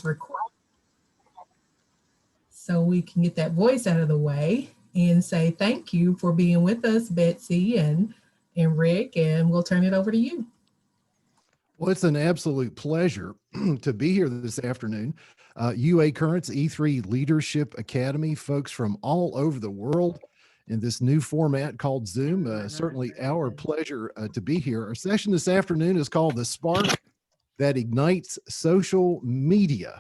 record so we can get that voice out of the way and say thank you for being with us, Betsy and Rick, and we'll turn it over to you. Well, it's an absolute pleasure to be here this afternoon. UA Current's E3 Leadership Academy, folks from all over the world in this new format called Zoom. Certainly our pleasure to be here. Our session this afternoon is called The Spark That Ignites Social Media.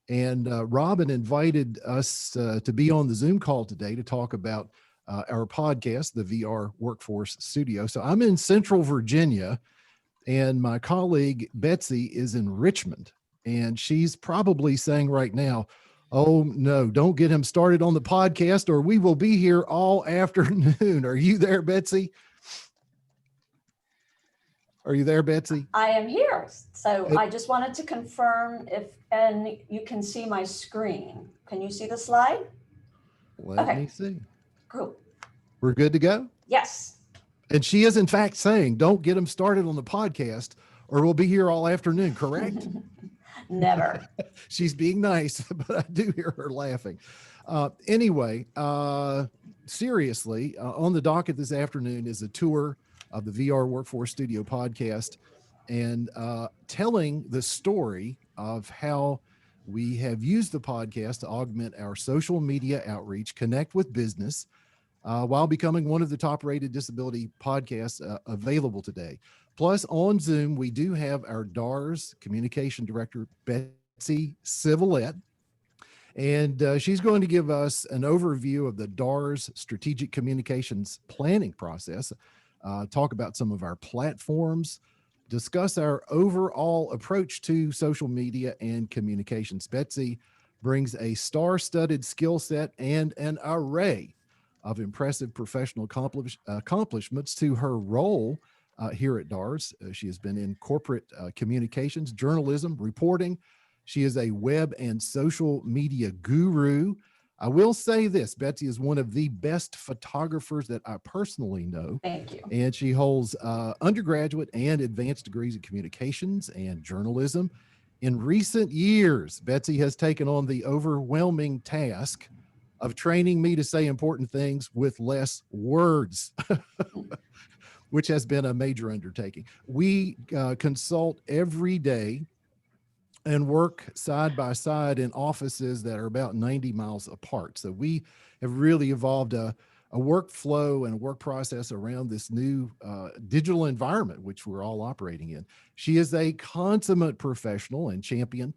And Robin invited us to be on the Zoom call today to talk about our podcast, the VR Workforce Studio. So I'm in Central Virginia, and my colleague Betsy is in Richmond, and she's probably saying right now, oh no, don't get him started on the podcast or we will be here all afternoon. Are you there, Betsy? Are you there, Betsy? I am here. So I just wanted to confirm and you can see my screen. Can you see the slide? Let me see. Cool. We're good to go? Yes. And she is in fact saying, don't get him started on the podcast or we'll be here all afternoon, correct? Never. She's being nice, but I do hear her laughing. Anyway, seriously, on the docket this afternoon is a tour of the VR Workforce Studio podcast and telling the story of how we have used the podcast to augment our social media outreach, connect with business, while becoming one of the top-rated disability podcasts available today. Plus, on Zoom, we do have our DARS Communication Director, Betsy Civilette, and she's going to give us an overview of the DARS Strategic Communications Planning process, talk about some of our platforms, discuss our overall approach to social media and communications. Betsy brings a star-studded skill set and an array of impressive professional accomplishments to her role here at DARS. She has been in corporate communications, journalism, reporting. She is a web and social media guru. I will say this, Betsy is one of the best photographers that I personally know. Thank you. And she holds undergraduate and advanced degrees in communications and journalism. In recent years, Betsy has taken on the overwhelming task of training me to say important things with less words, which has been a major undertaking. We consult every day and work side by side in offices that are about 90 miles apart. So we have really evolved a workflow and a work process around this new digital environment, which we're all operating in. She is a consummate professional and champion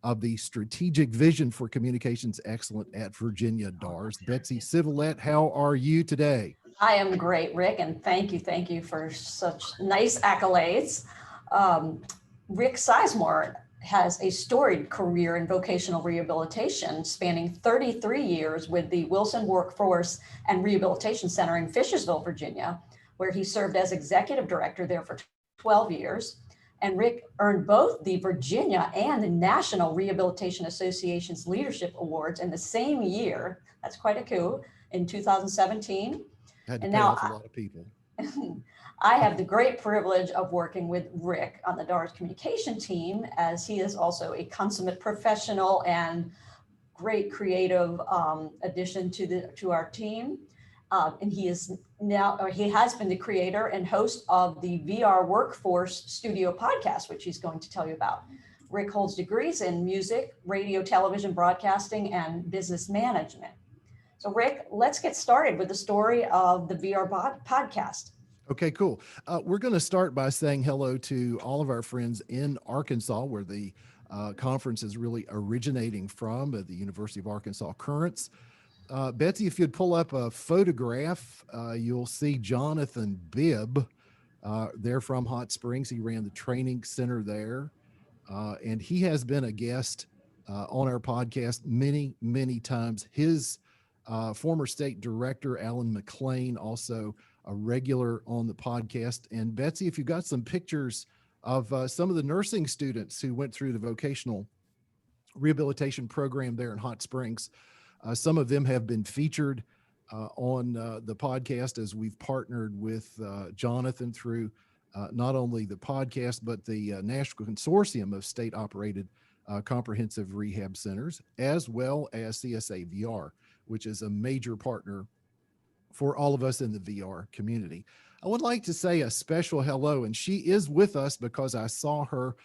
of the strategic vision for communications excellence at Virginia DARS. Betsy Civilette, how are you today? I am great, Rick, and thank you for such nice accolades. Rick Sizemore has a storied career in vocational rehabilitation spanning 33 years with the Wilson Workforce and Rehabilitation Center in Fishersville, Virginia, where he served as executive director there for 12 years. And Rick earned both the Virginia and the National Rehabilitation Association's Leadership Awards in the same year. That's quite a coup, in 2017. Had to And pay now off a lot of people. I have the great privilege of working with Rick on the DARS communication team, as he is also a consummate professional and great creative addition to our team. And he has been the creator and host of the VR Workforce Studio podcast, which he's going to tell you about. Rick holds degrees in music, radio, television, broadcasting, and business management. So Rick, let's get started with the story of the VR podcast. Okay, cool. We're going to start by saying hello to all of our friends in Arkansas, where the conference is really originating from, at the University of Arkansas Currents. Betsy, if you'd pull up a photograph, you'll see Jonathan Bibb. They're from Hot Springs. He ran the training center there. And he has been a guest on our podcast many, many times. His former state director, Alan McLean, also a regular on the podcast. And Betsy, if you've got some pictures of some of the nursing students who went through the vocational rehabilitation program there in Hot Springs, some of them have been featured on the podcast as we've partnered with Jonathan through not only the podcast, but the National Consortium of State-Operated comprehensive rehab centers, as well as CSA VR, which is a major partner for all of us in the VR community. I would like to say a special hello, and she is with us because I saw her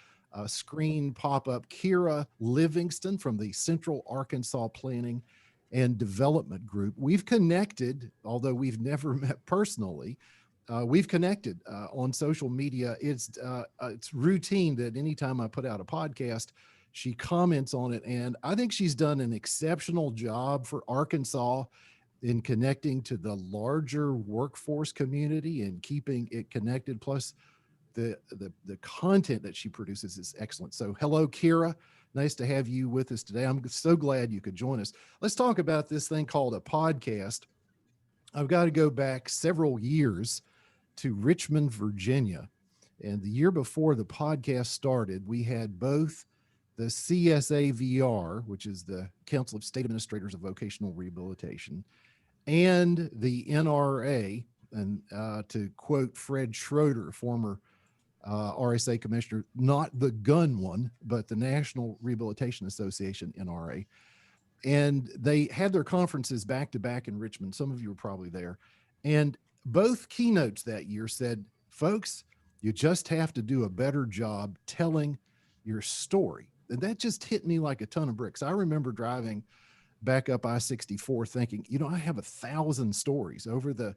screen pop up. Kira Livingston from the Central Arkansas Planning and Development Group. We've connected, although we've never met personally. We've connected on social media. It's routine that anytime I put out a podcast, she comments on it, and I think she's done an exceptional job for Arkansas in connecting to the larger workforce community and keeping it connected. Plus, the content that she produces is excellent. So, hello, Kira. Nice to have you with us today. I'm so glad you could join us. Let's talk about this thing called a podcast. I've got to go back several years to Richmond, Virginia. And the year before the podcast started, we had both the CSA VR, which is the Council of State Administrators of Vocational Rehabilitation, and the NRA, and to quote Fred Schroeder, former RSA commissioner, not the gun one, but the National Rehabilitation Association, NRA. And they had their conferences back to back in Richmond. Some of you were probably there. And both keynotes that year said, folks, you just have to do a better job telling your story. And that just hit me like a ton of bricks. I remember driving back up I-64 thinking, I have 1,000 stories over the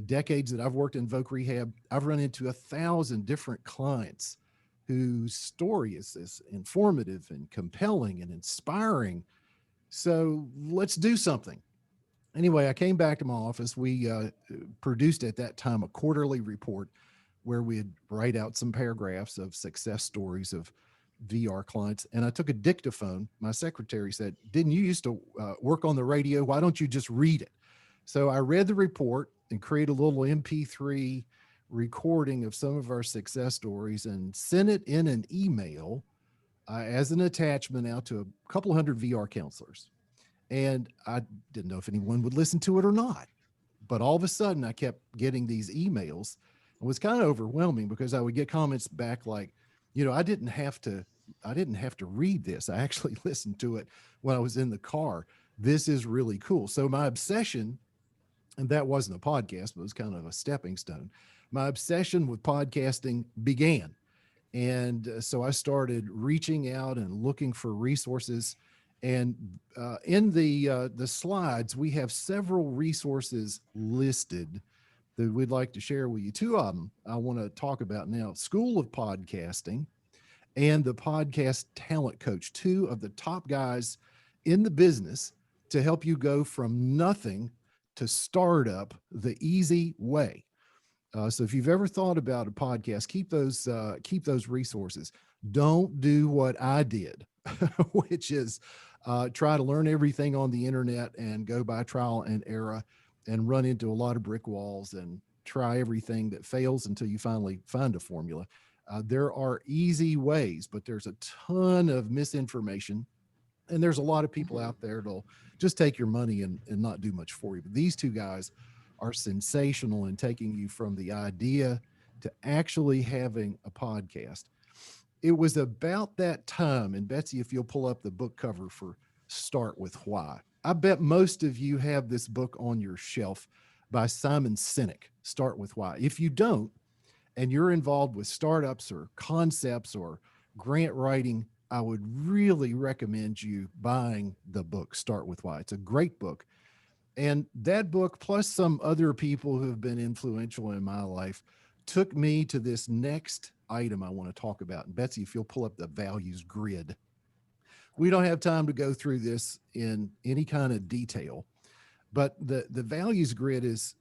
decades that I've worked in voc rehab. I've run into 1,000 different clients whose story is informative and compelling and inspiring. So let's do something. Anyway, I came back to my office. We produced at that time a quarterly report where we'd write out some paragraphs of success stories of VR clients. And I took a dictaphone. My secretary said, didn't you used to work on the radio? Why don't you just read it? So I read the report and created a little MP3 recording of some of our success stories and sent it in an email as an attachment out to a couple hundred VR counselors. And I didn't know if anyone would listen to it or not. But all of a sudden I kept getting these emails. It was kind of overwhelming because I would get comments back like, I didn't have to read this. I actually listened to it when I was in the car. This is really cool. So my obsession, and that wasn't a podcast, but it was kind of a stepping stone. My obsession with podcasting began. And so I started reaching out and looking for resources. And in the slides, we have several resources listed that we'd like to share with you. Two of them I want to talk about now: School of Podcasting and the Podcast Talent Coach, two of the top guys in the business to help you go from nothing to startup the easy way. So if you've ever thought about a podcast, keep those resources. Don't do what I did, which is try to learn everything on the internet and go by trial and error and run into a lot of brick walls and try everything that fails until you finally find a formula. There are easy ways, but there's a ton of misinformation. And there's a lot of people out there that'll just take your money and not do much for you. But these two guys are sensational in taking you from the idea to actually having a podcast. It was about that time, and Betsy, if you'll pull up the book cover for Start With Why. I bet most of you have this book on your shelf by Simon Sinek, Start With Why. If you don't, and you're involved with startups or concepts or grant writing, I would really recommend you buying the book, Start With Why. It's a great book. And that book, plus some other people who have been influential in my life, took me to this next item I want to talk about. And Betsy, if you'll pull up the values grid. We don't have time to go through this in any kind of detail, but the values grid is,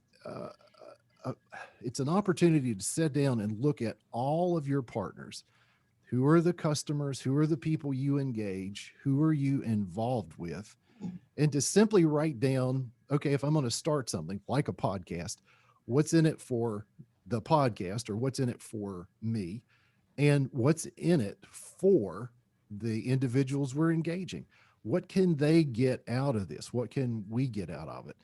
it's an opportunity to sit down and look at all of your partners. Who are the customers? Who are the people you engage? Who are you involved with? And to simply write down, okay, if I'm going to start something like a podcast, what's in it for the podcast, or what's in it for me, and what's in it for the individuals we're engaging? What can they get out of this? What can we get out of it?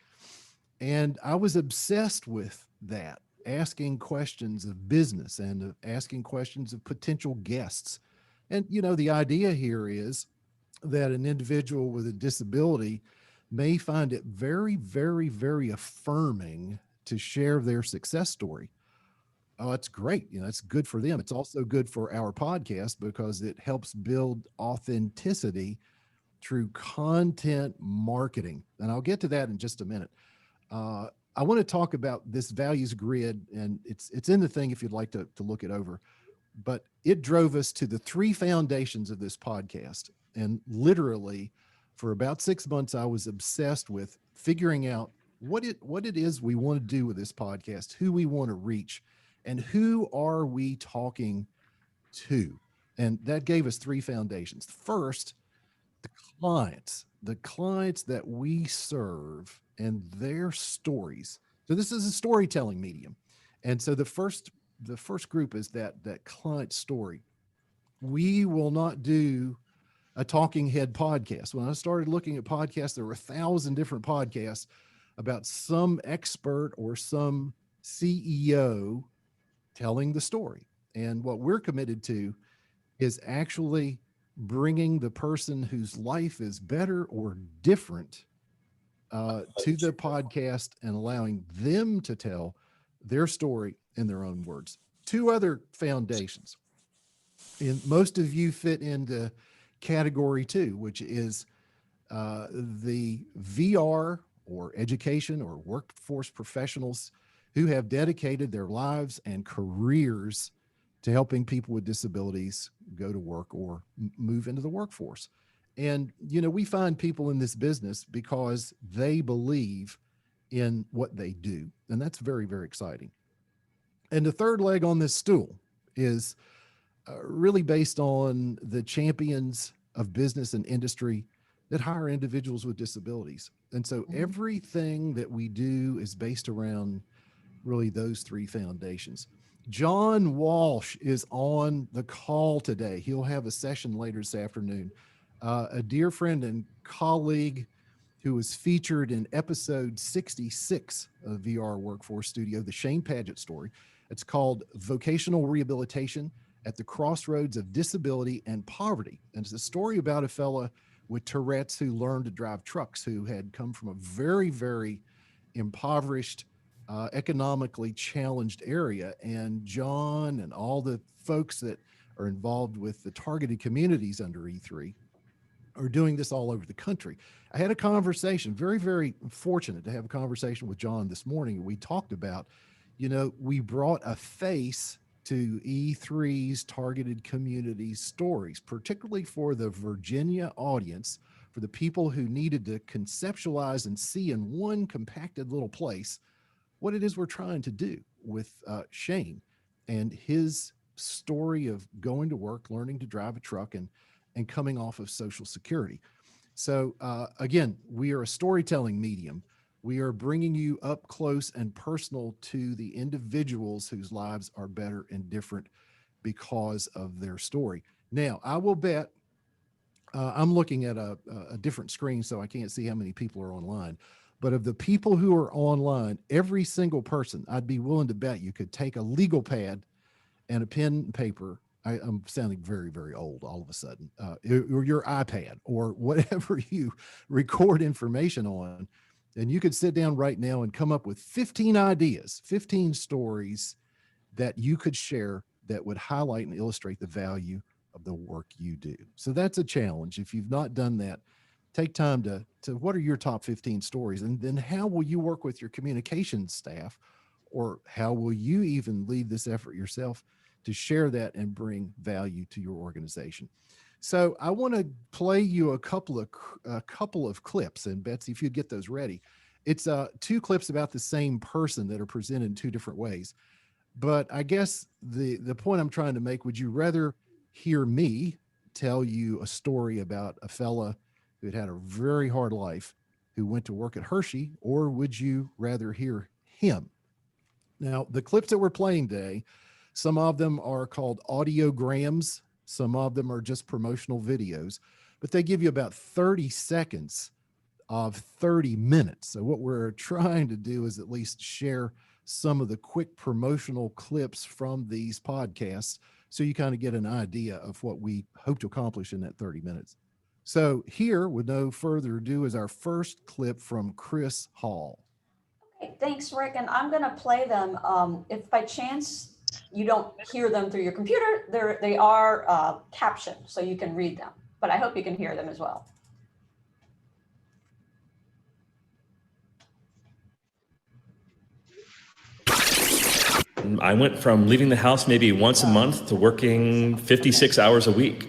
And I was obsessed with that, asking questions of business and asking questions of potential guests And, the idea here is that an individual with a disability may find it very, very, very affirming to share their success story. Oh, it's great. It's good for them. It's also good for our podcast because it helps build authenticity through content marketing. And I'll get to that in just a minute. I want to talk about this values grid, and it's in the thing if you'd like to look it over. But it drove us to the three foundations of this podcast. And literally, for about 6 months, I was obsessed with figuring out what it is we want to do with this podcast, who we want to reach, and who are we talking to. And that gave us three foundations. First, the clients that we serve and their stories. So this is a storytelling medium. And so the first group is that client story. We will not do a talking head podcast. When I started looking at podcasts, there were 1,000 different podcasts about some expert or some CEO telling the story. And what we're committed to is actually bringing the person whose life is better or different to the podcast and allowing them to tell their story in their own words. Two other foundations. And most of you fit into category 2, which is the VR or education or workforce professionals who have dedicated their lives and careers to helping people with disabilities go to work or move into the workforce. And, we find people in this business because they believe in what they do. And that's very, very exciting. And the third leg on this stool is really based on the champions of business and industry that hire individuals with disabilities. And so everything that we do is based around really those three foundations. John Walsh is on the call today. He'll have a session later this afternoon. A dear friend and colleague who was featured in episode 66 of VR Workforce Studio, the Shane Padgett story. It's called Vocational Rehabilitation at the Crossroads of Disability and Poverty. And it's a story about a fella with Tourette's who learned to drive trucks, who had come from a very, very impoverished, economically challenged area. And John and all the folks that are involved with the targeted communities under E3 are doing this all over the country. I had a conversation, very, very fortunate to have a conversation with John this morning. We talked about, we brought a face to E3's targeted communities stories, particularly for the Virginia audience, for the people who needed to conceptualize and see in one compacted little place what it is we're trying to do with Shane and his story of going to work, learning to drive a truck, and coming off of Social Security. So again, we are a storytelling medium. We are bringing you up close and personal to the individuals whose lives are better and different because of their story. Now, I will bet, I'm looking at a different screen, so I can't see how many people are online. But of the people who are online, every single person, I'd be willing to bet you could take a legal pad and a pen and paper. I'm sounding very, very old all of a sudden, or your iPad or whatever you record information on. And you could sit down right now and come up with 15 ideas, 15 stories that you could share that would highlight and illustrate the value of the work you do. So that's a challenge. If you've not done that, take time to what are your top 15 stories? And then how will you work with your communications staff, or how will you even lead this effort yourself to share that and bring value to your organization? So I want to play you a couple of clips, and Betsy, if you'd get those ready. It's 2 clips about the same person that are presented in 2 different ways. But I guess the point I'm trying to make, would you rather hear me tell you a story about a fella who had a very hard life, who went to work at Hershey, or would you rather hear him? Now, the clips that we're playing today, some of them are called audiograms. Some of them are just promotional videos, but they give you about 30 seconds of 30 minutes. So what we're trying to do is at least share some of the quick promotional clips from these podcasts so you kind of get an idea of what we hope to accomplish in that 30 minutes. So here, with no further ado, is our first clip from Chris Hall. Okay, thanks, Rick. And I'm going to play them. If by chance you don't hear them through your computer, they are captioned, so you can read them. But I hope you can hear them as well. I went from leaving the house maybe once a month to working 56 hours a week,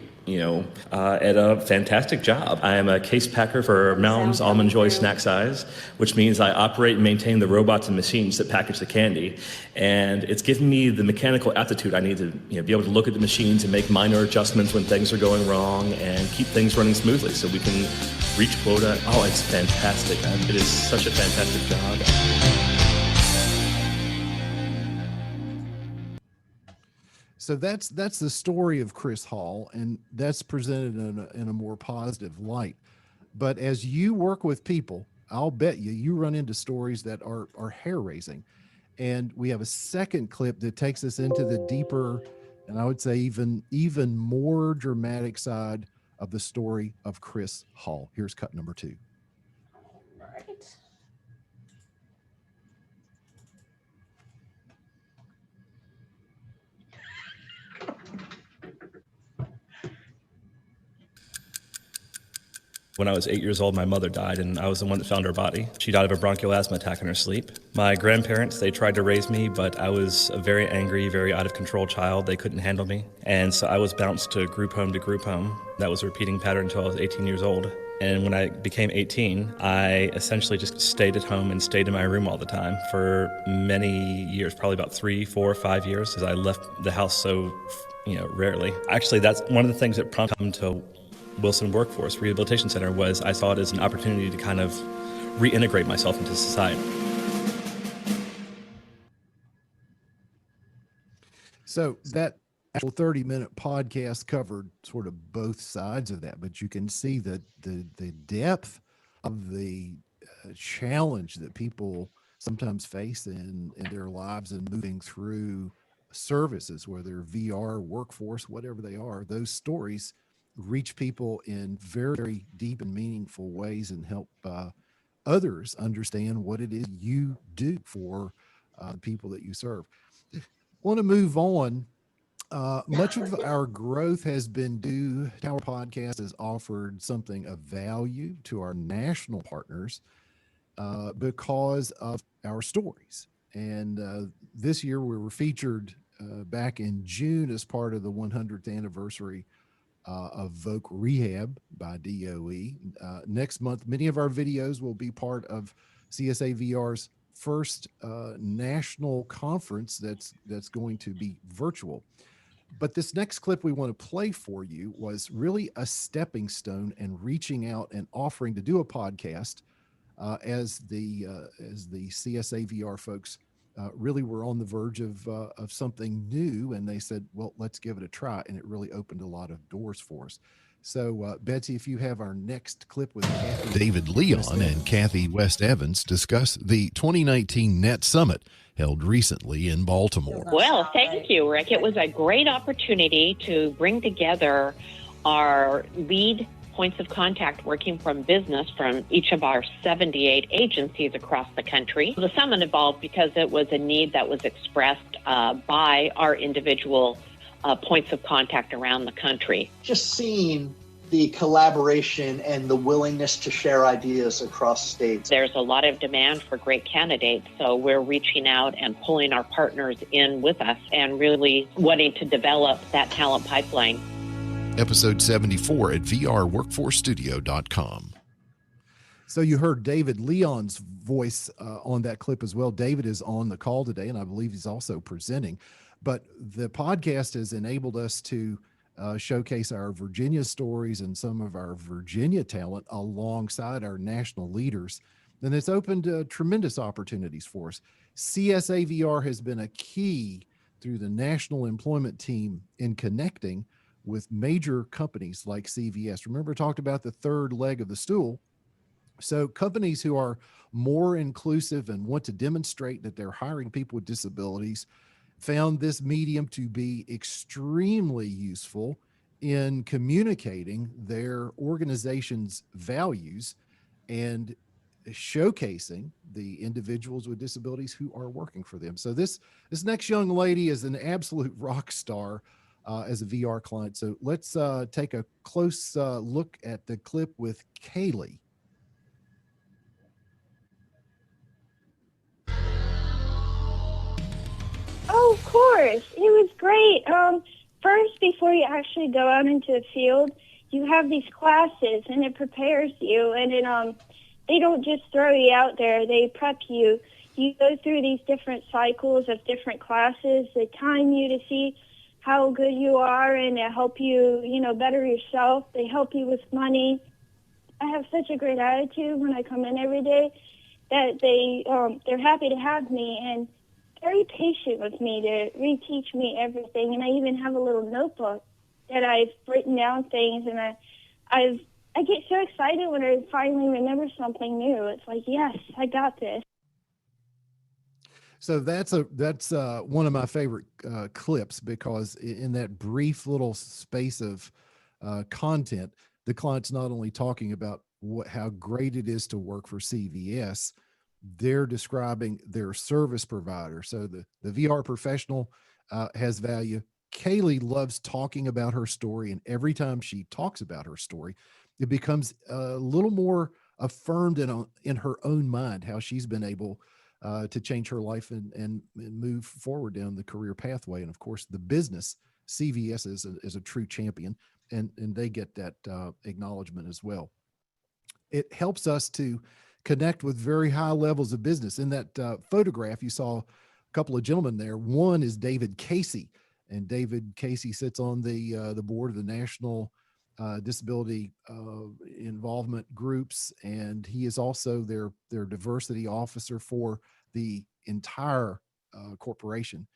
at a fantastic job. I am a case packer for Mounds Almond Joy Snack Size, which means I operate and maintain the robots and machines that package the candy. And it's given me the mechanical aptitude I need to be able to look at the machines and make minor adjustments when things are going wrong and keep things running smoothly so we can reach quota. Oh, it's fantastic. It is such a fantastic job. So that's the story of Chris Hall, and that's presented in a more positive light. But as you work with people, I'll bet you run into stories that are hair-raising. And we have a second clip that takes us into the deeper, and I would say even more dramatic side of the story of Chris Hall. Here's cut number 2. All right. When I was 8 years old, my mother died, and I was the one that found her body. She died of a bronchial asthma attack in her sleep. My grandparents, they tried to raise me, but I was a very angry, very out of control child. They couldn't handle me. And so I was bounced to group home. That was a repeating pattern until I was 18 years old. And when I became 18, I essentially just stayed at home and stayed in my room all the time for many years, probably about 3, 4, 5 years, because I left the house so, rarely. Actually, that's one of the things that prompted me to Wilson Workforce Rehabilitation Center. Was I saw it as an opportunity to kind of reintegrate myself into society. So that actual 30-minute podcast covered sort of both sides of that, but you can see that the depth of the challenge that people sometimes face in their lives and moving through services, whether VR, workforce, whatever they are. Those stories reach people in very, very deep and meaningful ways and help others understand what it is you do for the people that you serve. Want to move on. Much of our growth has been due to our podcast has offered something of value to our national partners because of our stories. And this year we were featured back in June as part of the 100th anniversary of Voc Rehab by DOE. Next month, many of our videos will be part of CSA VR's first national conference that's going to be virtual. But this next clip we want to play for you was really a stepping stone and reaching out and offering to do a podcast as the CSA VR folks really were on the verge of something new, and they said, well, let's give it a try, and it really opened a lot of doors for us. So Betsy, if you have our next clip with Kathy David Leon and Kathy West Evans discuss the 2019 NET Summit held recently in Baltimore. Well, thank you, Rick. It was a great opportunity to bring together our lead points of contact working from business from each of our 78 agencies across the country. The summit evolved because it was a need that was expressed by our individual points of contact around the country. Just seeing the collaboration and the willingness to share ideas across states. There's a lot of demand for great candidates, so we're reaching out and pulling our partners in with us and really wanting to develop that talent pipeline. Episode 74 at vrworkforcestudio.com. So you heard David Leon's voice on that clip as well. David is on the call today, and I believe he's also presenting. But the podcast has enabled us to showcase our Virginia stories and some of our Virginia talent alongside our national leaders. And it's opened tremendous opportunities for us. CSA VR has been a key through the national employment team in connecting with major companies like CVS. Remember, I talked about the third leg of the stool. So companies who are more inclusive and want to demonstrate that they're hiring people with disabilities, found this medium to be extremely useful in communicating their organization's values and showcasing the individuals with disabilities who are working for them. So this next young lady is an absolute rock star as a VR client. So let's take a close look at the clip with Kaylee. Oh, of course. It was great. First, before you actually go out into the field, you have these classes, and it prepares you, and they don't just throw you out there. They prep you. You go through these different cycles of different classes. They time you to see how good you are, and they help you, better yourself. They help you with money. I have such a great attitude when I come in every day that they're happy to have me, and very patient with me to reteach me everything. And I even have a little notebook that I've written down things, and I get so excited when I finally remember something new. It's like, yes, I got this. So that's one of my favorite clips, because in that brief little space of content, the client's not only talking about how great it is to work for CVS, they're describing their service provider. So the VR professional has value. Kaylee loves talking about her story, and every time she talks about her story, it becomes a little more affirmed in her own mind how she's been able to change her life and move forward down the career pathway. And of course, the business, CVS, is a true champion, and they get that acknowledgement as well. It helps us to connect with very high levels of business. In that photograph, you saw a couple of gentlemen there. One is David Casey, and David Casey sits on the board of the National Disability Involvement Groups, and he is also their diversity officer for the entire corporation.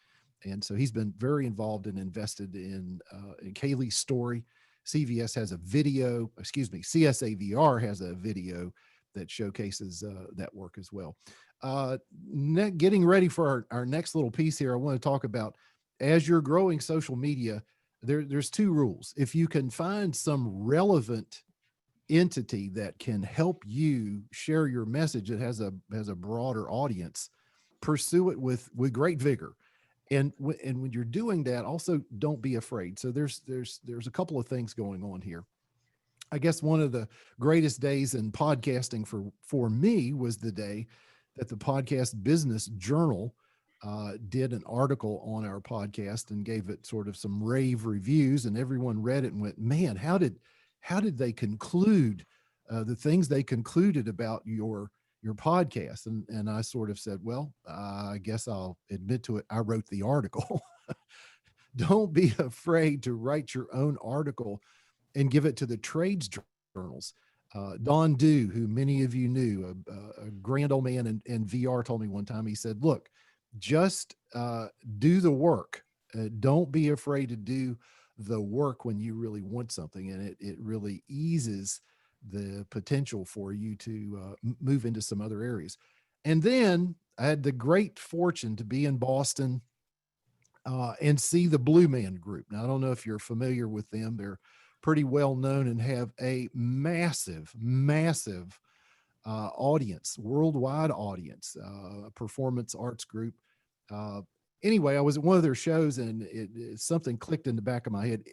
And so he's been very involved and invested in Kaylee's story. CSA VR has a video that showcases that work as well. Getting ready for our next little piece here, I want to talk about, as you're growing social media, there's two rules. If you can find some relevant entity that can help you share your message that has a broader audience, pursue it with great vigor. And when you're doing that, also don't be afraid. So there's a couple of things going on here. I guess one of the greatest days in podcasting for me was the day that the Podcast Business Journal did an article on our podcast and gave it sort of some rave reviews, and everyone read it and went, man, how did they conclude the things they concluded about your podcast? And I sort of said, well, I guess I'll admit to it. I wrote the article. Don't be afraid to write your own article and give it to the trades journals. Don Dew, who many of you knew, a grand old man in VR, told me one time, he said, look, just do the work. Don't be afraid to do the work when you really want something. And it really eases the potential for you to move into some other areas. And then I had the great fortune to be in Boston and see the Blue Man Group. Now, I don't know if you're familiar with them. They're pretty well known and have a massive audience, worldwide audience, performance arts group. Anyway, I was at one of their shows, and something clicked in the back of my head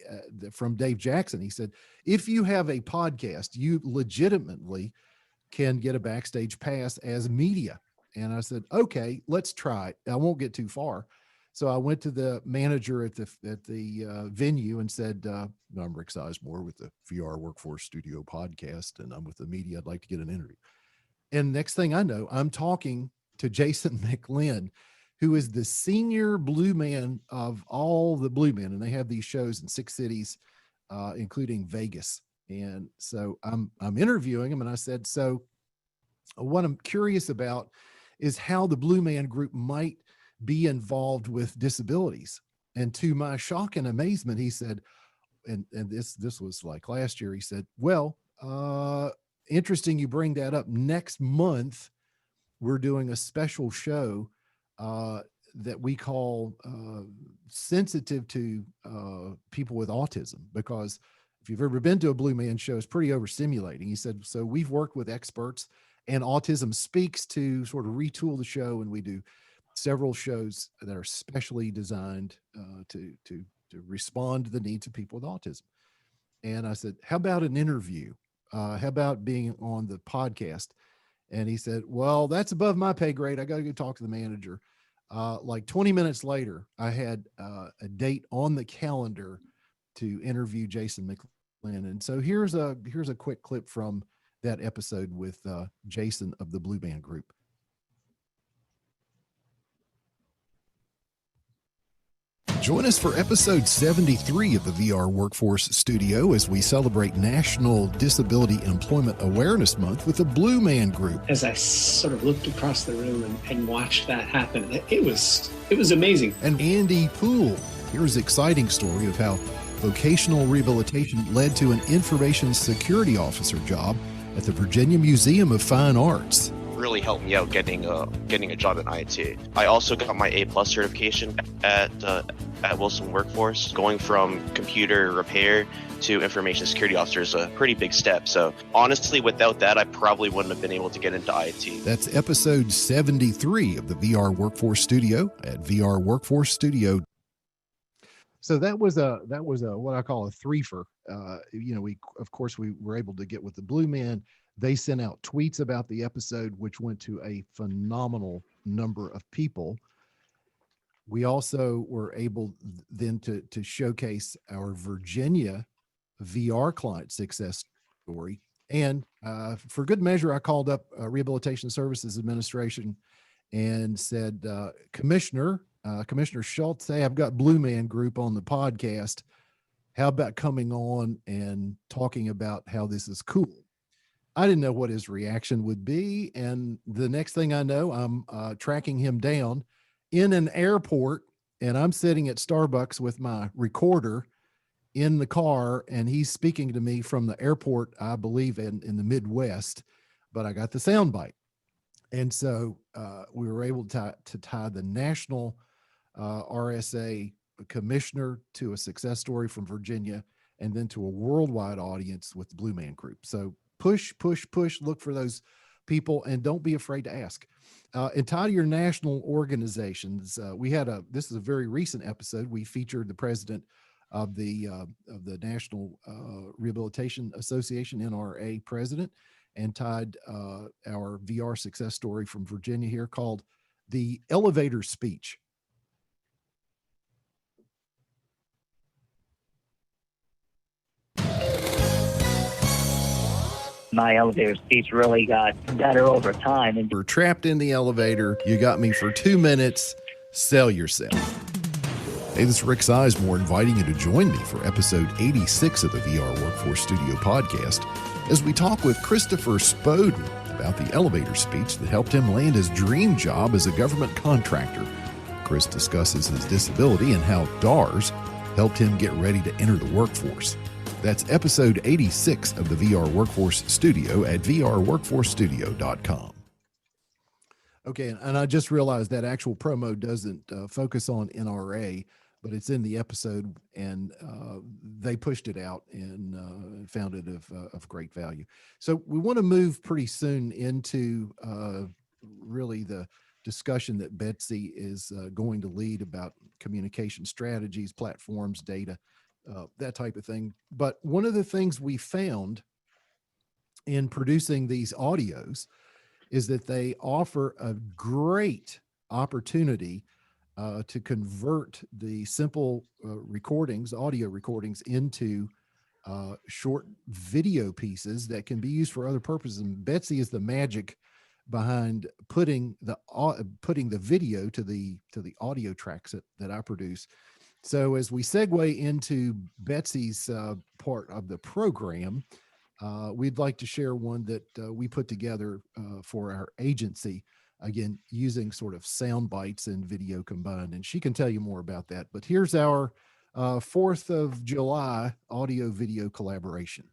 from Dave Jackson. He said, if you have a podcast, you legitimately can get a backstage pass as media. And I said, okay, let's try it. I won't get too far. So I went to the manager at the venue and said, I'm Rick Sizemore with the VR Workforce Studio podcast, and I'm with the media. I'd like to get an interview. And next thing I know, I'm talking to Jason McLinn, who is the senior Blue Man of all the Blue Men. And they have these shows in 6 cities, including Vegas. And so I'm interviewing him, and I said, so what I'm curious about is how the Blue Man Group might be involved with disabilities. And to my shock and amazement, he said, and this was like last year, he said, well, interesting you bring that up. Next month, we're doing a special show that we call sensitive to people with autism, because if you've ever been to a Blue Man show, it's pretty overstimulating. He said, so we've worked with experts, and Autism Speaks to sort of retool the show, and we do several shows that are specially designed to respond to the needs of people with autism. And I said, how about an interview? How about being on the podcast? And he said, well, that's above my pay grade. I got to go talk to the manager. Like 20 minutes later, I had a date on the calendar to interview Jason McLean. And so here's a quick clip from that episode with Jason of the Blue Band Group. Join us for episode 73 of the VR Workforce Studio as we celebrate National Disability Employment Awareness Month with the Blue Man Group. As I sort of looked across the room and watched that happen, it was amazing. And Andy Poole, here's an exciting story of how vocational rehabilitation led to an information security officer job at the Virginia Museum of Fine Arts. Really helped me out getting a job at IT. I also got my A+ certification at Wilson Workforce. Going from computer repair to information security officer is a pretty big step. So honestly, without that, I probably wouldn't have been able to get into IT. That's episode 73 of the VR Workforce Studio at VR Workforce Studio. So that was a what I call a threefer. We were able to get with the Blue Man. They sent out tweets about the episode, which went to a phenomenal number of people. We also were able then to showcase our Virginia VR client success story. And for good measure, I called up Rehabilitation Services Administration and said, Commissioner Schultz, hey, I've got Blue Man Group on the podcast. How about coming on and talking about how this is cool? I didn't know what his reaction would be. And the next thing I know, I'm tracking him down in an airport, and I'm sitting at Starbucks with my recorder in the car, and he's speaking to me from the airport, I believe in the Midwest, but I got the soundbite. And so we were able to tie the national RSA commissioner to a success story from Virginia, and then to a worldwide audience with the Blue Man Group. So push, look for those people, and don't be afraid to ask. And tie to your national organizations. This is a very recent episode. We featured the president of the National Rehabilitation Association, NRA president, and tied our VR success story from Virginia here called The Elevator Speech. My elevator speech really got better over time. And we're trapped in the elevator. You got me for 2 minutes. Sell yourself. Hey, this is Rick Sizemore inviting you to join me for episode 86 of the VR Workforce Studio podcast as we talk with Christopher Spoden about the elevator speech that helped him land his dream job as a government contractor. Chris discusses his disability and how DARS helped him get ready to enter the workforce. That's episode 86 of the VR Workforce Studio at vrworkforcestudio.com. Okay, and I just realized that actual promo doesn't focus on NRA, but it's in the episode, and they pushed it out and found it of great value. So we want to move pretty soon into really the discussion that Betsy is going to lead about communication strategies, platforms, data, that type of thing. But one of the things we found in producing these audios is that they offer a great opportunity to convert the simple audio recordings into short video pieces that can be used for other purposes. And Betsy is the magic behind putting the video to the audio tracks that I produce. So as we segue into Betsy's part of the program, we'd like to share one that we put together for our agency, again, using sort of sound bites and video combined. And she can tell you more about that. But here's our 4th of July audio video collaboration.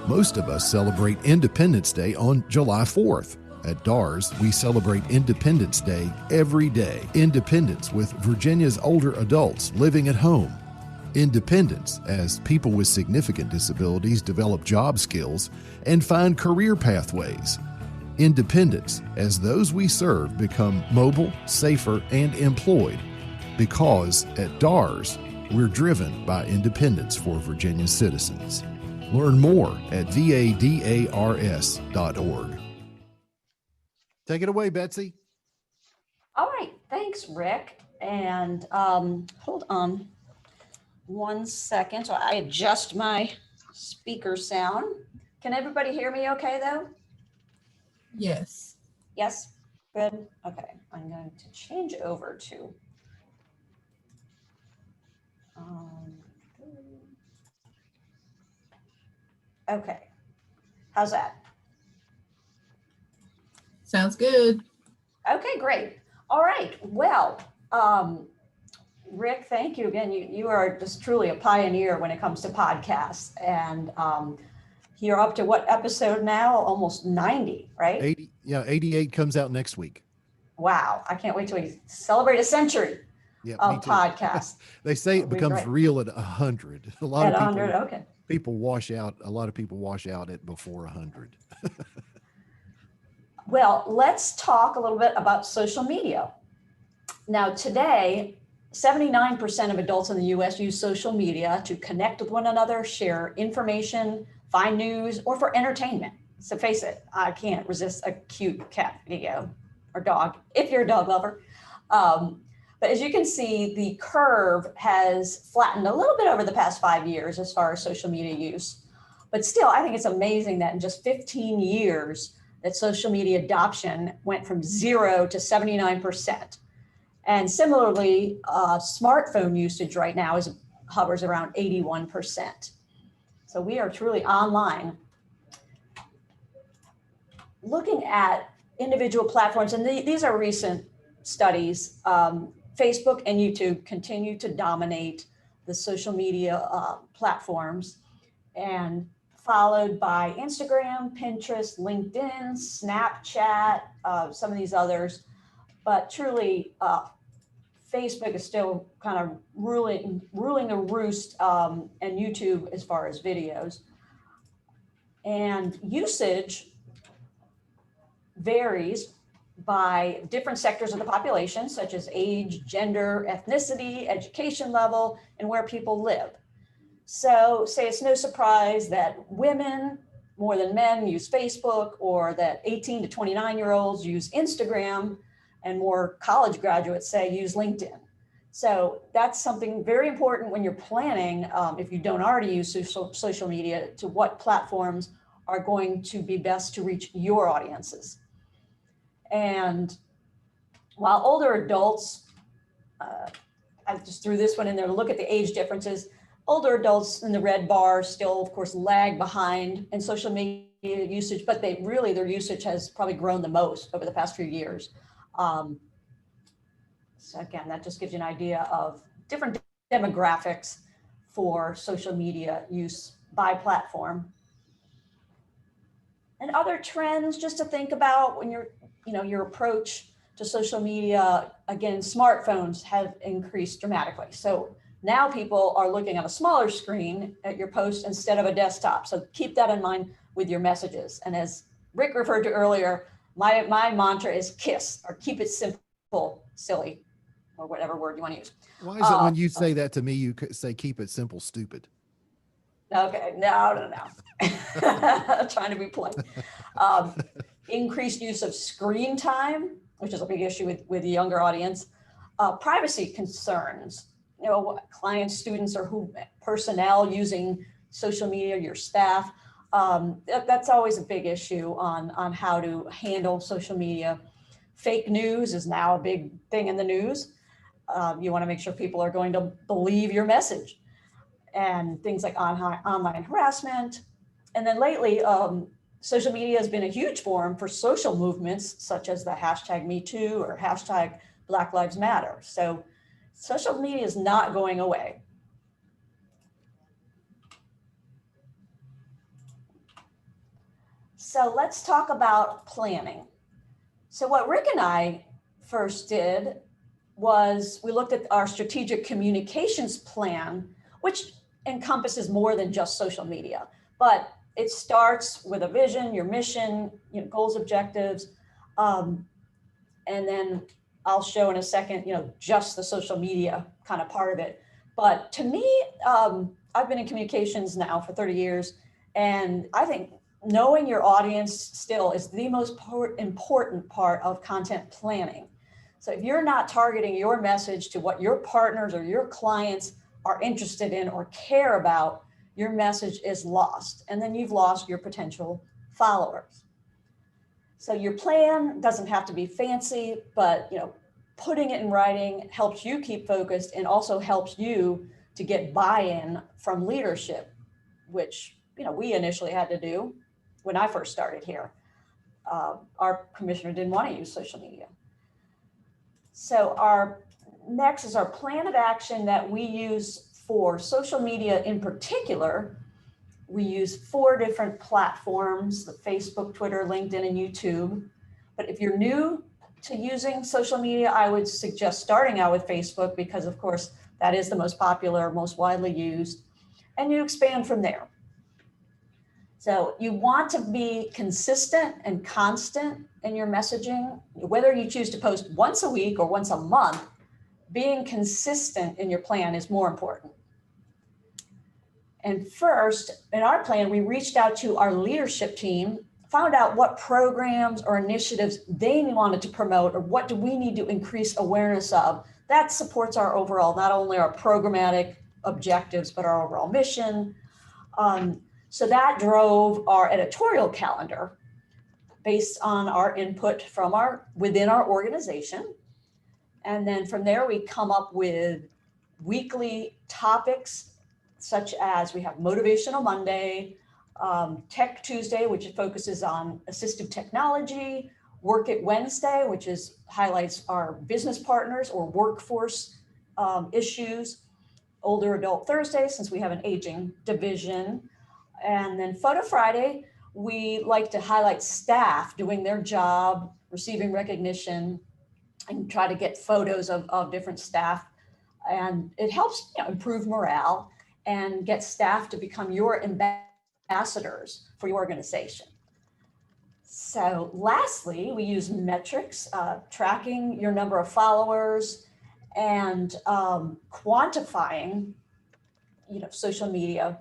Most of us celebrate Independence Day on July 4th. At DARS, we celebrate Independence Day every day. Independence with Virginia's older adults living at home. Independence as people with significant disabilities develop job skills and find career pathways. Independence as those we serve become mobile, safer, and employed. Because at DARS, we're driven by independence for Virginia citizens. Learn more at vadars.org. Take it away, Betsy. All right, thanks, Rick. And hold on 1 second. So I adjust my speaker sound. Can everybody hear me okay, though? Yes. Yes? Good. Okay, I'm going to change over to okay. How's that? Sounds good. Okay, great. All right. Well, Rick, thank you again. You are just truly a pioneer when it comes to podcasts. And you're up to what episode now? Almost 90, right? 80, 88 comes out next week. Wow. I can't wait till we celebrate a century of podcasts. They say it becomes real at 100. A lot at of people, 100, okay. People wash out. A lot of people wash out at before 100. Well, let's talk a little bit about social media. Now, today, 79% of adults in the US use social media to connect with one another, share information, find news, or for entertainment. So face it, I can't resist a cute cat video or dog, if you're a dog lover. But as you can see, the curve has flattened a little bit over the past 5 years as far as social media use. But still, I think it's amazing that in just 15 years, that social media adoption went from 0 to 79%. And similarly, smartphone usage right now hovers around 81%. So we are truly online. Looking at individual platforms, and these are recent studies, Facebook and YouTube continue to dominate the social media platforms, and followed by Instagram, Pinterest, LinkedIn, Snapchat, some of these others. But truly, Facebook is still kind of ruling the roost, and YouTube as far as videos. And usage varies by different sectors of the population, such as age, gender, ethnicity, education level, and where people live. So say it's no surprise that women more than men use Facebook, or that 18 to 29-year-olds use Instagram, and more college graduates say use LinkedIn. So that's something very important when you're planning, if you don't already use social media, to what platforms are going to be best to reach your audiences. And while older adults, I just threw this one in there to look at the age differences. Older adults in the red bar still, of course, lag behind in social media usage, but their usage has probably grown the most over the past few years. So again, that just gives you an idea of different demographics for social media use by platform. And other trends just to think about when your approach to social media. Again, smartphones have increased dramatically. So now people are looking at a smaller screen at your post instead of a desktop. So keep that in mind with your messages. And as Rick referred to earlier, my mantra is KISS, or keep it simple, silly, or whatever word you want to use. Why is it when you say that to me, you say keep it simple, stupid? Okay, no. Trying to be polite. Increased use of screen time, which is a big issue with the younger audience. Privacy concerns, clients, students, or personnel using social media, your staff. That's always a big issue on how to handle social media. Fake news is now a big thing in the news. You want to make sure people are going to believe your message, and things like online harassment. And then lately, social media has been a huge forum for social movements, such as the hashtag #MeToo or hashtag Black Lives Matter. So social media is not going away. So let's talk about planning. So what Rick and I first did was we looked at our strategic communications plan, which encompasses more than just social media, but it starts with a vision, your mission, goals, objectives, and then I'll show in a second, just the social media kind of part of it. But to me, I've been in communications now for 30 years, and I think knowing your audience still is the most important part of content planning. So if you're not targeting your message to what your partners or your clients are interested in or care about, your message is lost, and then you've lost your potential followers. So your plan doesn't have to be fancy, but putting it in writing helps you keep focused and also helps you to get buy-in from leadership, which we initially had to do when I first started here. Our commissioner didn't want to use social media. So our next is our plan of action that we use for social media in particular. We use 4 different platforms: the Facebook, Twitter, LinkedIn, and YouTube. But if you're new to using social media, I would suggest starting out with Facebook because, of course, that is the most popular, most widely used, and you expand from there. So you want to be consistent and constant in your messaging, whether you choose to post once a week or once a month. Being consistent in your plan is more important. And first, in our plan, we reached out to our leadership team, found out what programs or initiatives they wanted to promote, or what do we need to increase awareness of. That supports our overall, not only our programmatic objectives, but our overall mission. So that drove our editorial calendar based on our input from within our organization. And then from there, we come up with weekly topics, such as we have Motivational Monday, Tech Tuesday, which focuses on assistive technology, Work It Wednesday, which highlights our business partners or workforce issues, Older Adult Thursday, since we have an aging division, and then Photo Friday, we like to highlight staff doing their job, receiving recognition, and try to get photos of different staff. And it helps improve morale and get staff to become your ambassadors for your organization. So lastly, we use metrics, tracking your number of followers and quantifying, social media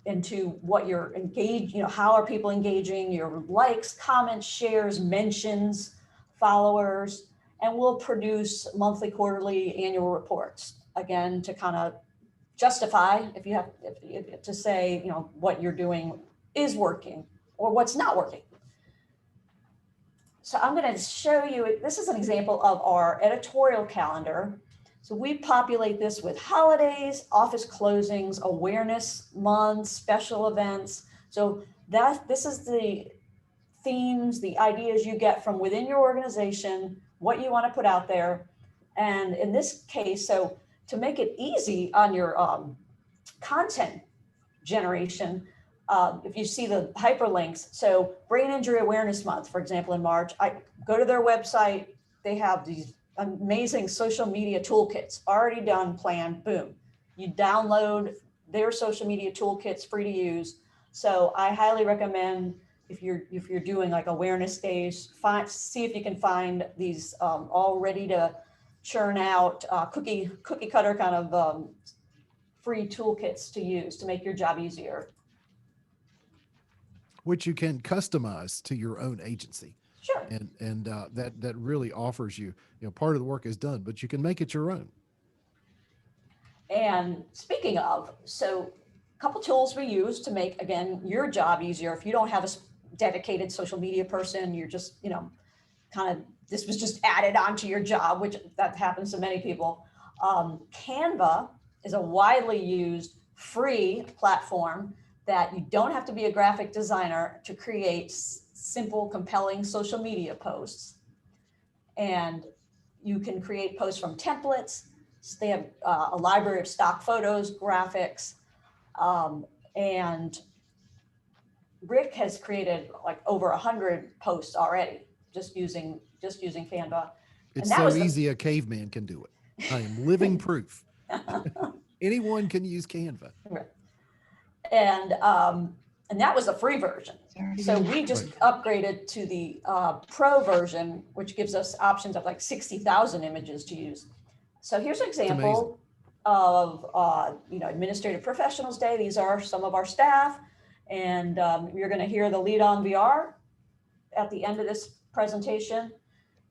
into what you're engaged, how are people engaging, your likes, comments, shares, mentions, followers, and we'll produce monthly, quarterly, annual reports, again, to kind of justify to say, what you're doing is working or what's not working. So I'm going to show you, this is an example of our editorial calendar. So we populate this with holidays, office closings, awareness months, special events. So this is the themes, the ideas you get from within your organization, what you want to put out there. And in this case, so to make it easy on your content generation, if you see the hyperlinks, so Brain Injury Awareness Month, for example, in March, I go to their website, they have these amazing social media toolkits, already done, planned, boom. You download their social media toolkits, free to use. So I highly recommend if you're doing like awareness days, see if you can find these all ready to churn out cookie cutter kind of free toolkits to use to make your job easier. Which you can customize to your own agency. Sure. And that really offers you, part of the work is done, but you can make it your own. And speaking of, so a couple tools we use to make, again, your job easier. If you don't have a dedicated social media person, you're just, this was just added onto your job, which that happens to many people. Canva is a widely used free platform that you don't have to be a graphic designer to create simple, compelling social media posts. And you can create posts from templates. So they have a library of stock photos, graphics, and Rick has created like over 100 posts already, just using Canva. It's And that so was the- easy a caveman can do it. I am living proof. Anyone can use Canva. And that was the free version. So we just upgraded to the pro version, which gives us options of like 60,000 images to use. So here's an example of Administrative Professionals Day. These are some of our staff, and you're going to hear the lead on VR at the end of this presentation.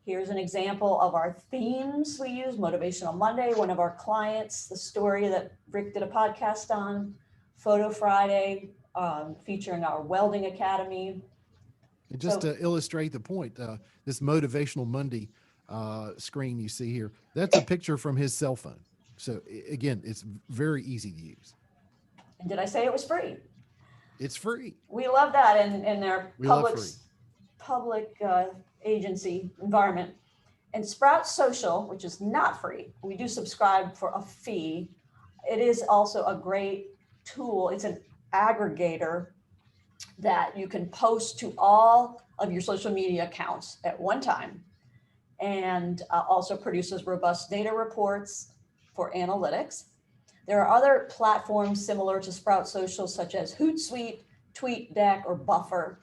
Here's an example of our themes we use: Motivational Monday, one of our clients, the story that Rick did a podcast on, Photo Friday, featuring our Welding Academy. And just to illustrate the point, this Motivational Monday screen you see here, that's a picture from his cell phone. So again, it's very easy to use. And did I say it was free? It's free. We love that in their public agency environment. And Sprout Social, which is not free, we do subscribe for a fee. It is also a great tool. It's an aggregator that you can post to all of your social media accounts at one time, and also produces robust data reports for analytics. There are other platforms similar to Sprout Social, such as Hootsuite, TweetDeck, or Buffer,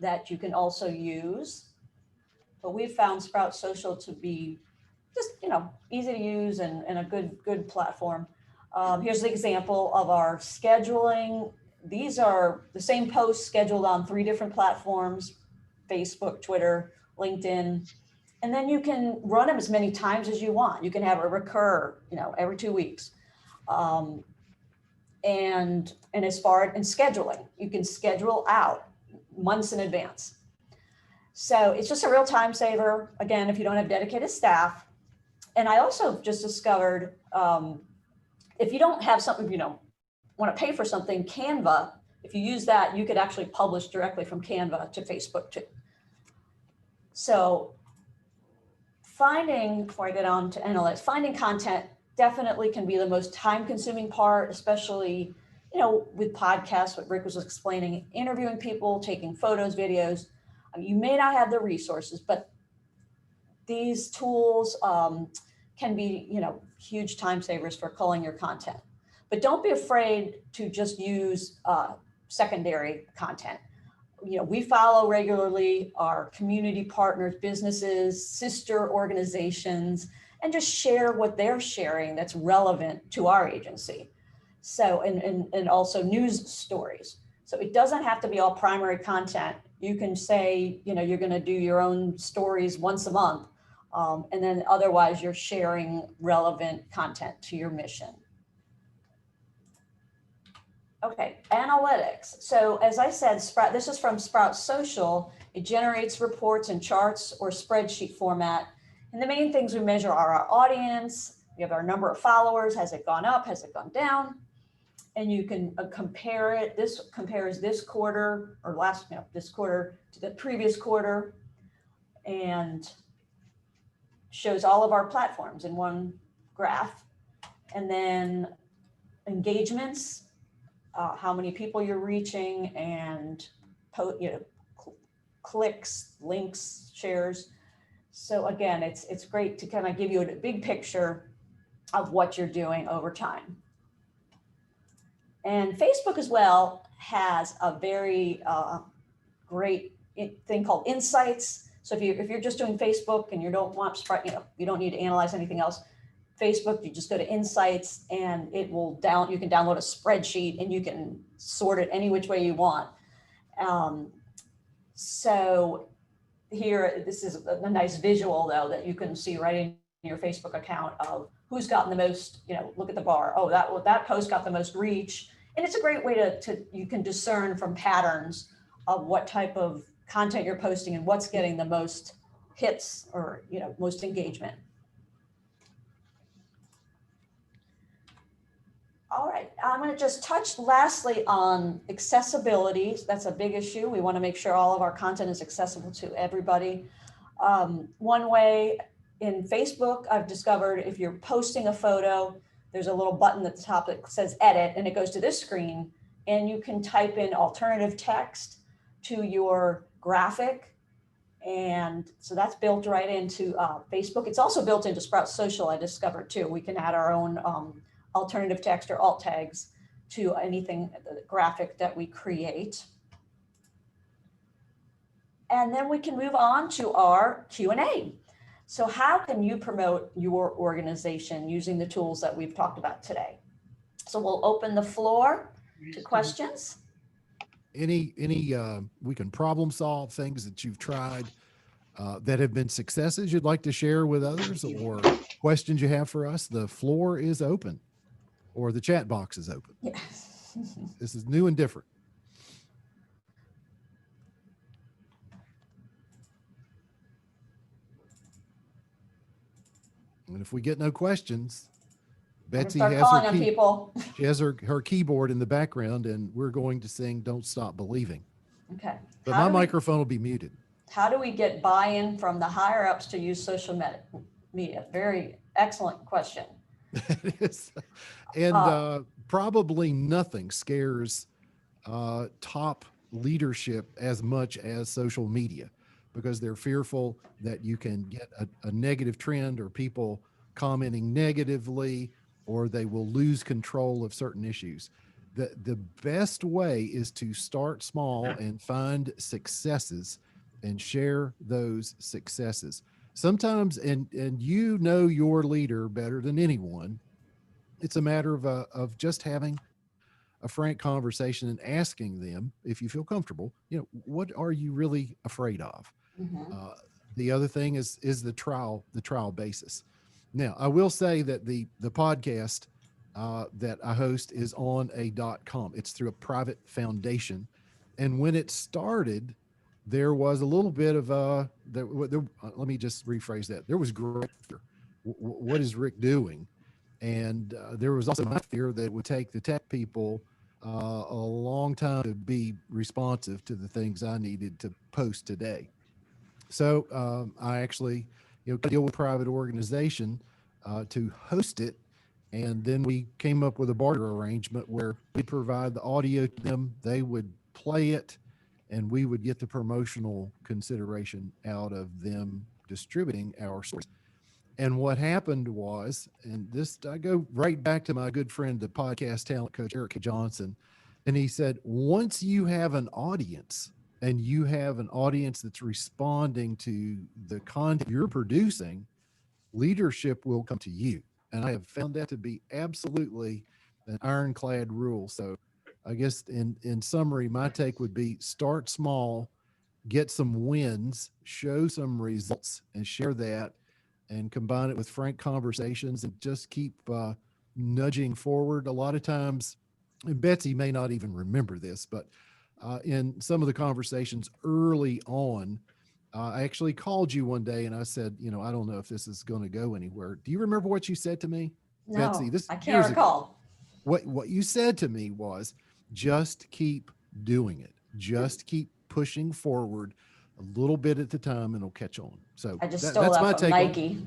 that you can also use. But we've found Sprout Social to be just, easy to use and a good platform. Here's the example of our scheduling. These are the same posts scheduled on 3 different platforms: Facebook, Twitter, LinkedIn. And then you can run them as many times as you want. You can have it recur, every 2 weeks. And as far as scheduling, you can schedule out months in advance. So it's just a real time saver, again, if you don't have dedicated staff. And I also just discovered, if you don't have something, want to pay for something, Canva, if you use that, you could actually publish directly from Canva to Facebook too. So before I get on to analytics, finding content definitely can be the most time-consuming part, especially, with podcasts, what Rick was explaining, interviewing people, taking photos, videos. You may not have the resources, but these tools can be, huge time savers for culling your content. But don't be afraid to just use secondary content. We follow regularly our community partners, businesses, sister organizations, and just share what they're sharing that's relevant to our agency. So, and also news stories. So it doesn't have to be all primary content. You can say, you're going to do your own stories once a month. And then otherwise you're sharing relevant content to your mission. Okay, analytics. So as I said, this is from Sprout Social. It generates reports in charts or spreadsheet format. And the main things we measure are our audience. We have our number of followers. Has it gone up? Has it gone down? And you can compare it. This compares this quarter or this quarter to the previous quarter, and shows all of our platforms in one graph. And then engagements, how many people you're reaching, and clicks, links, shares. So again, it's great to kind of give you a big picture of what you're doing over time. And Facebook as well has a very great thing called Insights. So if you're just doing Facebook and you don't want, you don't need to analyze anything else, Facebook, you just go to Insights and it will you can download a spreadsheet and you can sort it any which way you want. So here, this is a nice visual though, that you can see right in your Facebook account of who's gotten the most, look at the bar. Oh, that post got the most reach. And it's a great way you can discern from patterns of what type of content you're posting and what's getting the most hits or, most engagement. All right, I'm going to just touch lastly on accessibility. That's a big issue. We want to make sure all of our content is accessible to everybody. One way in Facebook, I've discovered if you're posting a photo, there's a little button at the top that says edit, and it goes to this screen, and you can type in alternative text to your graphic, And so that's built right into Facebook. It's also built into Sprout Social, I discovered too. We can add our own alternative text or alt tags to anything, the graphic that we create. And then we can move on to our Q&A. So how can you promote your organization using the tools that we've talked about today? So we'll open the floor to questions. Any we can problem solve things that you've tried that have been successes you'd like to share with others, or questions you have for us. The floor is open, or the chat box is open. Yeah. This is new and different. And if we get no questions, Betsy start has calling her on people. She has her keyboard in the background, and we're going to sing "Don't Stop Believing." Okay. But my microphone will be muted. How do we get buy-in from the higher ups to use social media? Very excellent question. It is. And probably nothing scares top leadership as much as social media, because they're fearful that you can get a negative trend, or people commenting negatively, or they will lose control of certain issues. The best way is to start small and find successes and share those successes. Sometimes, and you know your leader better than anyone, it's a matter of just having a frank conversation and asking them, if you feel comfortable, what are you really afraid of? Mm-hmm. The other thing is the trial basis. Now, I will say that the podcast that I host is on a .com. It's through a private foundation. And when it started, there was a little bit of let me just rephrase that. There was great fear. What is Rick doing? And there was also my fear that it would take the tech people a long time to be responsive to the things I needed to post today. So I actually, deal with a private organization to host it. And then we came up with a barter arrangement where we provide the audio to them, they would play it, and we would get the promotional consideration out of them distributing our source. And what happened was, and this, I go right back to my good friend, the podcast talent coach, Eric Johnson. And he said, once you have an audience, and you have an audience that's responding to the content you're producing, leadership will come to you. And I have found that to be absolutely an ironclad rule. So I guess in summary, my take would be start small, get some wins, show some results, and share that, and combine it with frank conversations, and just keep nudging forward. A lot of times, and Betsy may not even remember this, but in some of the conversations early on, I actually called you one day and I said, I don't know if this is going to go anywhere. Do you remember what you said to me? No, Betsy, this I can't recall. What you said to me was, just keep doing it. Just keep pushing forward a little bit at the time, and it'll catch on. So I just stole that from Nike.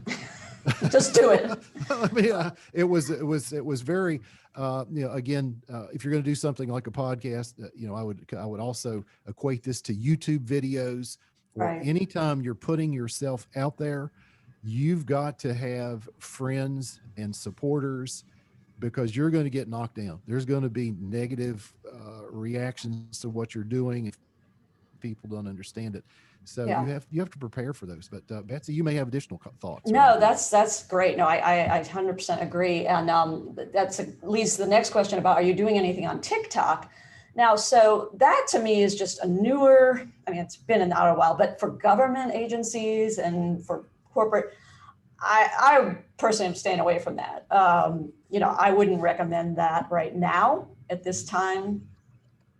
Just do it. I mean, it was very, again, if you're going to do something like a podcast, I would also equate this to YouTube videos, or Right. anytime you're putting yourself out there, you've got to have friends and supporters, because you're going to get knocked down. There's going to be negative reactions to what you're doing if people don't understand it. So Yeah. you have to prepare for those. But Betsy, you may have additional thoughts. No, that's great. No, I 100% agree. And leads to the next question about, are you doing anything on TikTok? Now, so that to me is just a newer, it's been out a while, but for government agencies and for corporate, I personally am staying away from that. I wouldn't recommend that right now at this time.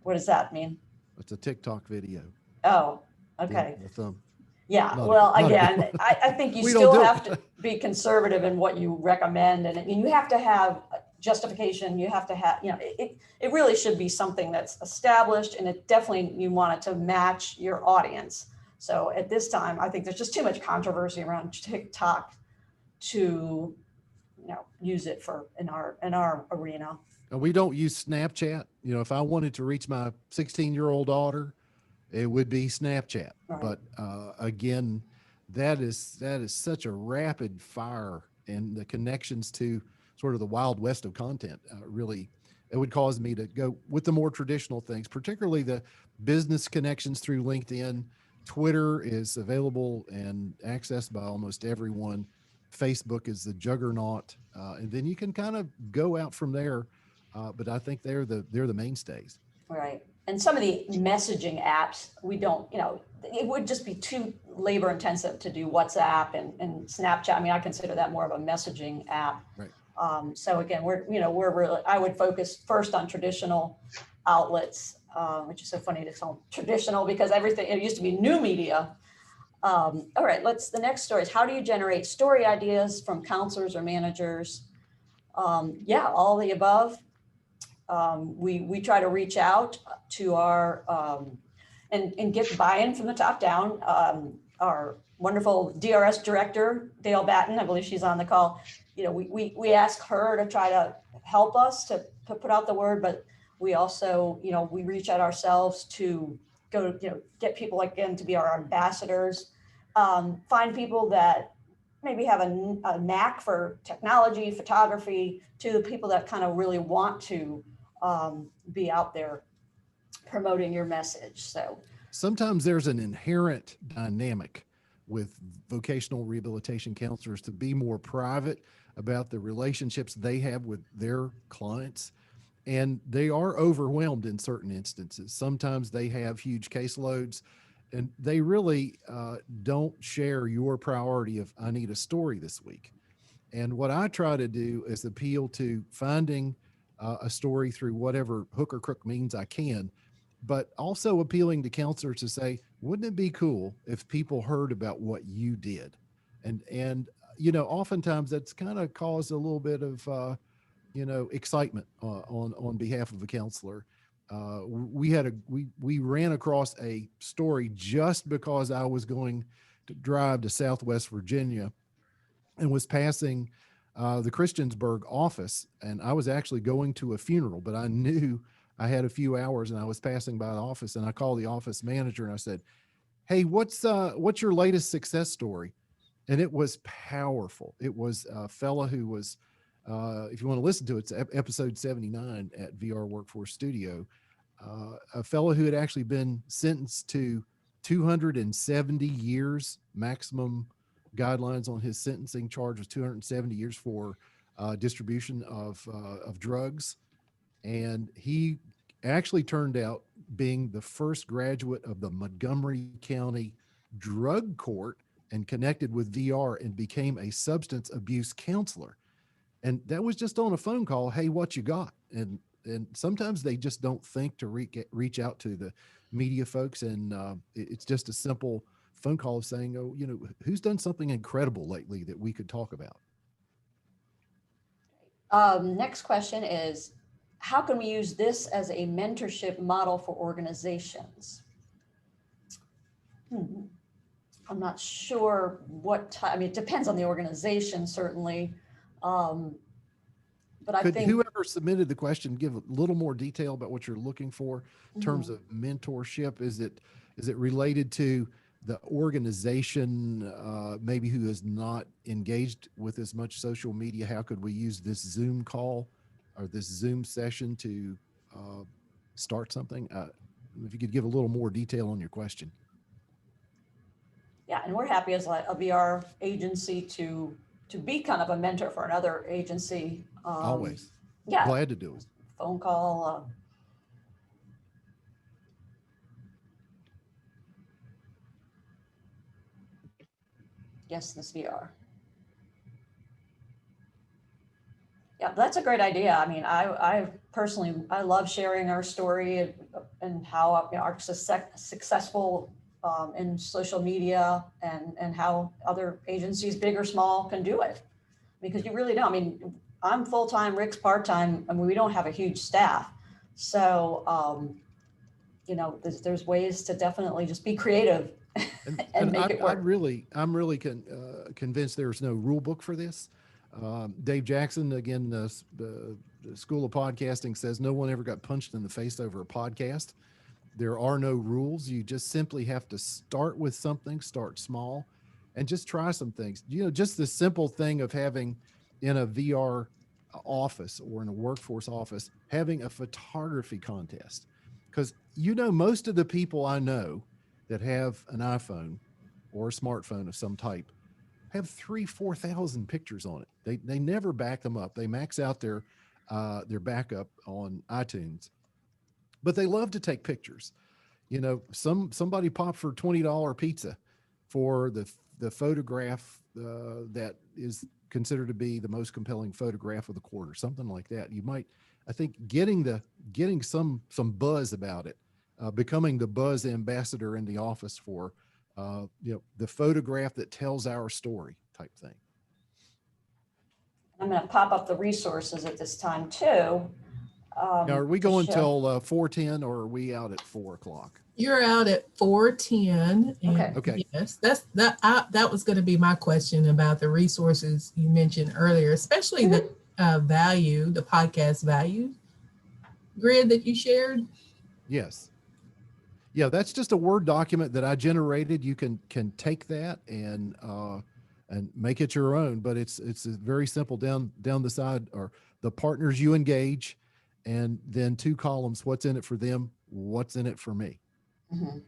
What does that mean? It's a TikTok video. Oh, okay. The thumb. Yeah, I think you still have to be conservative in what you recommend, and you have to have justification. You have to have, it really should be something that's established, and it definitely, you want it to match your audience. So at this time, I think there's just too much controversy around TikTok to, use it in our arena. We don't use Snapchat. If I wanted to reach my 16-year-old daughter, it would be Snapchat. Right. But again, that is such a rapid fire, and the connections to sort of the wild west of content really, it would cause me to go with the more traditional things, particularly the business connections through LinkedIn. Twitter is available and accessed by almost everyone. Facebook is the juggernaut, and then you can kind of go out from there. But I think they're the mainstays. Right. And some of the messaging apps, we don't, it would just be too labor intensive to do WhatsApp and Snapchat. I mean, I consider that more of a messaging app. Right. So again, we're really, I would focus first on traditional outlets, which is so funny to call them traditional because everything, it used to be new media. All right, the next story is how do you generate story ideas from counselors or managers? Yeah, all the above. We try to reach out to our, and get buy-in from the top down. Our wonderful DRS director, Dale Batten, I believe she's on the call. We ask her to try to help us to put out the word, but we also, we reach out ourselves to go, get people again to be our ambassadors, find people that maybe have a knack for technology, photography, to the people that kind of really want to be out there promoting your message. So sometimes there's an inherent dynamic with vocational rehabilitation counselors to be more private about the relationships they have with their clients. And they are overwhelmed in certain instances. Sometimes they have huge caseloads and they really don't share your priority of, I need a story this week. And what I try to do is appeal to finding a story through whatever hook or crook means I can, but also appealing to counselors to say, wouldn't it be cool if people heard about what you did? And oftentimes that's kind of caused a little bit of, excitement on behalf of a counselor. We ran across a story just because I was going to drive to Southwest Virginia and was passing the Christiansburg office, and I was actually going to a funeral, but I knew I had a few hours and I was passing by the office, and I called the office manager and I said, hey, what's your latest success story? And it was powerful. It was a fella who was, if you want to listen to it, it's episode 79 at VR Workforce Studio, a fellow who had actually been sentenced to 270 years maximum guidelines on his sentencing charge was 270 years for distribution of drugs. And he actually turned out being the first graduate of the Montgomery County Drug Court and connected with VR and became a substance abuse counselor. And that was just on a phone call. Hey, what you got? And sometimes they just don't think to reach out to the media folks. And it's just a simple phone call of saying, oh, who's done something incredible lately that we could talk about? Next question is, how can we use this as a mentorship model for organizations? I'm not sure it depends on the organization, certainly. But I think whoever submitted the question give a little more detail about what you're looking for in terms of mentorship. Is it related to the organization, maybe who is not engaged with as much social media? How could we use this Zoom call or this Zoom session to start something? If you could give a little more detail on your question. Yeah, and we're happy as a VR agency to be kind of a mentor for another agency. Always. Yeah. Glad to do it. Phone call. Yes, this VR. Yeah, that's a great idea. I mean, I personally love sharing our story and how our successful in social media and how other agencies, big or small, can do it. Because you really don't. I mean, I'm full-time, Rick's part-time. I mean, we don't have a huge staff. So, there's ways to definitely just be creative and make it work. I'm really convinced there's no rule book for this. Dave Jackson, again, the School of Podcasting says no one ever got punched in the face over a podcast. There are no rules. You just simply have to start with something, start small, and just try some things. Just the simple thing of having in a VR office or in a workforce office, having a photography contest. Because most of the people I know that have an iPhone or a smartphone of some type have 4,000 pictures on it. They never back them up. They max out their backup on iTunes, but they love to take pictures. Somebody popped for $20 pizza for the photograph that is considered to be the most compelling photograph of the quarter, something like that. I think getting some buzz about it, becoming the buzz ambassador in the office for the photograph that tells our story type thing. I'm going to pop up the resources at this time too. Now, are we going till 4:10 or are we out at 4:00? You're out at 4:10. Okay. Yes, that was going to be my question about the resources you mentioned earlier, especially the the podcast value grid that you shared. Yes. Yeah, that's just a Word document that I generated. You can take that and make it your own, but it's very simple. Down the side are the partners you engage, and then 2 columns: what's in it for them, what's in it for me. Mm-hmm.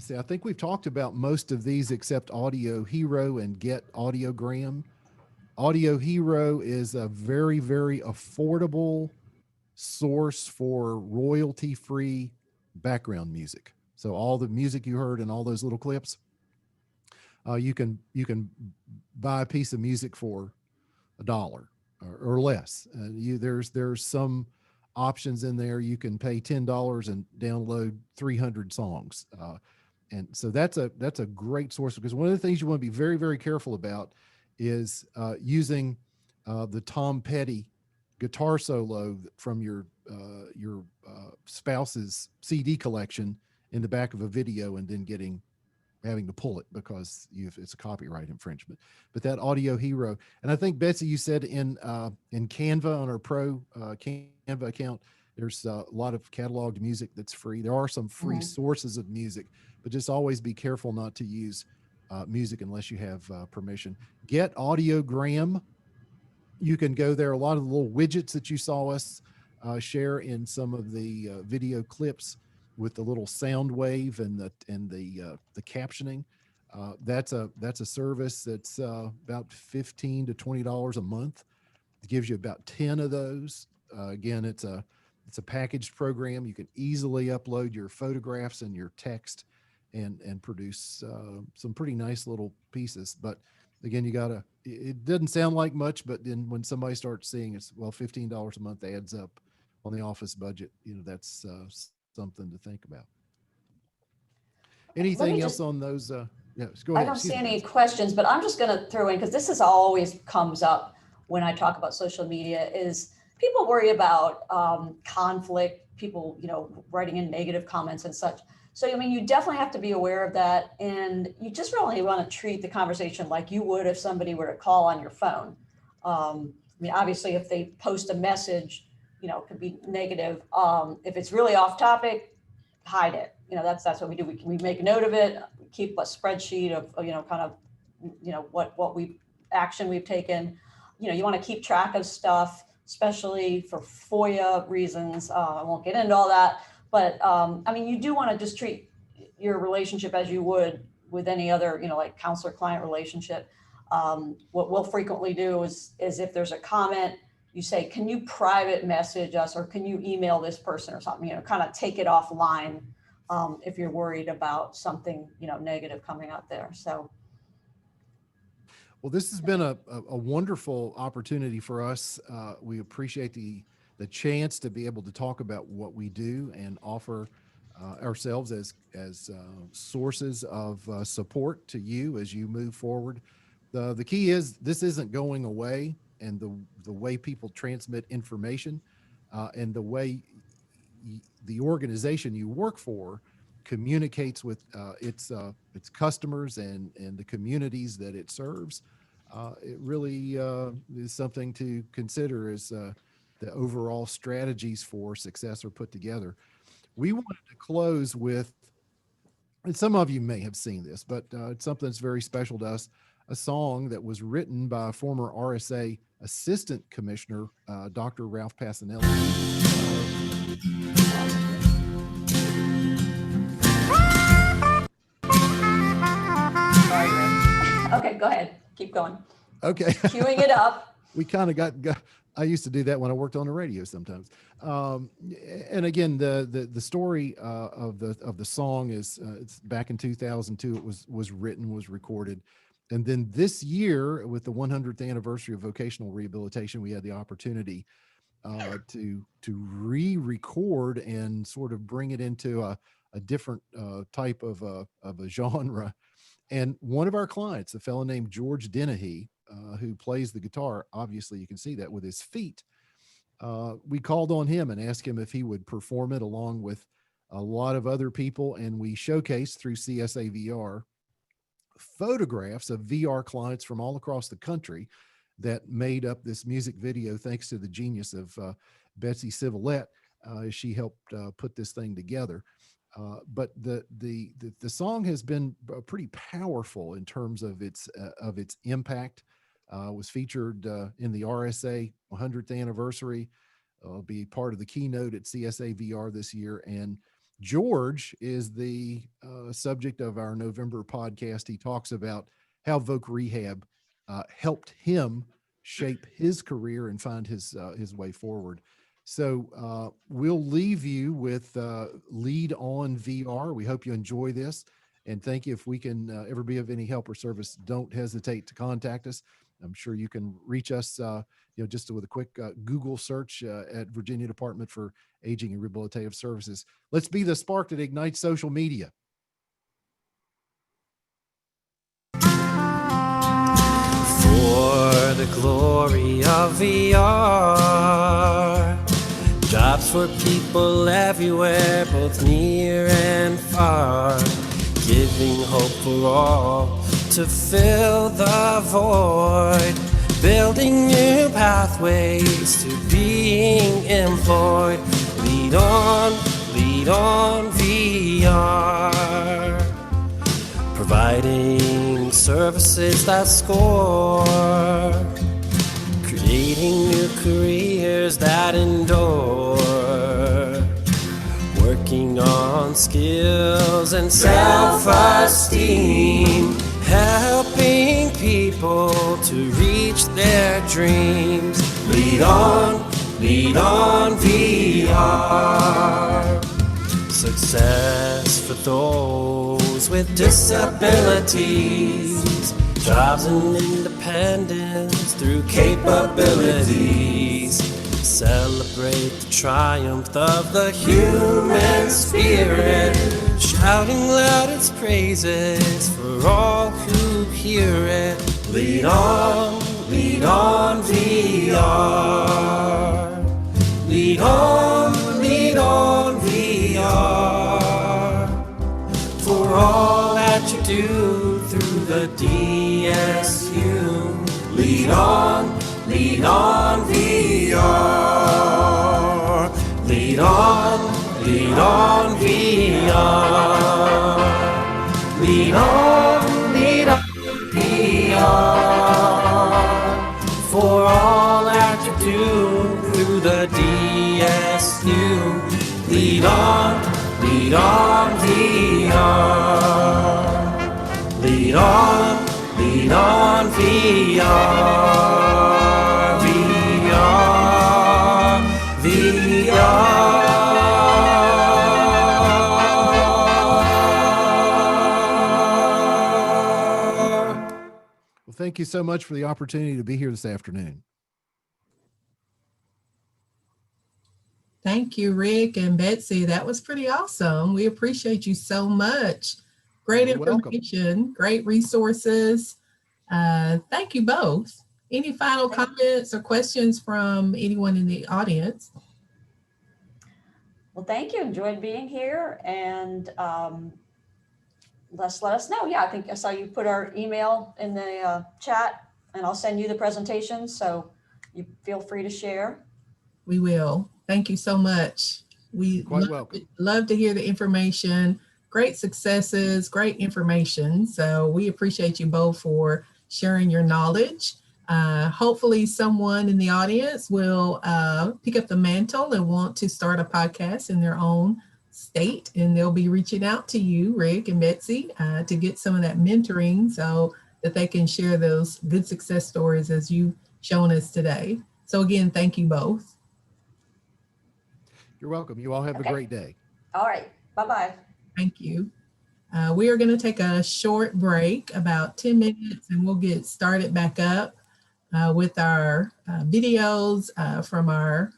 See, I think we've talked about most of these except Audio Hero and Get Audiogram. Audio Hero is a very, very affordable source for royalty-free background music. So all the music you heard in all those little clips, you can buy a piece of music for $1 or less. There's some options in there. You can pay $10 and download 300 songs. And so that's a great source, because one of the things you want to be very, very careful about is using the Tom Petty guitar solo from your spouse's CD collection in the back of a video and then having to pull it because it's a copyright infringement. But that Audio Hero, and I think, Betsy, you said in Canva, on our pro Canva account, there's a lot of cataloged music that's free. There are some free sources of music, but just always be careful not to use music unless you have permission. Get Audiogram. You can go there. A lot of the little widgets that you saw us share in some of the video clips with the little sound wave and the captioning. That's a service that's about $15 to $20 a month. It gives you about 10 of those. Again, it's a packaged program. You can easily upload your photographs and your text and produce some pretty nice little pieces. But again, it doesn't sound like much, but then when somebody starts seeing it's, $15 a month adds up on the office budget, that's something to think about. Anything else on those? Yes, go ahead. I don't see any questions, but I'm just going to throw in, because this is always comes up when I talk about social media, is people worry about conflict, people, writing in negative comments and such. So, you definitely have to be aware of that. And you just really want to treat the conversation like you would if somebody were to call on your phone. Obviously, if they post a message, it could be negative. If it's really off topic, hide it. That's what we do. We make a note of it, keep a spreadsheet of, what action we've taken. You want to keep track of stuff, especially for FOIA reasons. I won't get into all that. But you do want to just treat your relationship as you would with any other, like counselor-client relationship. What we'll frequently do is if there's a comment, you say, can you private message us, or can you email this person or something? Kind of take it offline if you're worried about something, negative coming out there. So. Well, this has been a wonderful opportunity for us. We appreciate the chance to be able to talk about what we do and offer ourselves as sources of support to you as you move forward. The key is this isn't going away, and the way people transmit information and the way the organization you work for communicates with its customers and the communities that it serves it really is something to consider as the overall strategies for success are put together. We wanted to close with, and some of you may have seen this, but it's something that's very special to us, a song that was written by former RSA Assistant Commissioner, Dr. Ralph Passanelli. Okay, go ahead. Keep going. Okay. Queuing it up. We kind of got, I used to do that when I worked on the radio sometimes. And again, the story of the song is it's back in 2002. It was written, was recorded. And then this year, with the 100th anniversary of vocational rehabilitation, we had the opportunity to re-record and sort of bring it into a different type of a genre. And one of our clients, a fellow named George Dennehy, who plays the guitar, obviously you can see that with his feet, we called on him and asked him if he would perform it along with a lot of other people. And we showcased through CSA VR photographs of VR clients from all across the country that made up this music video, thanks to the genius of Betsy Civilette. She helped put this thing together. But the song has been pretty powerful in terms of its impact. Was featured in the RSA 100th anniversary. Be part of the keynote at CSA VR this year. And George is the subject of our November podcast. He talks about how Voc Rehab helped him shape his career and find his way forward. So we'll leave you with Lead On VR. We hope you enjoy this, and thank you. If we can ever be of any help or service, don't hesitate to contact us. I'm sure you can reach us, just with a quick Google search at Virginia Department for Aging and Rehabilitative Services. Let's be the spark that ignites social media. For the glory of VR, jobs for people everywhere, both near and far, giving hope for all to fill the void, building new pathways to being employed. Lead on VR, providing services that score, creating new careers that endure, working on skills and self-esteem, helping people to reach their dreams. Lead on VR. Success for those with disabilities, jobs and independence through capabilities. Celebrate the triumph of the human spirit, shouting loud its praises for all who hear it. Lead on VR. Lead on VR. For all that you do through the DSU. Lead on VR. Lead on VR. Lead on VR. For all that you do through the DSU. Lead on VR. Lead on VR. VR. Well, thank you so much for the opportunity to be here this afternoon. Thank you, Rick and Betsy. That was pretty awesome. We appreciate you so much. Great information, great resources. Thank you both. Any final comments or questions from anyone in the audience? Well, thank you. Enjoyed being here, and let us know. Yeah, I think I saw you put our email in the chat. And I'll send you the presentation, so you feel free to share. We will. Thank you so much. We Quite welcome. love to hear the information. Great successes, great information. So we appreciate you both for sharing your knowledge. Hopefully someone in the audience will pick up the mantle and want to start a podcast in their own state, and they'll be reaching out to you, Rick and Betsy, to get some of that mentoring so that they can share those good success stories as you've shown us today. So again, thank you both. You're welcome. You all have a great day. All right. Bye-bye. Thank you. We are going to take a short break, about 10 minutes, and we'll get started back up with our videos from our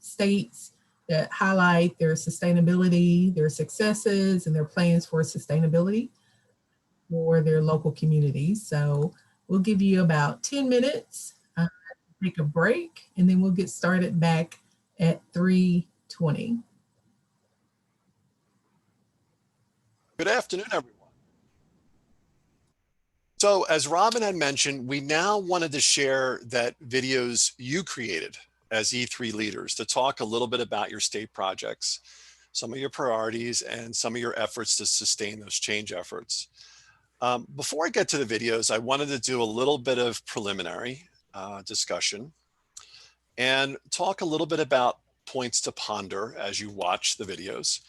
states that highlight their sustainability, their successes, and their plans for sustainability for their local communities. So we'll give you about 10 minutes, take a break, and then we'll get started back at 3:20. Good afternoon, everyone. So as Robin had mentioned, we now wanted to share that videos you created as E3 leaders to talk a little bit about your state projects, some of your priorities, and some of your efforts to sustain those change efforts. Before I get to the videos, I wanted to do a little bit of preliminary discussion and talk a little bit about points to ponder as you watch the videos,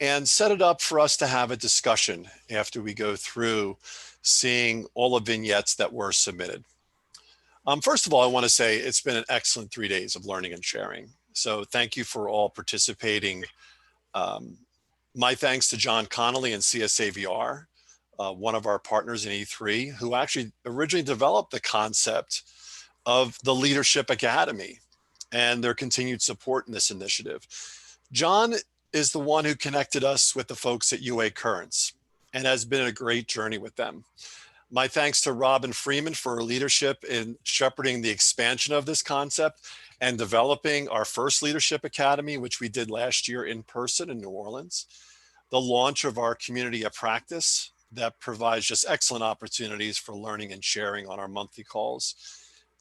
and set it up for us to have a discussion after we go through seeing all the vignettes that were submitted. First of all, I want to say it's been an excellent 3 days of learning and sharing. So thank you for all participating. My thanks to John Connolly and CSAVR, one of our partners in E3, who actually originally developed the concept of the Leadership Academy and their continued support in this initiative. John is the one who connected us with the folks at UA Currents and has been a great journey with them. My thanks to Robin Freeman for her leadership in shepherding the expansion of this concept and developing our first Leadership Academy, which we did last year in person in New Orleans. The launch of our community of practice that provides just excellent opportunities for learning and sharing on our monthly calls,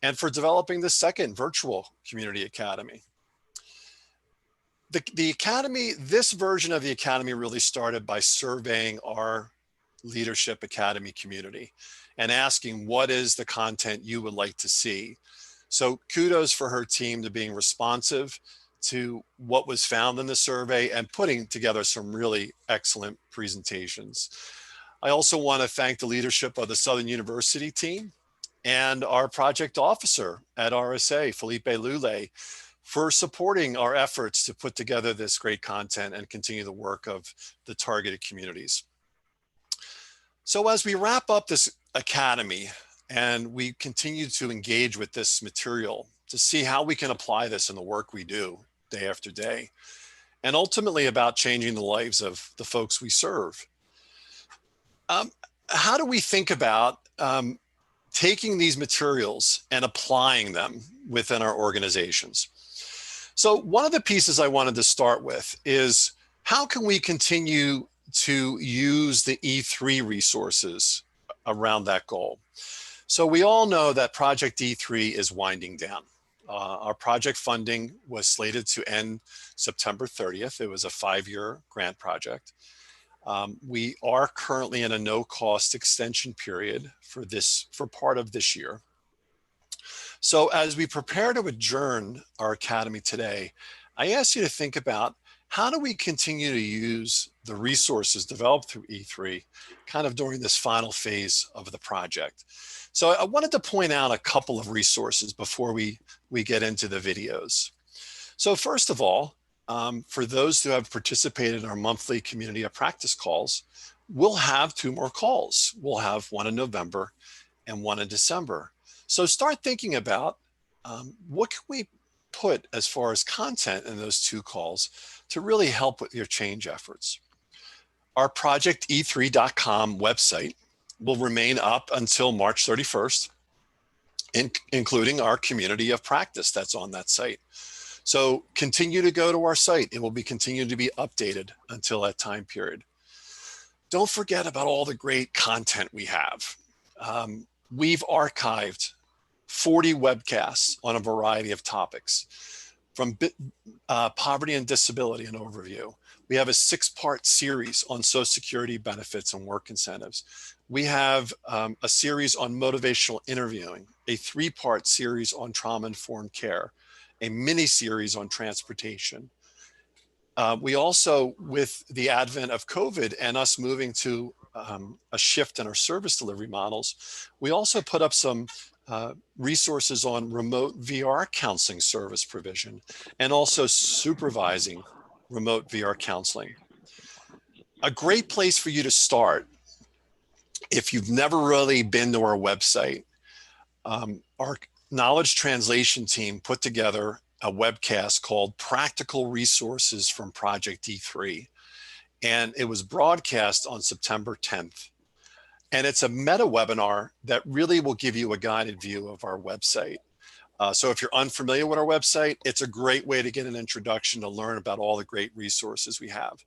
and for developing the second virtual community academy. The Academy, this version of the Academy really started by surveying our Leadership Academy community and asking what is the content you would like to see. So kudos for her team to being responsive to what was found in the survey and putting together some really excellent presentations. I also want to thank the leadership of the Southern University team and our project officer at RSA, Felipe Lule, for supporting our efforts to put together this great content and continue the work of the targeted communities. So as we wrap up this academy and we continue to engage with this material to see how we can apply this in the work we do day after day, and ultimately about changing the lives of the folks we serve. How do we think about taking these materials and applying them within our organizations? So one of the pieces I wanted to start with is how can we continue to use the E3 resources around that goal? So we all know that Project E3 is winding down. Our project funding was slated to end September 30th. It was a 5-year grant project. We are currently in a no-cost extension period for part of this year. So as we prepare to adjourn our academy today, I ask you to think about how do we continue to use the resources developed through E3 kind of during this final phase of the project. So I wanted to point out a couple of resources before we get into the videos. So first of all, for those who have participated in our monthly community of practice calls, we'll have 2 more calls. We'll have one in November and one in December. So start thinking about what can we put as far as content in those 2 calls to really help with your change efforts. Our projecte3.com website will remain up until March 31st, including our community of practice that's on that site. So continue to go to our site. It will be continued to be updated until that time period. Don't forget about all the great content we have. We've archived 40 webcasts on a variety of topics, from poverty and disability, an overview. We have a 6-part series on Social Security benefits and work incentives. We have a series on motivational interviewing, a 3-part series on trauma-informed care, a mini series on transportation. We also, with the advent of COVID and us moving to a shift in our service delivery models, we also put up some resources on remote VR counseling service provision and also supervising remote VR counseling. A great place for you to start, if you've never really been to our website, our knowledge translation team put together a webcast called Practical Resources from Project D3. And it was broadcast on September 10th. And it's a meta webinar that really will give you a guided view of our website. So if you're unfamiliar with our website, it's a great way to get an introduction to learn about all the great resources we have.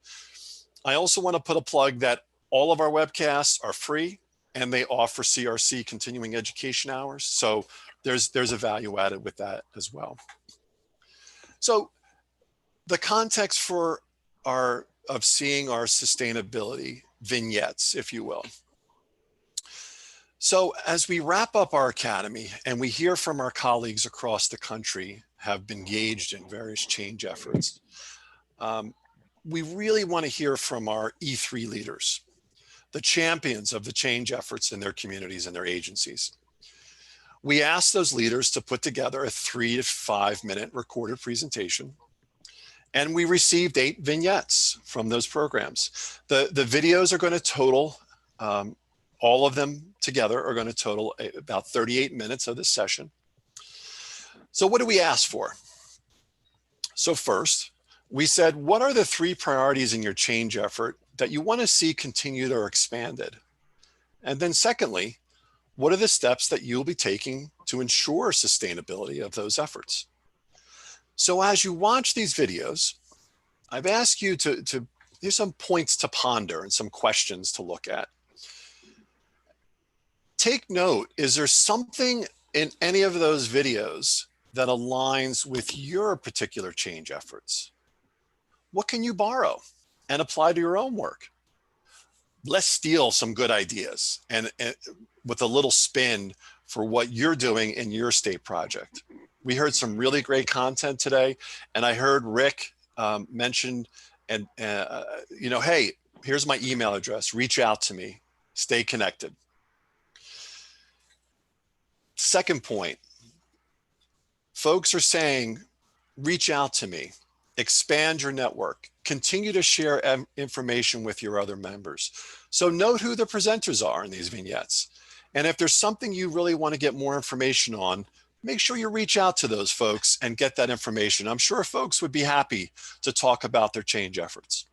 I also want to put a plug that all of our webcasts are free and they offer CRC, continuing education hours. So there's a value added with that as well. So the context for of seeing our sustainability vignettes, if you will. So as we wrap up our academy and we hear from our colleagues across the country have been engaged in various change efforts, we really want to hear from our E3 leaders, the champions of the change efforts in their communities and their agencies. We asked those leaders to put together a 3 to 5 minute recorded presentation, and we received 8 vignettes from those programs. The videos are going to total, all of them together are going to total about 38 minutes of this session. So what do we ask for? So first, we said, what are the 3 priorities in your change effort that you want to see continued or expanded? And then secondly, what are the steps that you'll be taking to ensure sustainability of those efforts? So as you watch these videos, I've asked you to here's some points to ponder and some questions to look at. Take note, is there something in any of those videos that aligns with your particular change efforts? What can you borrow and apply to your own work? Let's steal some good ideas and with a little spin for what you're doing in your state project. We heard some really great content today, and I heard Rick mention, and you know, hey, here's my email address, reach out to me, stay connected. Second point, folks are saying, reach out to me, expand your network, continue to share information with your other members. So note who the presenters are in these vignettes. And if there's something you really want to get more information on, make sure you reach out to those folks and get that information. I'm sure folks would be happy to talk about their change efforts.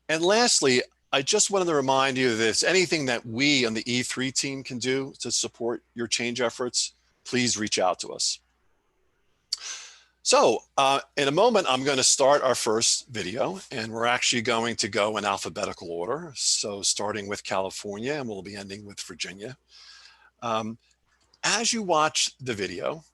And lastly, I just wanted to remind you that if there's anything that we on the E3 team can do to support your change efforts, please reach out to us. So in a moment, I'm going to start our first video, and we're actually going to go in alphabetical order. So starting with California, and we'll be ending with Virginia. As you watch the video,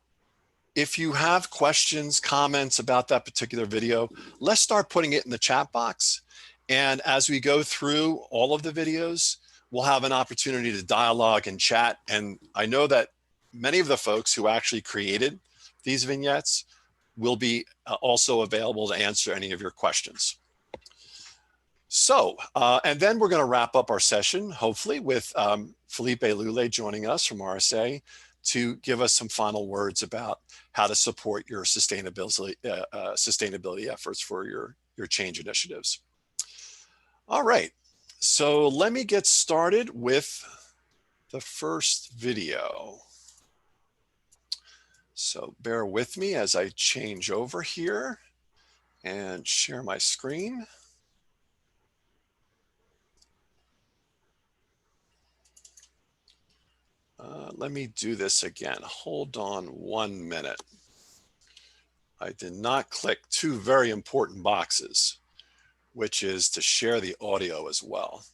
if you have questions, comments about that particular video, let's start putting it in the chat box. And as we go through all of the videos, we'll have an opportunity to dialogue and chat. And I know that many of the folks who actually created these vignettes will be also available to answer any of your questions. So, and then we're going to wrap up our session, hopefully, with Felipe Lule joining us from RSA to give us some final words about how to support your sustainability efforts for your change initiatives. All right, so let me get started with the first video. So bear with me as I change over here and share my screen. Let me do this again. Hold on 1 minute. I did not click 2 very important boxes, which is to share the audio as well.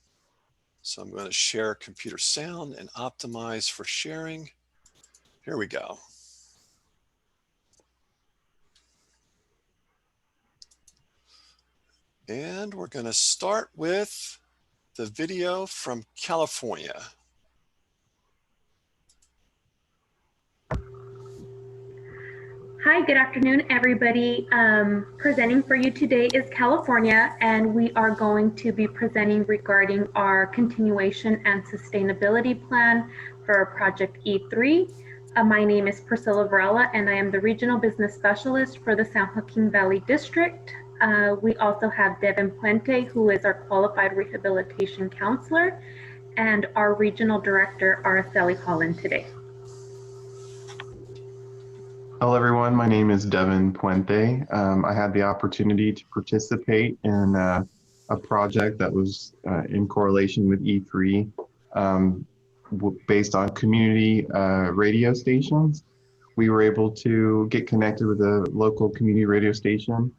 So I'm going to share computer sound and optimize for sharing. Here we go. And we're going to start with the video from California. Hi, good afternoon, everybody. Presenting for you today is California, and we are going to be presenting regarding our continuation and sustainability plan for Project E3. My name is Priscilla Varela, and I am the Regional Business Specialist for the San Joaquin Valley District. We also have Devin Puente, who is our Qualified Rehabilitation Counselor, and our Regional Director, Araceli Holland, today. Hello, everyone. My name is Devin Puente. I had the opportunity to participate in a project that was in correlation with E3 based on community radio stations. We were able to get connected with a local community radio station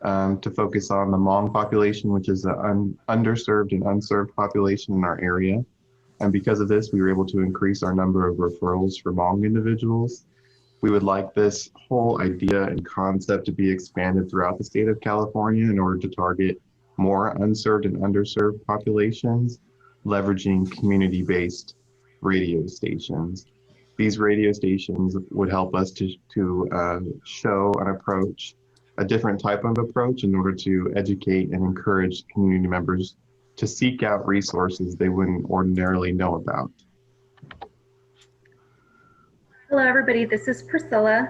to focus on the Hmong population, which is an underserved and unserved population in our area. And because of this, we were able to increase our number of referrals for Hmong individuals. We would like this whole idea and concept to be expanded throughout the state of California in order to target more unserved and underserved populations, leveraging community-based radio stations. These radio stations would help us to show an approach, a different type of approach, in order to educate and encourage community members to seek out resources they wouldn't ordinarily know about. Hello, everybody. This is Priscilla.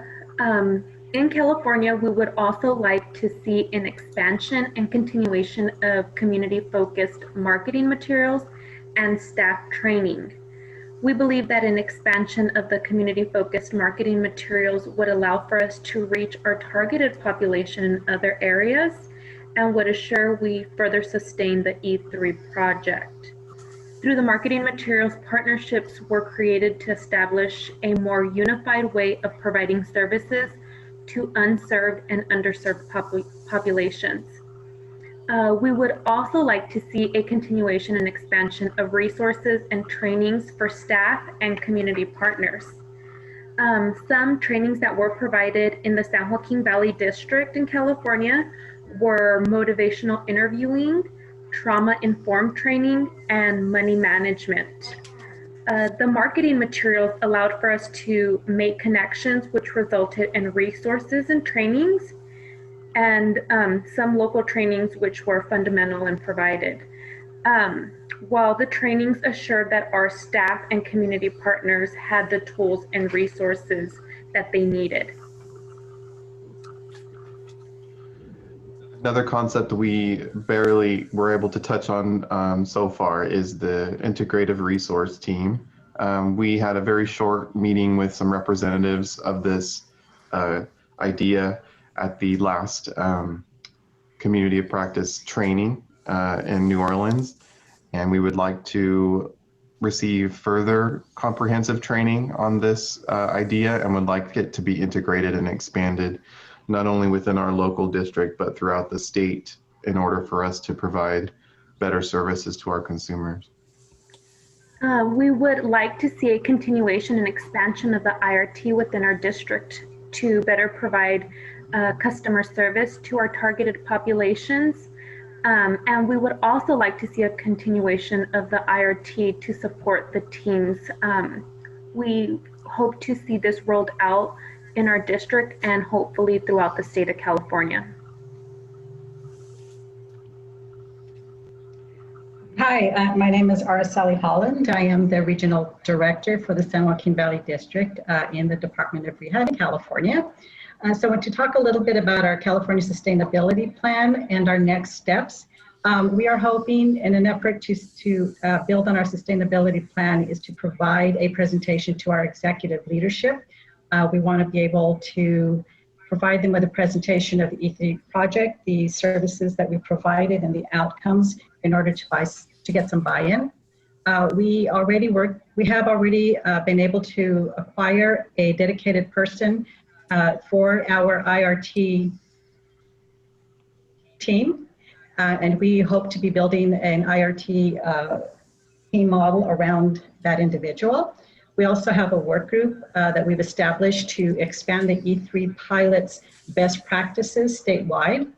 In California, we would also like to see an expansion and continuation of community-focused marketing materials and staff training. We believe that an expansion of the community-focused marketing materials would allow for us to reach our targeted population in other areas and would assure we further sustain the E3 project. Through the marketing materials, partnerships were created to establish a more unified way of providing services to unserved and underserved populations. We would also like to see a continuation and expansion of resources and trainings for staff and community partners. Some trainings that were provided in the San Joaquin Valley District in California were motivational interviewing, trauma-informed training, and money management. The marketing materials allowed for us to make connections, which resulted in resources and trainings, and some local trainings which were fundamental and provided. While the trainings assured that our staff and community partners had the tools and resources that they needed. Another concept that we barely were able to touch on so far is the integrative resource team. We had a very short meeting with some representatives of this idea at the last community of practice training in New Orleans, and we would like to receive further comprehensive training on this idea and would like it to be integrated and expanded not only within our local district, but throughout the state in order for us to provide better services to our consumers. We would like to see a continuation and expansion of the IRT within our district to better provide customer service to our targeted populations. And we would also like to see a continuation of the IRT to support the teams. We hope to see this rolled out in our district and hopefully throughout the state of California. Hi, my name is Araceli Holland. I am the Regional Director for the San Joaquin Valley District in the Department of Rehab in California. So I want to talk a little bit about our California Sustainability Plan and our next steps. We are hoping, in an effort to build on our sustainability plan, is to provide a presentation to our executive leadership. We want to be able to provide them with a presentation of the E3 project, the services that we provided, and the outcomes in order to get some buy-in. We have already been able to acquire a dedicated person for our IRT team, and we hope to be building an IRT team model around that individual. We also have a work group that we've established to expand the E3 pilot's best practices statewide.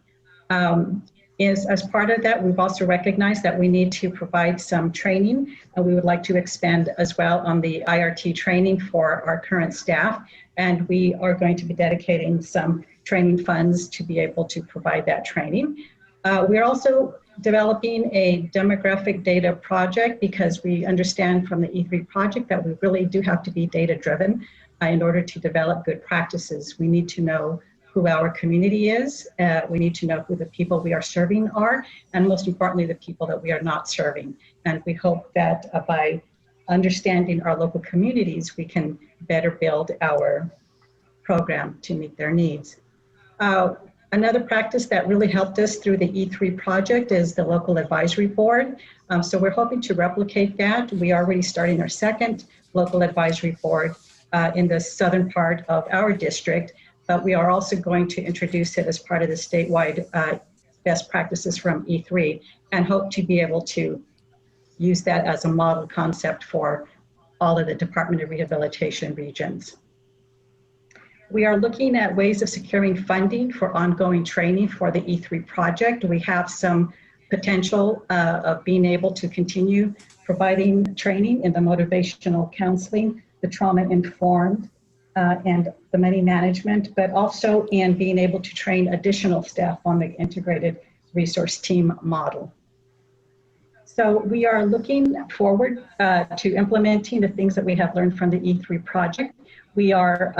As part of that, we've also recognized that we need to provide some training, and we would like to expand as well on the IRT training for our current staff, and we are going to be dedicating some training funds to be able to provide that training. We're also developing a demographic data project because we understand from the E3 project that we really do have to be data driven in order to develop good practices. We need to know who our community is, we need to know who the people we are serving are, and most importantly, the people that we are not serving. And we hope that by understanding our local communities, we can better build our program to meet their needs. Another practice that really helped us through the E3 project is the local advisory board. So we're hoping to replicate that. We are already starting our second local advisory board in the southern part of our district, but we are also going to introduce it as part of the statewide best practices from E3 and hope to be able to use that as a model concept for all of the Department of Rehabilitation regions. We are looking at ways of securing funding for ongoing training for the E3 project. We have some potential of being able to continue providing training in the motivational counseling, the trauma-informed, and the money management, but also in being able to train additional staff on the integrated resource team model. So we are looking forward to implementing the things that we have learned from the E3 project. We are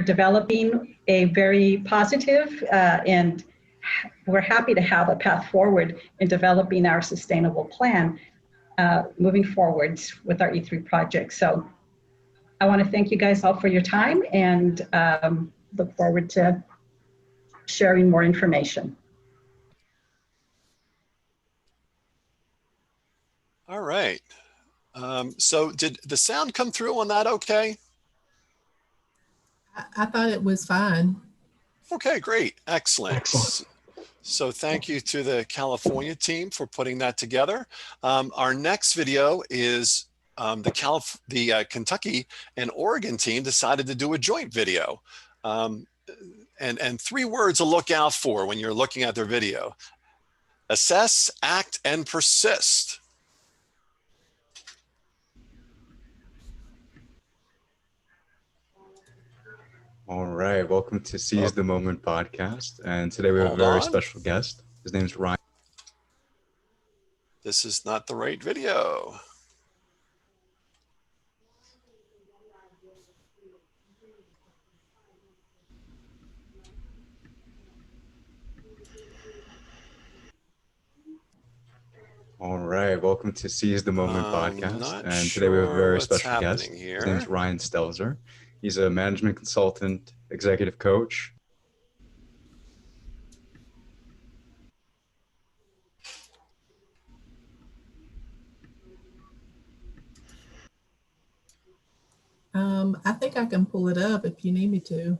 developing a very positive and we're happy to have a path forward in developing our sustainable plan moving forward with our E3 project. So I want to thank you guys all for your time and look forward to sharing more information. All right. So did the sound come through on that okay? I thought it was fine. Okay, great. Excellent. So thank you to the California team for putting that together. Our next video is the Kentucky and Oregon team decided to do a joint video. And 3 words to look out for when you're looking at their video: assess, act, and persist. All right, welcome to Seize the Moment podcast. And today we have a very special guest. His name is Ryan. This is not the right video. All right, welcome to Seize the Moment podcast. And today we have a very special guest. Here. His name is Ryan Stelzer. He's a management consultant, executive coach. I think I can pull it up if you need me to.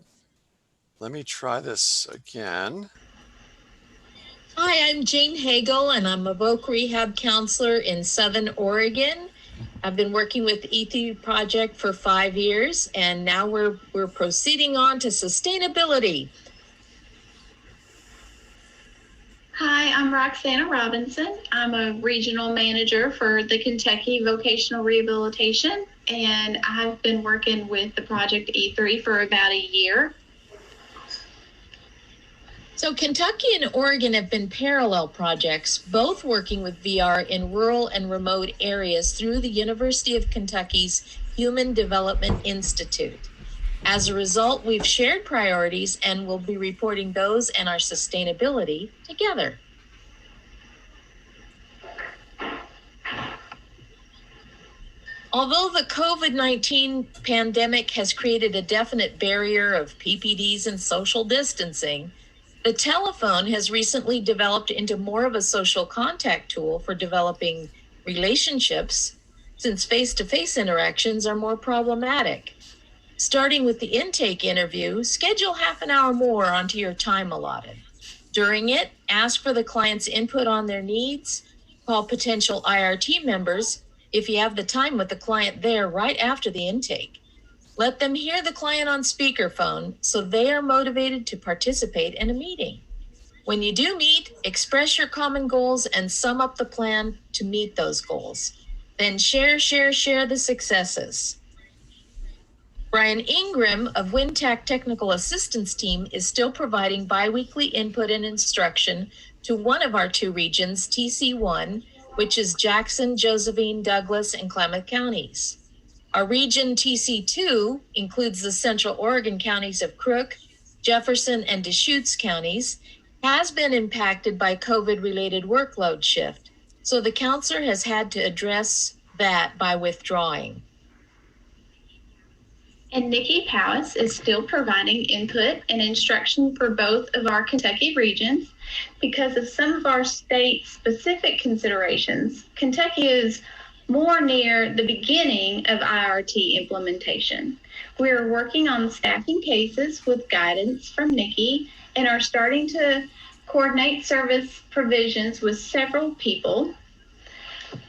Let me try this again. Hi, I'm Jane Hagel, and I'm a voc rehab counselor in Southern Oregon. I've been working with the E3 project for 5 years, and now we're proceeding on to sustainability. Hi, I'm Roxana Robinson. I'm a regional manager for the Kentucky Vocational Rehabilitation, and I've been working with the project E3 for about a year. So Kentucky and Oregon have been parallel projects, both working with VR in rural and remote areas through the University of Kentucky's Human Development Institute. As a result, we've shared priorities and will be reporting those and our sustainability together. Although the COVID-19 pandemic has created a definite barrier of PPDs and social distancing, the telephone has recently developed into more of a social contact tool for developing relationships, since face-to-face interactions are more problematic. Starting with the intake interview, schedule half an hour more onto your time allotted. During it, ask for the client's input on their needs, call potential IRT members, if you have the time with the client there right after the intake. Let them hear the client on speakerphone so they are motivated to participate in a meeting. When you do meet, express your common goals and sum up the plan to meet those goals. Then share the successes. Brian Ingram of WinTAC Technical Assistance Team is still providing biweekly input and instruction to one of our 2 regions, TC1, which is Jackson, Josephine, Douglas, and Klamath counties. Our region TC2 includes the Central Oregon counties of Crook, Jefferson, and Deschutes counties, has been impacted by COVID-related workload shift, so the counselor has had to address that by withdrawing. And Nikki Powis is still providing input and instruction for both of our Kentucky regions. Because of some of our state-specific considerations, Kentucky is more near the beginning of IRT implementation. We are working on staffing cases with guidance from Nikki and are starting to coordinate service provisions with several people.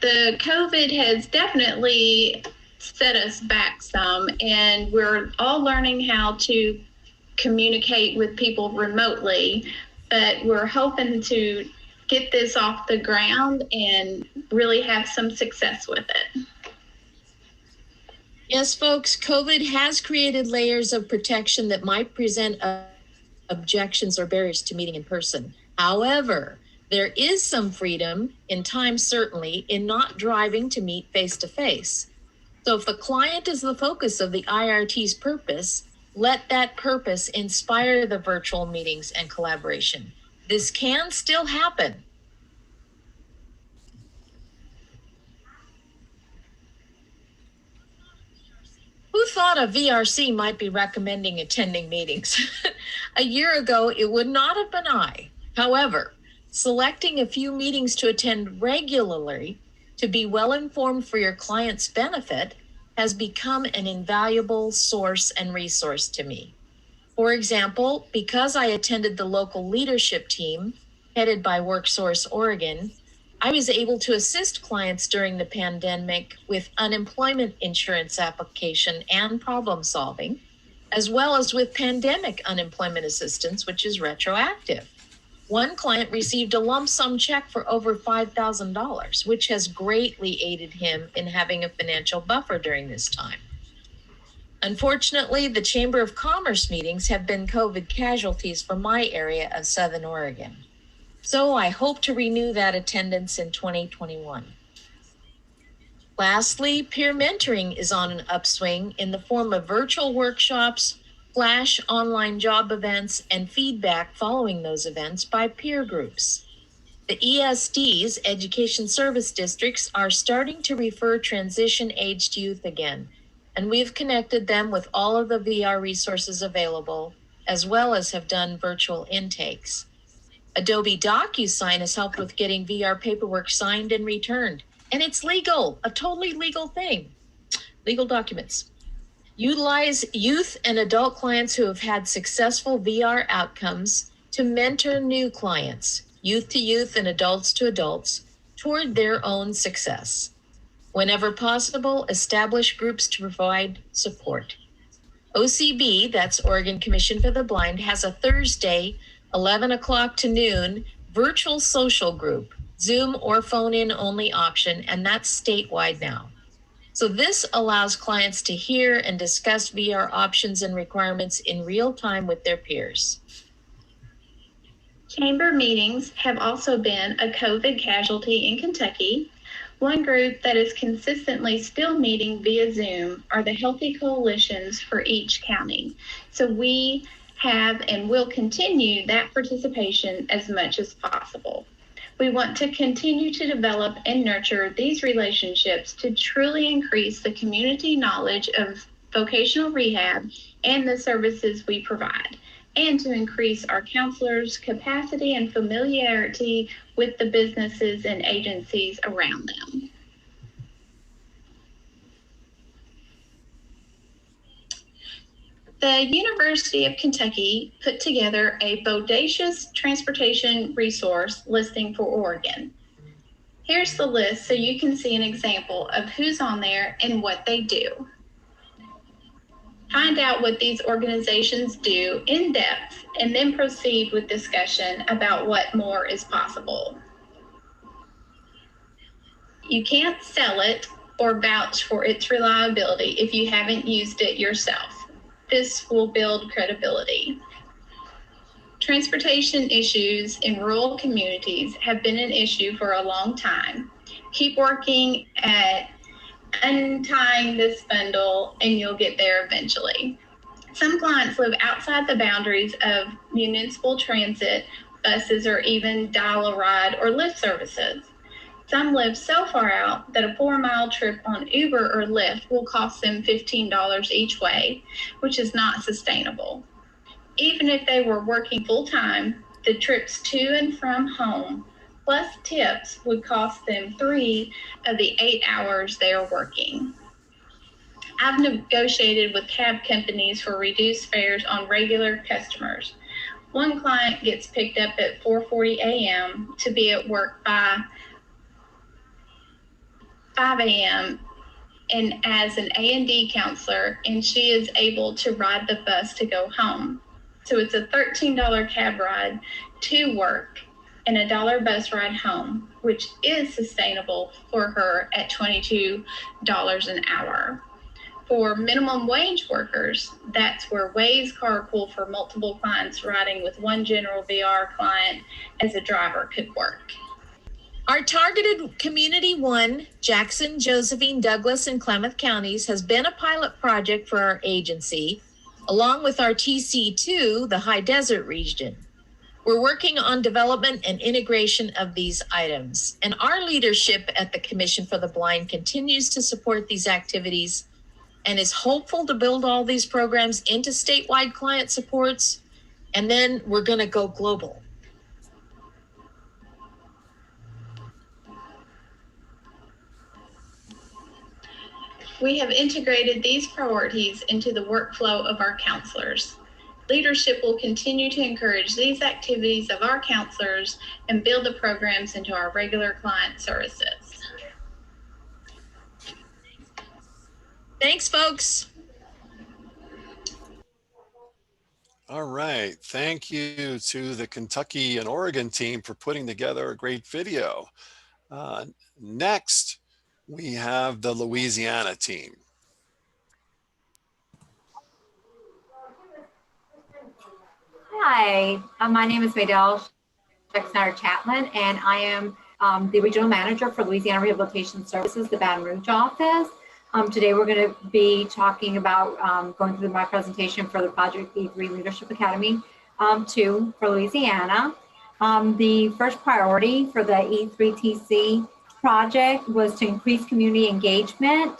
The COVID has definitely set us back some, and we're all learning how to communicate with people remotely, but we're hoping to get this off the ground and really have some success with it. Yes, folks, COVID has created layers of protection that might present objections or barriers to meeting in person. However, there is some freedom, in time certainly, in not driving to meet face-to-face. So if the client is the focus of the IRT's purpose, let that purpose inspire the virtual meetings and collaboration. This can still happen. Who thought a VRC might be recommending attending meetings? A year ago, it would not have been I. However, selecting a few meetings to attend regularly to be well informed for your client's benefit has become an invaluable source and resource to me. For example, because I attended the local leadership team headed by WorkSource Oregon, I was able to assist clients during the pandemic with unemployment insurance application and problem solving, as well as with pandemic unemployment assistance, which is retroactive. One client received a lump sum check for over $5,000, which has greatly aided him in having a financial buffer during this time. Unfortunately, the Chamber of Commerce meetings have been COVID casualties for my area of Southern Oregon. So I hope to renew that attendance in 2021. Lastly, peer mentoring is on an upswing in the form of virtual workshops, flash online job events, and feedback following those events by peer groups. The ESDs, Education Service Districts, are starting to refer transition-aged youth again, and we've connected them with all of the VR resources available, as well as have done virtual intakes. Adobe DocuSign has helped with getting VR paperwork signed and returned, and it's legal, a totally legal thing. Legal documents. Utilize youth and adult clients who have had successful VR outcomes to mentor new clients, youth to youth and adults to adults, toward their own success. Whenever possible, establish groups to provide support. OCB, that's Oregon Commission for the Blind, has a Thursday, 11 o'clock to noon, virtual social group, Zoom or phone-in only option, and that's statewide now. So this allows clients to hear and discuss VR options and requirements in real time with their peers. Chamber meetings have also been a COVID casualty in Kentucky. One group that is consistently still meeting via Zoom are the Healthy Coalitions for each county. So we have and will continue that participation as much as possible. We want to continue to develop and nurture these relationships to truly increase the community knowledge of vocational rehab and the services we provide, and to increase our counselors' capacity and familiarity with the businesses and agencies around them. The University of Kentucky put together a bodacious transportation resource listing for Oregon. Here's the list so you can see an example of who's on there and what they do. Find out what these organizations do in depth and then proceed with discussion about what more is possible. You can't sell it or vouch for its reliability if you haven't used it yourself. This will build credibility. Transportation issues in rural communities have been an issue for a long time. Keep working at untying this bundle and you'll get there eventually. Some clients live outside the boundaries of municipal transit, buses, or even dial-a-ride or Lyft services. Some live so far out that a 4-mile trip on Uber or Lyft will cost them $15 each way, which is not sustainable. Even if they were working full-time, the trips to and from home plus tips would cost them 3 of the 8 hours they are working. I've negotiated with cab companies for reduced fares on regular customers. One client gets picked up at 4:40 a.m. to be at work by 5 a.m. and as an A&D counselor, and she is able to ride the bus to go home. So it's a $13 cab ride to work and a $1 bus ride home, which is sustainable for her at $22 an hour. For minimum wage workers, that's where Waze carpool for multiple clients riding with one general VR client as a driver could work. Our targeted Community 1, Jackson, Josephine, Douglas, and Klamath counties has been a pilot project for our agency, along with our TC2, the High Desert region. We're working on development and integration of these items, and our leadership at the Commission for the Blind continues to support these activities and is hopeful to build all these programs into statewide client supports, and then we're going to go global. We have integrated these priorities into the workflow of our counselors. Leadership will continue to encourage these activities of our counselors and build the programs into our regular client services. Thanks, folks. All right. Thank you to the Kentucky and Oregon team for putting together a great video. Next, we have the Louisiana team. Hi, my name is Maydell Chapman, and I am the regional manager for Louisiana Rehabilitation Services, the Baton Rouge office. Today we're going to be talking about going through my presentation for the Project E3 Leadership Academy 2 for Louisiana. The first priority for the E3TC project was to increase community engagement.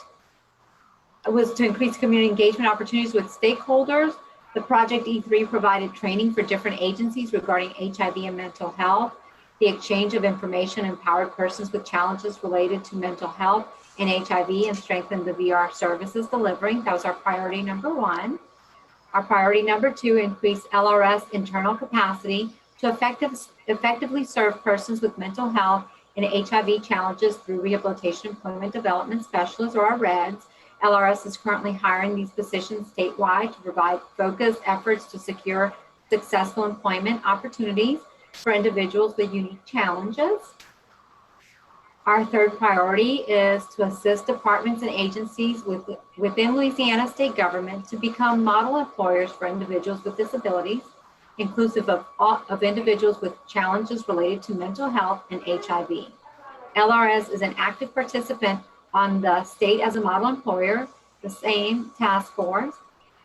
Opportunities with stakeholders. The Project E3 provided training for different agencies regarding HIV and mental health. The exchange of information empowered persons with challenges related to mental health and HIV and strengthened the VR services delivery. That was our priority number 1. Our priority number 2, increase LRS internal capacity to effectively serve persons with mental health and HIV challenges through Rehabilitation Employment Development Specialists, or our REDS. LRS is currently hiring these positions statewide to provide focused efforts to secure successful employment opportunities for individuals with unique challenges. Our third priority is to assist departments and agencies within Louisiana state government to become model employers for individuals with disabilities, inclusive of individuals with challenges related to mental health and HIV. LRS is an active participant on the state as a model employer, the same task force,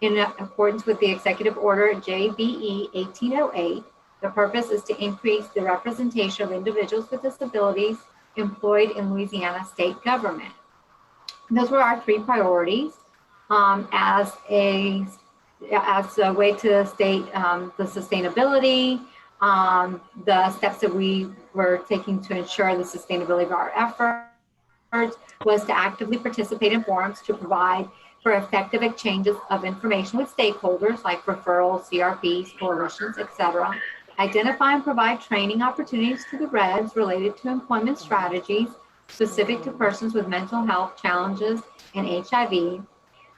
in accordance with the Executive Order JBE 1808. The purpose is to increase the representation of individuals with disabilities employed in Louisiana state government. Those were our 3 priorities as a way to state the sustainability, the steps that we were taking to ensure the sustainability of our efforts was to actively participate in forums to provide for effective exchanges of information with stakeholders like referrals, CRPs, coalitions, etc. identify and provide training opportunities to the Reds related to employment strategies specific to persons with mental health challenges and HIV,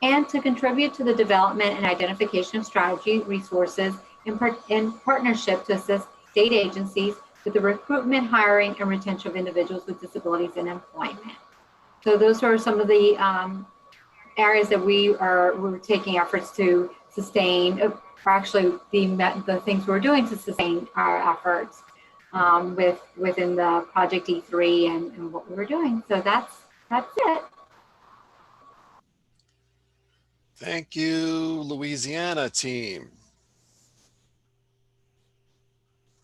and to contribute to the development and identification of strategy resources in partnership to assist state agencies with the recruitment, hiring, and retention of individuals with disabilities in employment. So those are some of the areas that we're taking efforts to sustain, or actually the things we're doing to sustain our efforts within the Project E3 and what we were doing. So that's it. Thank you, Louisiana team.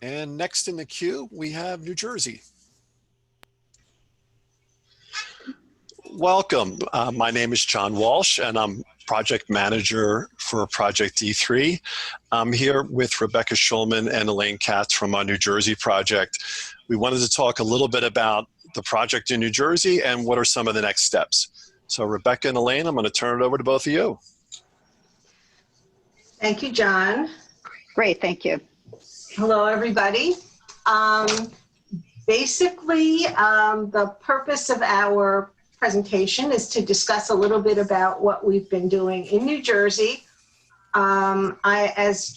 And next in the queue, we have New Jersey. Welcome. My name is John Walsh, and I'm project manager for Project E3. I'm here with Rebecca Schulman and Elaine Katz from our New Jersey project. We wanted to talk a little bit about the project in New Jersey and what are some of the next steps. So Rebecca and Elaine, I'm going to turn it over to both of you. Thank you, John. Great, thank you. Hello, everybody. Basically, the purpose of our presentation is to discuss a little bit about what we've been doing in New Jersey. I, as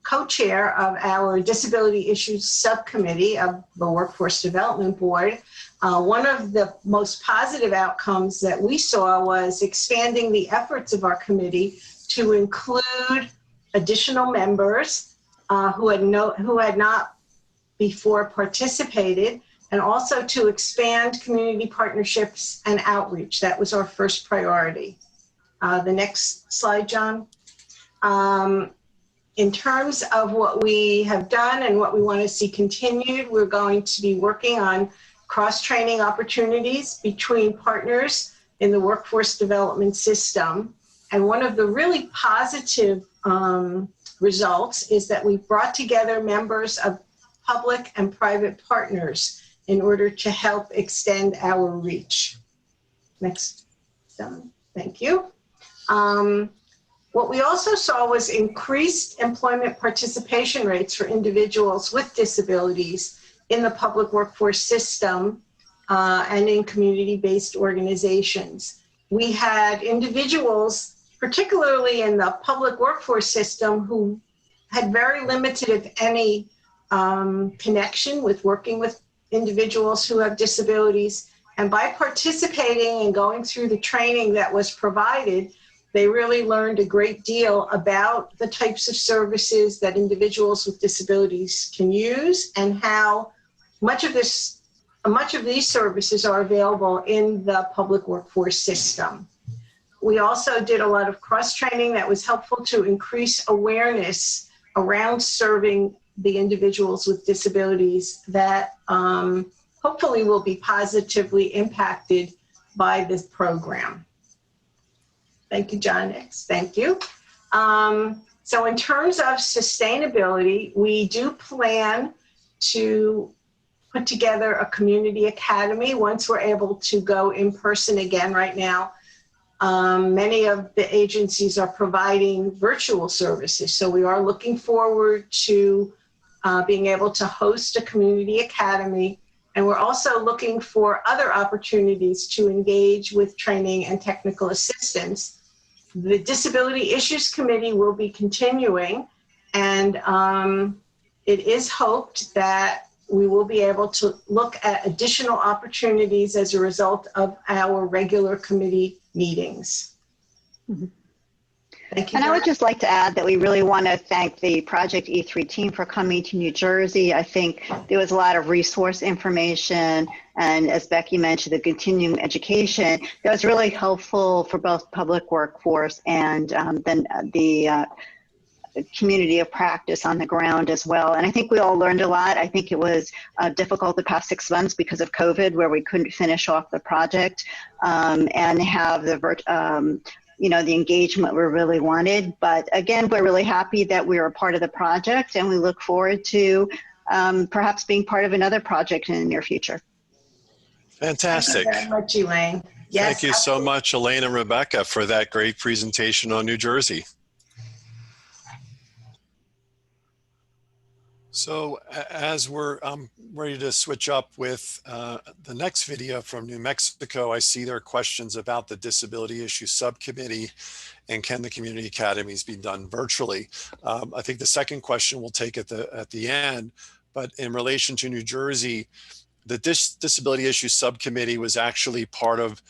co-chair of our Disability Issues Subcommittee of the Workforce Development Board, one of the most positive outcomes that we saw was expanding the efforts of our committee to include additional members who had not before participated, and also to expand community partnerships and outreach. That was our first priority. The next slide, John. In terms of what we have done and what we want to see continued, we're going to be working on cross-training opportunities between partners in the workforce development system. And one of the really positive results is that we've brought together members of public and private partners in order to help extend our reach. Next, thank you. What we also saw was increased employment participation rates for individuals with disabilities in the public workforce system and in community-based organizations. We had individuals, particularly in the public workforce system, who had very limited, if any, connection with working with individuals who have disabilities. And by participating and going through the training that was provided, they really learned a great deal about the types of services that individuals with disabilities can use and how much of these services are available in the public workforce system. We also did a lot of cross-training that was helpful to increase awareness around serving the individuals with disabilities that hopefully will be positively impacted by this program. Thank you, John. Next, thank you. So in terms of sustainability, we do plan to put together a community academy once we're able to go in person again. Right now, many of the agencies are providing virtual services. So we are looking forward to being able to host a community academy. And we're also looking for other opportunities to engage with training and technical assistance. The Disability Issues Committee will be continuing, and it is hoped that we will be able to look at additional opportunities as a result of our regular committee meetings. Mm-hmm. Thank you. And I would just like to add that we really want to thank the Project E3 team for coming to New Jersey. I think there was a lot of resource information, and as Becky mentioned, the continuing education that was really helpful for both public workforce and then the community of practice on the ground as well. And I think we all learned a lot. I think it was difficult the past 6 months because of COVID, where we couldn't finish off the project and have the the engagement we really wanted. But again, we're really happy that we are a part of the project, and we look forward to perhaps being part of another project in the near future. Fantastic. Thank you very much, Elaine. Yes, thank you so much, Elaine and Rebecca, for that great presentation on New Jersey. So as we're ready to switch up with the next video from New Mexico, I see there are questions about the Disability Issues Subcommittee and can the community academies be done virtually? I think the second question we'll take at the end, but in relation to New Jersey, the Disability Issues Subcommittee was actually part of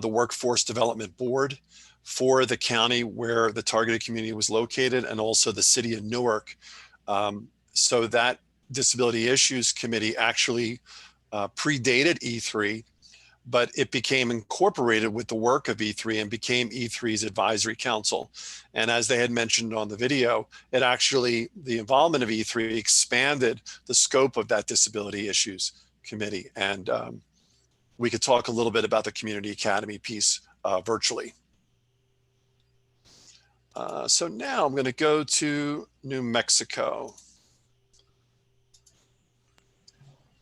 the Workforce Development Board for the county where the targeted community was located, and also the city of Newark. So that Disability Issues Committee actually predated E3, but it became incorporated with the work of E3 and became E3's advisory council. And as they had mentioned on the video, it actually, the involvement of E3 expanded the scope of that Disability Issues Committee. And we could talk a little bit about the Community Academy piece virtually. So now I'm going to go to New Mexico.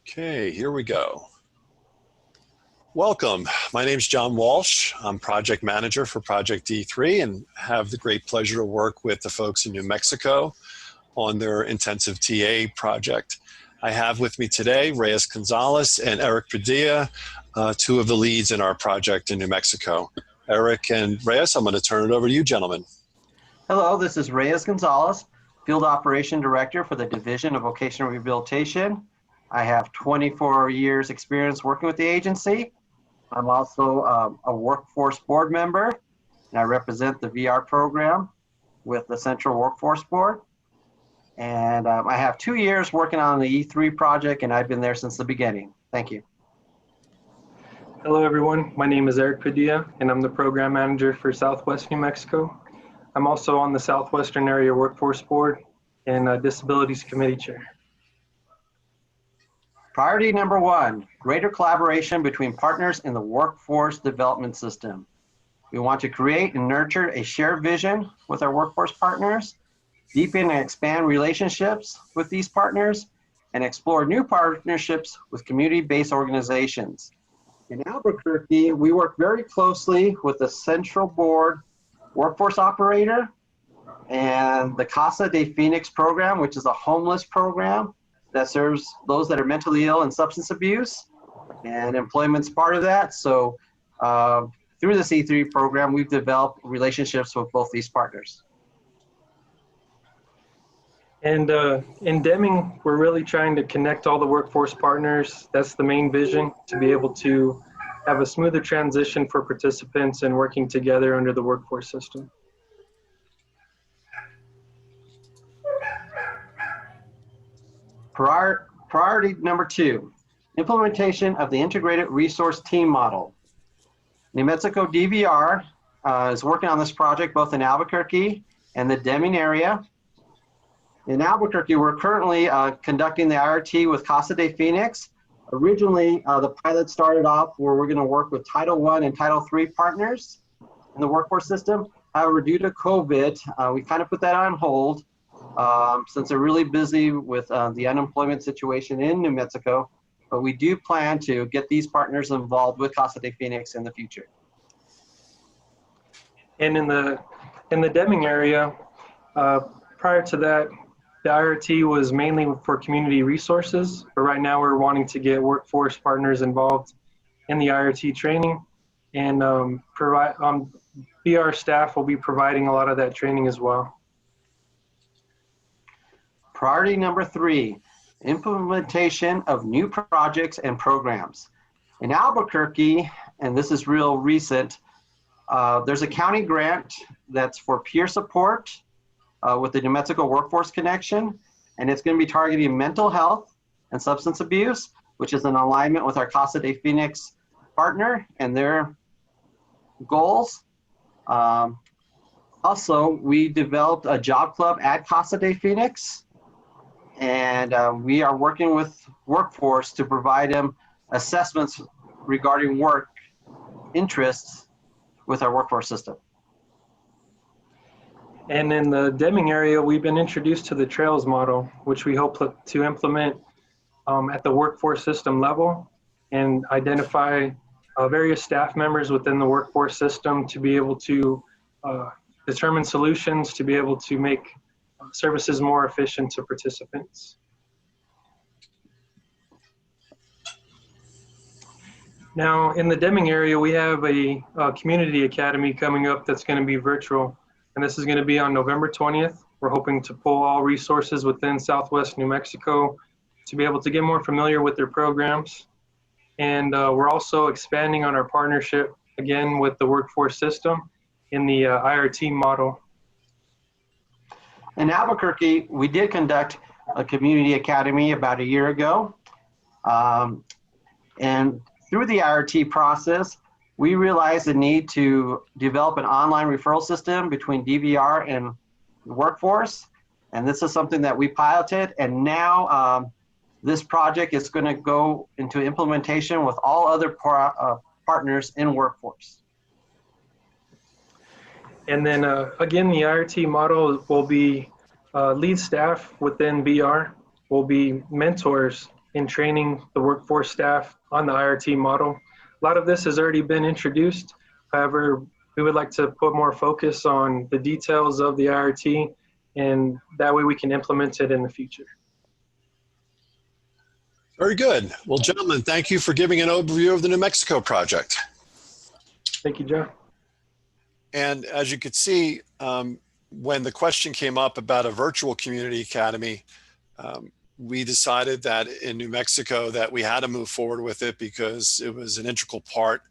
Okay, here we go. Welcome. My name is John Walsh. I'm project manager for Project E3 and have the great pleasure to work with the folks in New Mexico on their intensive TA project. I have with me today Reyes Gonzalez and Eric Padilla, two of the leads in our project in New Mexico. Eric and Reyes, I'm going to turn it over to you, gentlemen. Hello, this is Reyes Gonzalez, Field Operation Director for the Division of Vocational Rehabilitation. I have 24 years experience working with the agency. I'm also a workforce board member, and I represent the VR program with the Central Workforce Board. And I have 2 years working on the E3 project, and I've been there since the beginning. Thank you. Hello, everyone. My name is Eric Padilla, and I'm the program manager for Southwest New Mexico. I'm also on the Southwestern Area Workforce Board and Disabilities Committee Chair. Priority number 1, greater collaboration between partners in the workforce development system. We want to create and nurture a shared vision with our workforce partners, deepen and expand relationships with these partners, and explore new partnerships with community-based organizations. In Albuquerque, we work very closely with the Central Board Workforce Operator and the Casa de Phoenix program, which is a homeless program that serves those that are mentally ill and substance abuse, and employment's part of that. So through the C3 program, we've developed relationships with both these partners. And in Deming, we're really trying to connect all the workforce partners. That's the main vision, to be able to have a smoother transition for participants and working together under the workforce system. Priority number 2, implementation of the integrated resource team model. New Mexico DVR is working on this project both in Albuquerque and the Deming area. In Albuquerque, we're currently conducting the IRT with Casa de Phoenix. Originally, the pilot started off where we're going to work with Title I and Title III partners in the workforce system. However, due to COVID, we kind of put that on hold. Since they're really busy with the unemployment situation in New Mexico, but we do plan to get these partners involved with Casa de Phoenix in the future. And in the Deming area, prior to that, the IRT was mainly for community resources, but right now we're wanting to get workforce partners involved in the IRT training, and VR staff will be providing a lot of that training as well. Priority number 3, implementation of new projects and programs. In Albuquerque, and this is real recent, there's a county grant that's for peer support with the New Mexico Workforce Connection, and it's going to be targeting mental health and substance abuse, which is in alignment with our Casa de Phoenix partner and their goals. Also, we developed a job club at Casa de Phoenix, and we are working with workforce to provide them assessments regarding work interests with our workforce system. And in the Deming area, we've been introduced to the Trails model, which we hope to implement at the workforce system level and identify various staff members within the workforce system to be able to determine solutions, to be able to make services more efficient to participants. Now, in the Deming area, we have a community academy coming up that's going to be virtual, and this is going to be on November 20th. We're hoping to pull all resources within Southwest New Mexico to be able to get more familiar with their programs. And we're also expanding on our partnership, again, with the workforce system in the IRT model. In Albuquerque, we did conduct a community academy about a year ago. And through the IRT process, we realized the need to develop an online referral system between DVR and the workforce. And this is something that we piloted. And now this project is going to go into implementation with all other partners in workforce. And then again, the IRT model will be lead staff within VR, will be mentors in training the workforce staff on the IRT model. A lot of this has already been introduced. However, we would like to put more focus on the details of the IRT, and that way we can implement it in the future. Very good. Well, gentlemen, thank you for giving an overview of the New Mexico project. Thank you, Joe. And as you could see, when the question came up about a virtual community academy, we decided that in New Mexico that we had to move forward with it because it was an integral part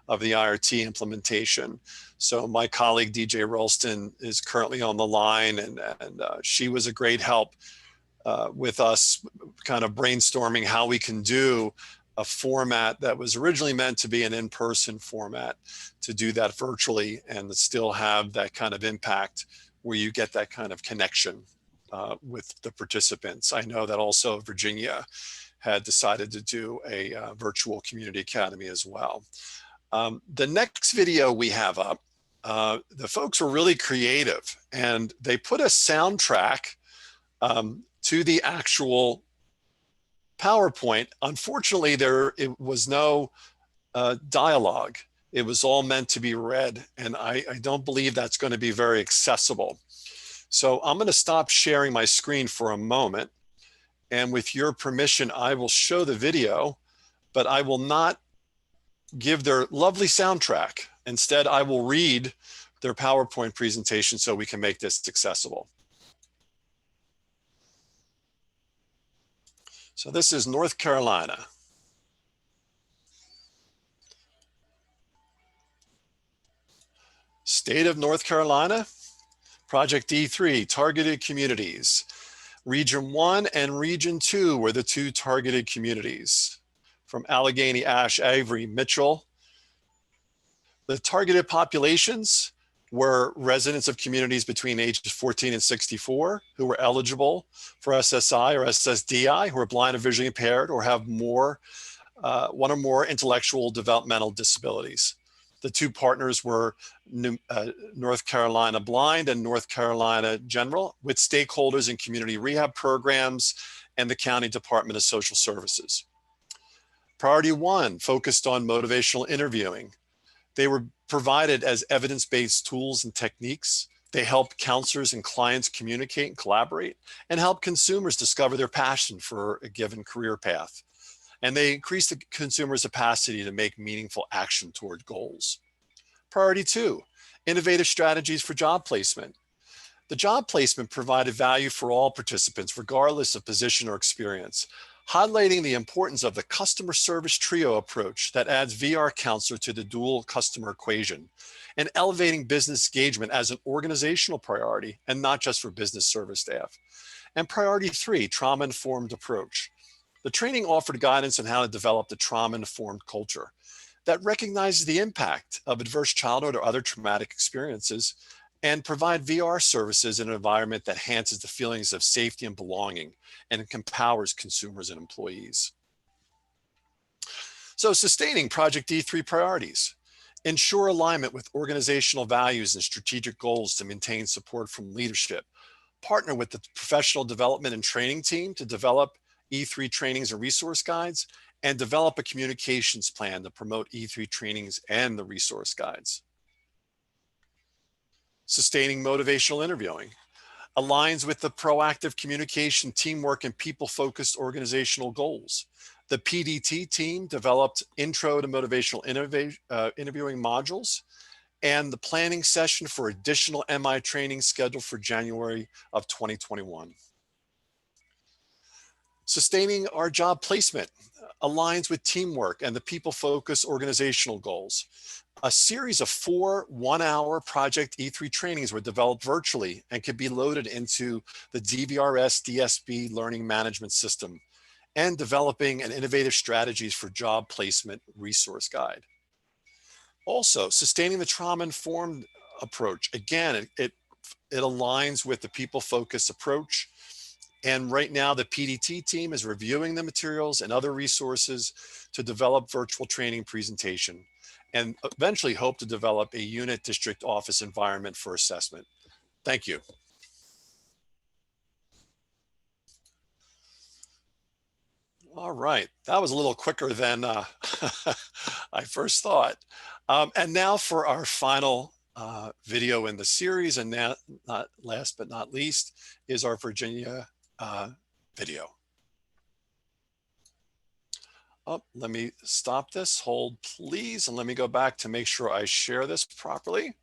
of the IRT implementation. So my colleague, DJ Ralston, is currently on the line, and she was a great help with us kind of brainstorming how we can do a format that was originally meant to be an in-person format, to do that virtually and still have that kind of impact where you get that kind of connection with the participants. I know that also Virginia had decided to do a virtual community academy as well. The next video we have up, the folks were really creative, and they put a soundtrack to the actual PowerPoint. Unfortunately, it was no dialogue. It was all meant to be read, and I don't believe that's going to be very accessible. So I'm going to stop sharing my screen for a moment, and with your permission, I will show the video, but I will not give their lovely soundtrack. Instead, I will read their PowerPoint presentation so we can make this accessible. So this is North Carolina. State of North Carolina, Project E3, targeted communities. Region 1 and Region 2 were the two targeted communities. From Allegheny, Ash, Avery, Mitchell. The targeted populations were residents of communities between ages 14 and 64 who were eligible for SSI or SSDI, who are blind or visually impaired or have one or more intellectual developmental disabilities. The two partners were North Carolina Blind and North Carolina General, with stakeholders in community rehab programs and the County Department of Social Services. Priority 1 focused on motivational interviewing. They were provided as evidence-based tools and techniques. They help counselors and clients communicate and collaborate, and help consumers discover their passion for a given career path. And they increase the consumer's capacity to make meaningful action toward goals. Priority 2, innovative strategies for job placement. The job placement provided value for all participants, regardless of position or experience, highlighting the importance of the customer service trio approach that adds VR counselor to the dual customer equation, and elevating business engagement as an organizational priority and not just for business service staff. And priority 3, trauma-informed approach. The training offered guidance on how to develop the trauma-informed culture that recognizes the impact of adverse childhood or other traumatic experiences, and provide VR services in an environment that enhances the feelings of safety and belonging and empowers consumers and employees. So sustaining Project E3 priorities. Ensure alignment with organizational values and strategic goals to maintain support from leadership. Partner with the professional development and training team to develop E3 trainings and resource guides, and develop a communications plan to promote E3 trainings and the resource guides. Sustaining motivational interviewing. Aligns with the proactive communication, teamwork, and people-focused organizational goals. The PDT team developed intro to motivational interviewing modules, and the planning session for additional MI training scheduled for January of 2021. Sustaining our job placement aligns with teamwork and the people-focused organizational goals. A series of 4 one-hour Project E3 trainings were developed virtually and could be loaded into the DVRS DSB learning management system, and developing an innovative strategies for job placement resource guide. Also, sustaining the trauma-informed approach. Again, it aligns with the people-focused approach. And right now, the PDT team is reviewing the materials and other resources to develop virtual training presentation, and eventually hope to develop a unit district office environment for assessment. Thank you. All right, that was a little quicker than I first thought. And now for our final video in the series, and now, not last but not least, is our Virginia video. Oh, let me stop this, hold please, and let me go back to make sure I share this properly.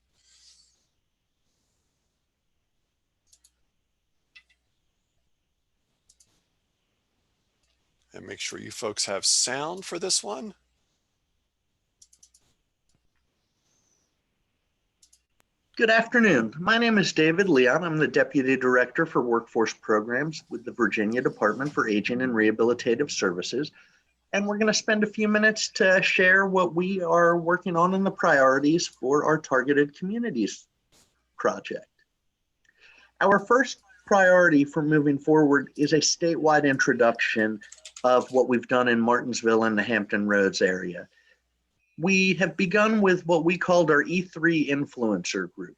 And make sure you folks have sound for this one. Good afternoon. My name is David Leon. I'm the Deputy Director for Workforce Programs with the Virginia Department for Aging and Rehabilitative Services. And we're going to spend a few minutes to share what we are working on in the priorities for our Targeted Communities project. Our first priority for moving forward is a statewide introduction of what we've done in Martinsville and the Hampton Roads area. We have begun with what we called our E3 influencer group.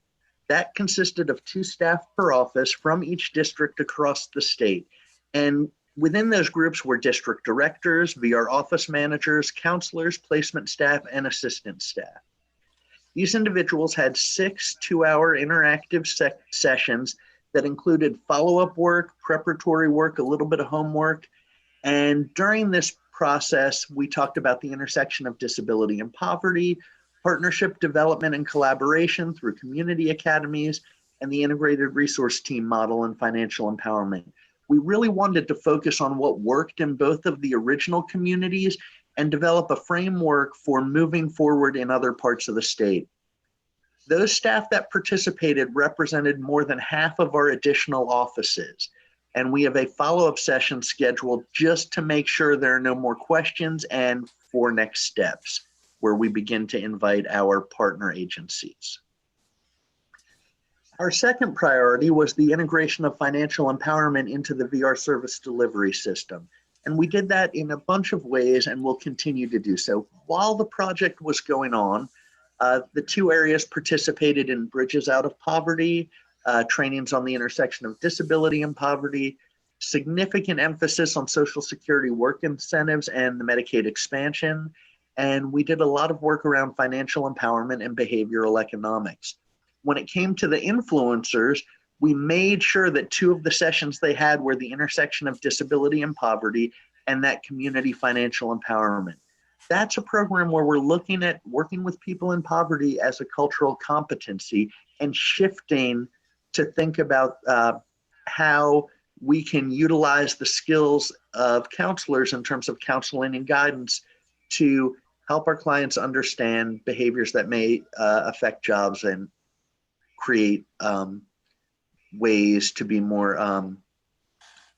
That consisted of 2 staff per office from each district across the state. And within those groups were district directors, VR office managers, counselors, placement staff, and assistant staff. These individuals had 6 two-hour interactive sessions that included follow-up work, preparatory work, a little bit of homework. And during this process, we talked about the intersection of disability and poverty, partnership development and collaboration through community academies, and the integrated resource team model and financial empowerment. We really wanted to focus on what worked in both of the original communities and develop a framework for moving forward in other parts of the state. Those staff that participated represented more than half of our additional offices. And we have a follow-up session scheduled just to make sure there are no more questions and for next steps, where we begin to invite our partner agencies. Our second priority was the integration of financial empowerment into the VR service delivery system. And we did that in a bunch of ways and will continue to do so. While the project was going on, the 2 areas participated in Bridges Out of Poverty, trainings on the intersection of disability and poverty, significant emphasis on Social Security work incentives and the Medicaid expansion. And we did a lot of work around financial empowerment and behavioral economics. When it came to the influencers, we made sure that 2 of the sessions they had were the intersection of disability and poverty and that community financial empowerment. That's a program where we're looking at working with people in poverty as a cultural competency and shifting to think about how we can utilize the skills of counselors in terms of counseling and guidance to help our clients understand behaviors that may affect jobs and create ways to be more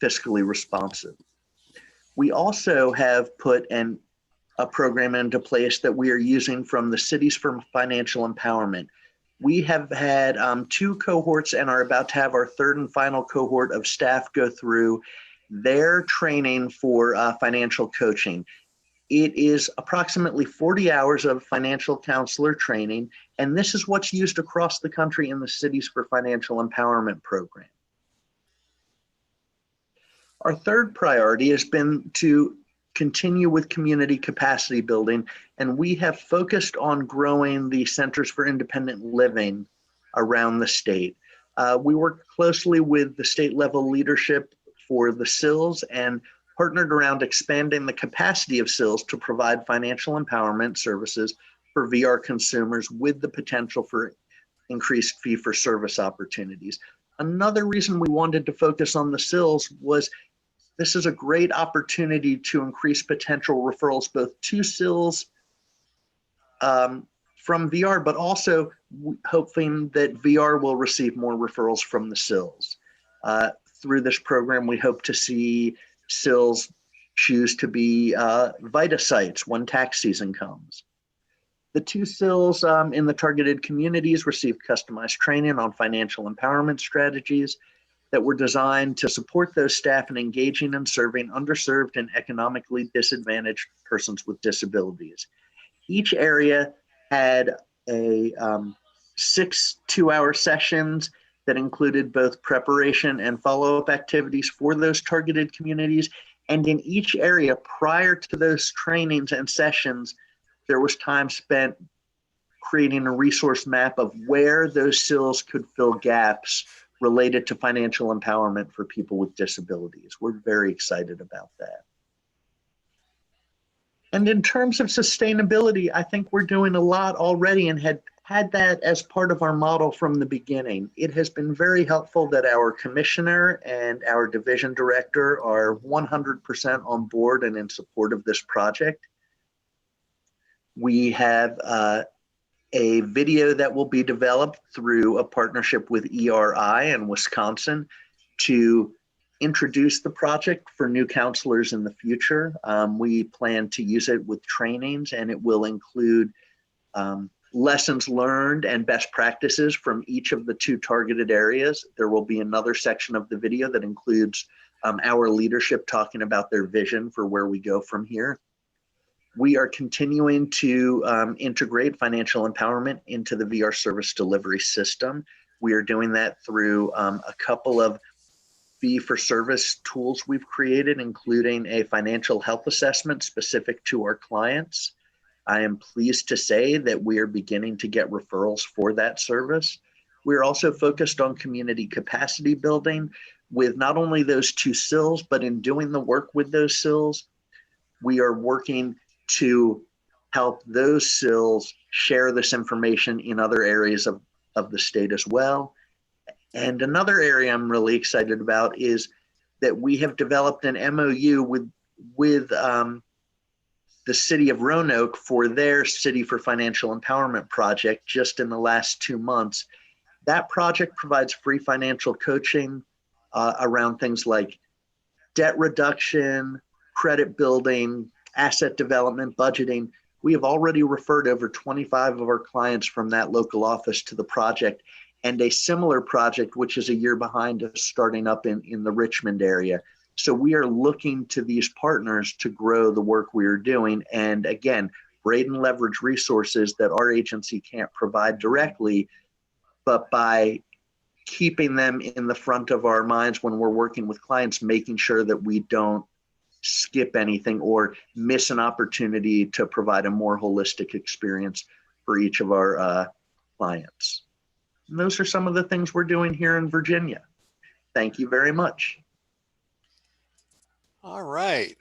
fiscally responsive. We also have put a program into place that we are using from the Cities for Financial Empowerment. We have had 2 cohorts and are about to have our 3rd and final cohort of staff go through their training for financial coaching. It is approximately 40 hours of financial counselor training, and this is what's used across the country in the Cities for Financial Empowerment program. Our 3rd priority has been to continue with community capacity building, and we have focused on growing the Centers for Independent Living around the state. We work closely with the state level leadership for the CILs, and partnered around expanding the capacity of SILS to provide financial empowerment services for VR consumers with the potential for increased fee-for-service opportunities. Another reason we wanted to focus on the SILS was this is a great opportunity to increase potential referrals both to SILS from VR, but also hoping that VR will receive more referrals from the SILS. Through this program, we hope to see SILS choose to be VITA sites when tax season comes. The two SILS in the targeted communities received customized training on financial empowerment strategies that were designed to support those staff in engaging and serving underserved and economically disadvantaged persons with disabilities. Each area had a 6 2-hour sessions that included both preparation and follow-up activities for those targeted communities. And in each area, prior to those trainings and sessions, there was time spent creating a resource map of where those SILs could fill gaps related to financial empowerment for people with disabilities. We're very excited about that. And in terms of sustainability, I think we're doing a lot already and had that as part of our model from the beginning. It has been very helpful that our commissioner and our division director are 100% on board and in support of this project. We have a video that will be developed through a partnership with ERI in Wisconsin to introduce the project for new counselors in the future. We plan to use it with trainings, and it will include lessons learned and best practices from each of the 2 targeted areas. There will be another section of the video that includes our leadership talking about their vision for where we go from here. We are continuing to integrate financial empowerment into the VR service delivery system. We are doing that through a couple of fee-for-service tools we've created, including a financial health assessment specific to our clients. I am pleased to say that we are beginning to get referrals for that service. We're also focused on community capacity building with not only those 2 SILs, but in doing the work with those SILs, we are working to help those SILs share this information in other areas of the state as well. And another area I'm really excited about is that we have developed an MOU with the city of Roanoke for their City for Financial Empowerment project just in the last 2 months. That project provides free financial coaching around things like debt reduction, credit building, asset development, budgeting. We have already referred over 25 of our clients from that local office to the project, and a similar project, which is a year behind us, starting up in the Richmond area. So we are looking to these partners to grow the work we are doing. And again, Braden leverage resources that our agency can't provide directly, but by keeping them in the front of our minds when we're working with clients, making sure that we don't skip anything or miss an opportunity to provide a more holistic experience for each of our clients. And those are some of the things we're doing here in Virginia. Thank you very much. All right.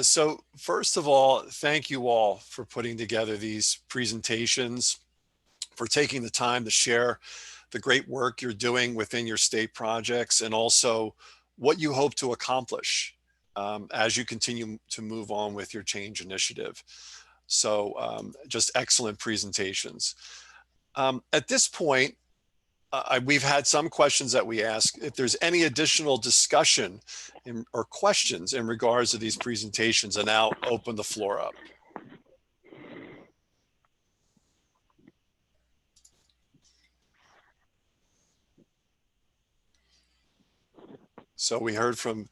So first of all, thank you all for putting together these presentations, for taking the time to share the great work you're doing within your state projects, and also what you hope to accomplish as you continue to move on with your change initiative. So just excellent presentations. At this point, we've had some questions that we ask. If there's any additional discussion or questions in regards to these presentations, and now open the floor up. So we heard from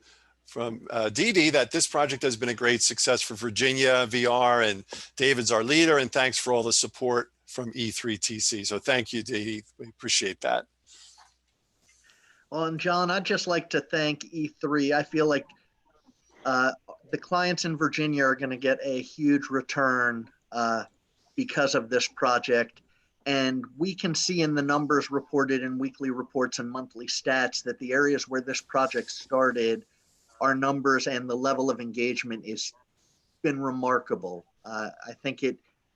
Dee Dee that this project has been a great success for Virginia VR, and David's our leader, and thanks for all the support from E3TC. So thank you, Dee Dee. We appreciate that. Well, and John, I'd just like to thank E3. I feel like the clients in Virginia are going to get a huge return because of this project. And we can see in the numbers reported in weekly reports and monthly stats that the areas where this project started our numbers and the level of engagement is been remarkable. I think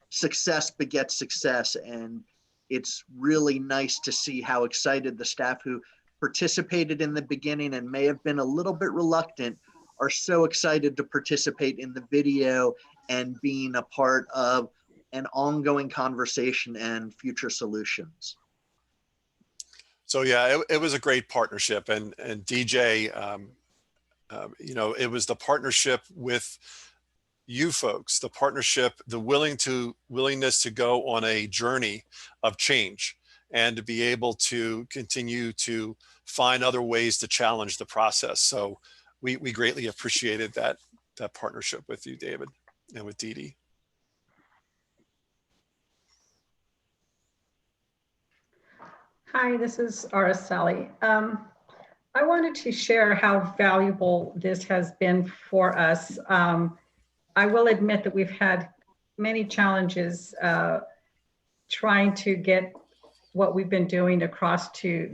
success begets success, and it's really nice to see how excited the staff who participated in the beginning and may have been a little bit reluctant are so excited to participate in the video and being a part of an ongoing conversation and future solutions. So yeah, it was a great partnership, and DJ, you know, it was the partnership with you folks, the partnership, the willingness to go on a journey of change and to be able to continue to find other ways to challenge the process. So we greatly appreciated that partnership with you, David, and with Dee Dee. Hi, this is Araceli. I wanted to share how valuable this has been for us. I will admit that we've had many challenges trying to get what we've been doing across to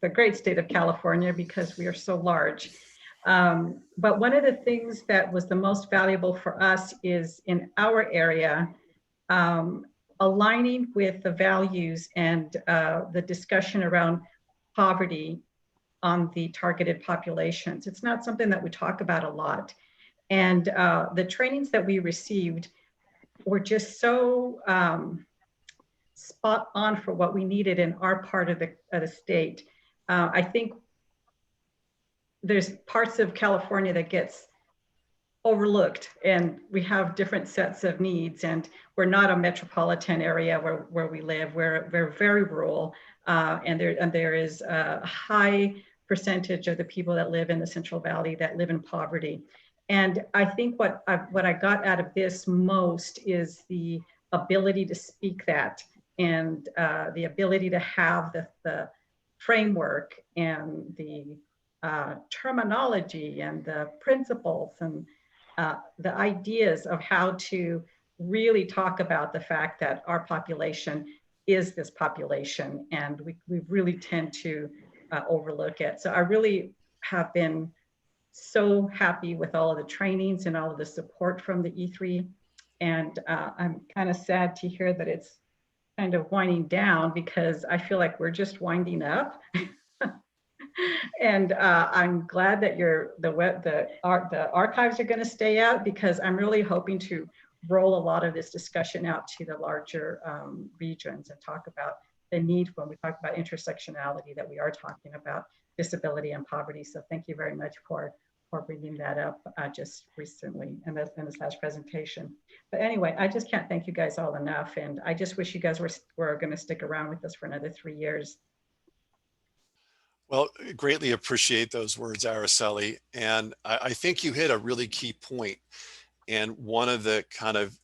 the great state of California, because we are so large. But one of the things that was the most valuable for us is in our area, aligning with the values and the discussion around poverty on the targeted populations. It's not something that we talk about a lot. And the trainings that we received were just so spot on for what we needed in our part of the state. I think there's parts of California that gets overlooked, and we have different sets of needs, and we're not a metropolitan area where we live. We're very rural, and there is a high percentage of the people that live in the Central Valley that live in poverty. And I think what I got out of this most is the ability to speak that, and the ability to have the framework and the terminology and the principles and the ideas of how to really talk about the fact that our population is this population, and we really tend to overlook it. So I really have been so happy with all of the trainings and all of the support from the E3. And I'm kind of sad to hear that it's kind of winding down, because I feel like we're just winding up. And I'm glad that the archives are going to stay out, because I'm really hoping to roll a lot of this discussion out to the larger regions and talk about the need when we talk about intersectionality, that we are talking about disability and poverty. So thank you very much for bringing that up just recently in this last presentation. But anyway, I just can't thank you guys all enough. And I just wish you guys were going to stick around with us for another 3 years. Well, greatly appreciate those words, Araceli. And I think you hit a really key point. And one of the kind of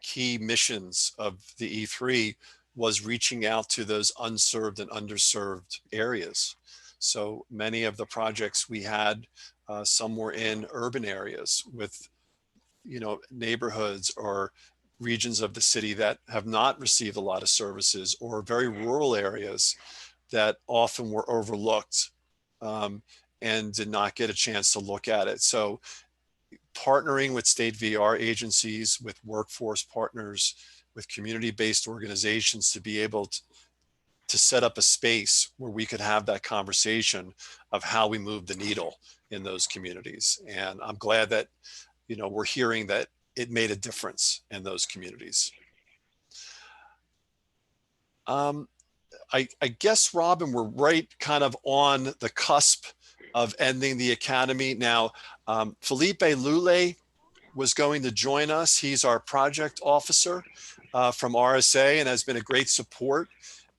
key missions of the E3 was reaching out to those unserved and underserved areas. So many of the projects we had, some were in urban areas with, you know, neighborhoods or regions of the city that have not received a lot of services, or very rural areas that often were overlooked and did not get a chance to look at it. So partnering with state VR agencies, with workforce partners, with community-based organizations to be able to set up a space where we could have that conversation of how we move the needle in those communities. And I'm glad that, you know, we're hearing that it made a difference in those communities. I guess, Robin, we're right kind of on the cusp of ending the academy. Now, Felipe Lule was going to join us. He's our project officer from RSA and has been a great support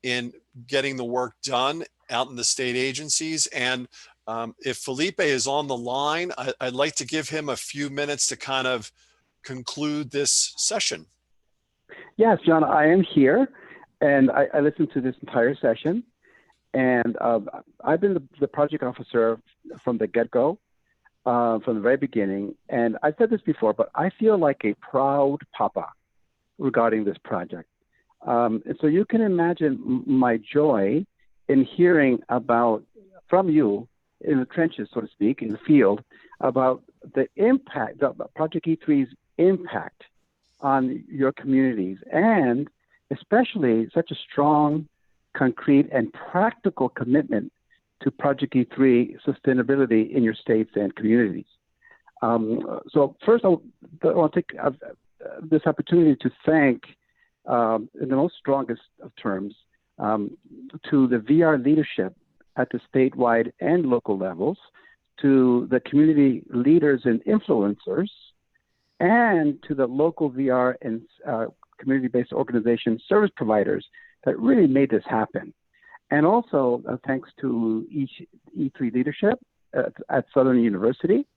in getting the work done out in the state agencies. And if Felipe is on the line, I'd like to give him a few minutes to kind of conclude this session. Yes, John, I am here. And I listened to this entire session, and I've been the project officer from the get-go, from the very beginning. And I said this before, but I feel like a proud papa regarding this project. And so you can imagine my joy in hearing from you in the trenches, so to speak, in the field, about the impact, the Project E3's impact on your communities, and especially such a strong, concrete, and practical commitment to Project E3 sustainability in your states and communities. So first, I want to take this opportunity to thank, in the most strongest of terms, to the VR leadership at the statewide and local levels, to the community leaders and influencers, and to the local VR and community-based organization service providers that really made this happen. And also thanks to E3 leadership at Southern University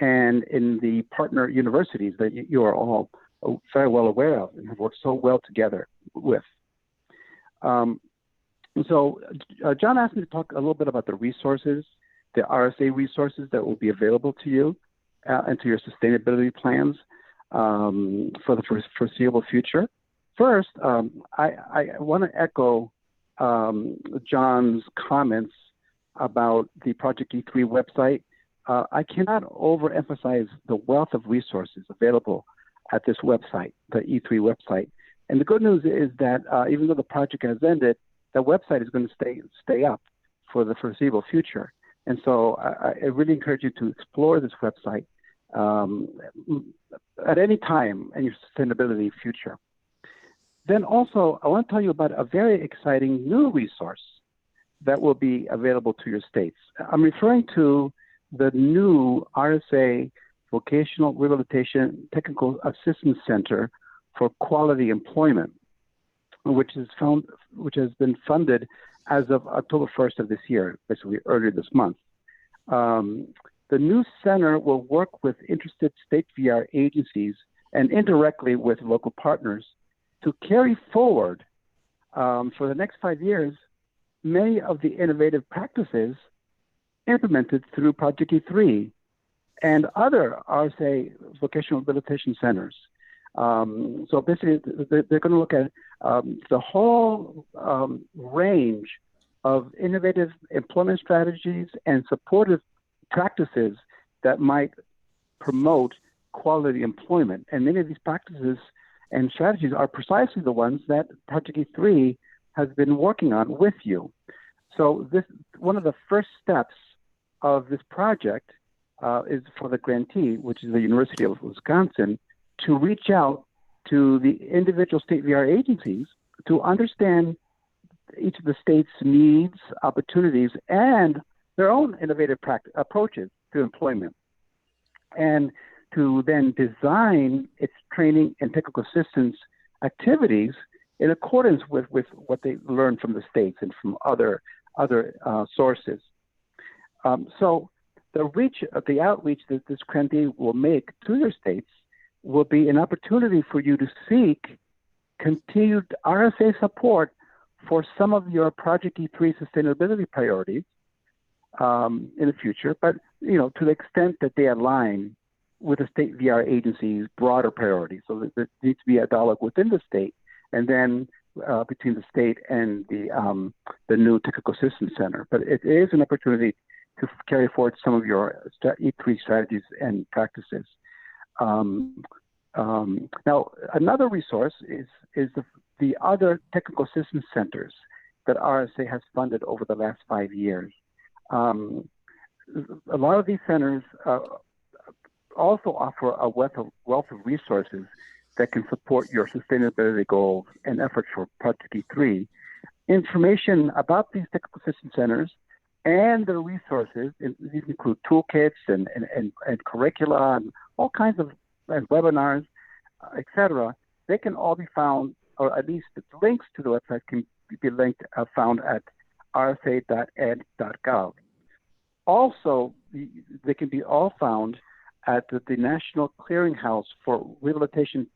and in the partner universities that you are all very well aware of and have worked so well together with. So John asked me to talk a little bit about the resources, the RSA resources that will be available to you and to your sustainability plans for the foreseeable future. First, I want to echo John's comments about the Project E3 website. I cannot overemphasize the wealth of resources available at this website, the E3 website. And the good news is that even though the project has ended, the website is going to stay up for the foreseeable future. And so I really encourage you to explore this website at any time in your sustainability future. Then also, I want to tell you about a very exciting new resource that will be available to your states. I'm referring to the new RSA Vocational Rehabilitation Technical Assistance Center for Quality Employment, which has been funded as of October 1st of this year, basically earlier this month. The new center will work with interested state VR agencies and indirectly with local partners to carry forward for the next 5 years many of the innovative practices implemented through Project E3 and other RSA vocational rehabilitation centers. So basically, they're going to look at the whole range of innovative employment strategies and supportive practices that might promote quality employment. And many of these practices and strategies are precisely the ones that Project E3 has been working on with you. So one of the first steps of this project is for the grantee, which is the University of Wisconsin, to reach out to the individual state VR agencies to understand each of the state's needs, opportunities, and their own innovative approaches to employment, and to then design its training and technical assistance activities in accordance with what they learn from the states and from other sources. So the outreach that this grantee will make to your states will be an opportunity for you to seek continued RSA support for some of your Project E3 sustainability priorities in the future, but to the extent that they align with the state VR agency's broader priorities. So there needs to be a dialogue within the state, and then between the state and the new Technical Assistance Center. But it is an opportunity to carry forward some of your E3 strategies and practices. Now, another resource is the other technical assistance centers that RSA has funded over the last 5 years. A lot of these centers also offer a wealth of resources that can support your sustainability goals and efforts for Project E3. Information about these technical assistance centers and their resources, these include toolkits and curricula and all kinds of webinars, etc. They can all be found, or at least the links to the website can be found at rsa.ed.gov. Also, they can be all found at the National Clearinghouse for Rehabilitation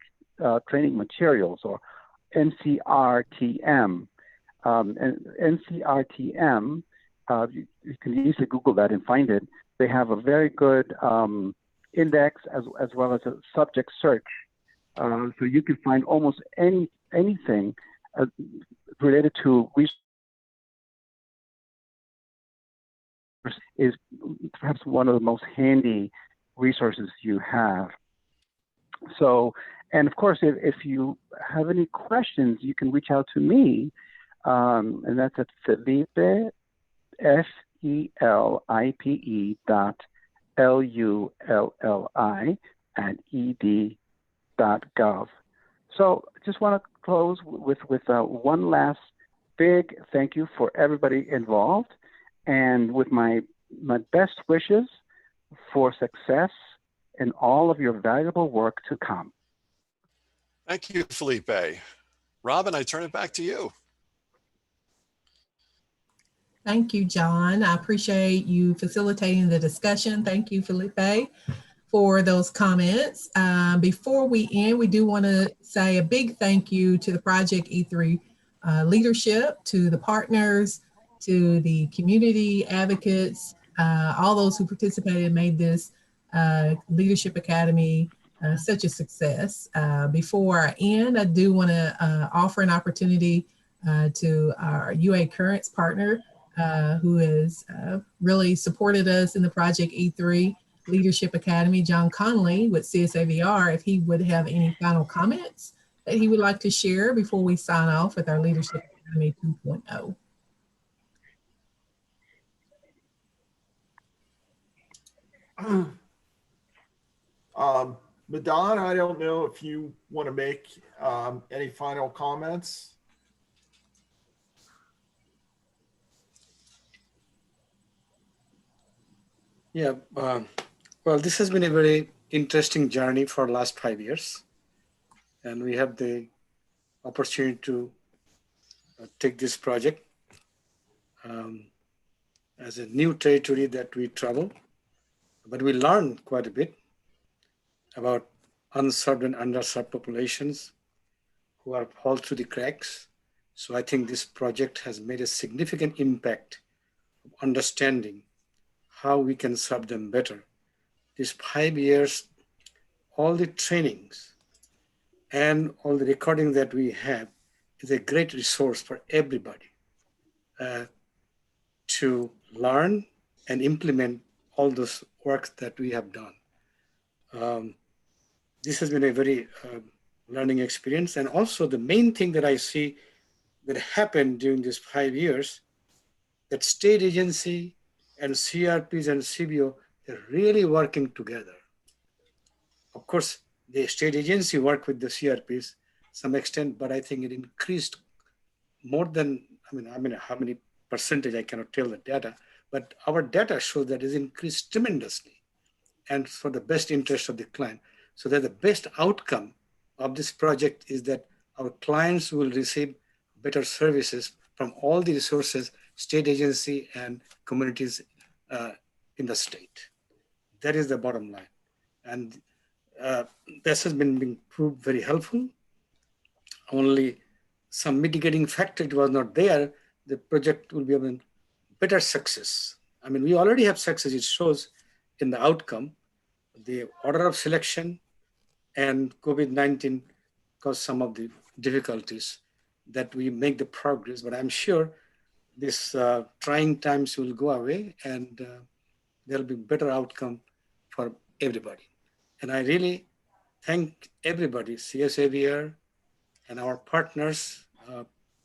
Training Materials, or NCRTM. And NCRTM, you can easily Google that and find it. They have a very good index as well as a subject search. So you can find almost anything related to is perhaps one of the most handy resources you have. So, and of course, if you have any questions, you can reach out to me, and that's at Felipe, FELIPE.LULLI@ed.gov. So just want to close with one last big thank you for everybody involved, and with my best wishes for success in all of your valuable work to come. Thank you, Felipe. Robin, I turn it back to you. Thank you, John. I appreciate you facilitating the discussion. Thank you, Felipe, for those comments. Before we end, we do want to say a big thank you to the Project E3 leadership, to the partners, to the community advocates, all those who participated and made this Leadership Academy such a success. Before I end, I do want to offer an opportunity to our UA Currents partner, who has really supported us in the Project E3 Leadership Academy, John Conley with CSAVR, if he would have any final comments that he would like to share before we sign off with our Leadership Academy 2.0. Madonna, I don't know if you want to make any final comments. Yeah, well, this has been a very interesting journey for the last 5 years, and we have the opportunity to take this project as a new territory that we travel, but we learned quite a bit about unserved and underserved populations who are fall through the cracks. So I think this project has made a significant impact of understanding how we can serve them better. These 5 years, all the trainings and all the recording that we have is a great resource for everybody to learn and implement all those work that we have done. This has been a very learning experience. And also the main thing that I see that happened during these 5 years, that state agency and CRPs and CBO, they're really working together. Of course, the state agency worked with the CRPs some extent, but I think it increased more than, I mean, how many percentage, I cannot tell the data, but our data shows that it's increased tremendously and for the best interest of the client. So that the best outcome of this project is that our clients will receive better services from all the resources, state agency and communities in the state. That is the bottom line. And this has been proved very helpful. Only some mitigating factor it was not there, the project will be a better success. I mean, we already have success. It shows in the outcome, the order of selection and COVID-19 caused some of the difficulties that we make the progress, but I'm sure this trying times will go away and there'll be better outcome for everybody. And I really thank everybody, CSAVR and our partners,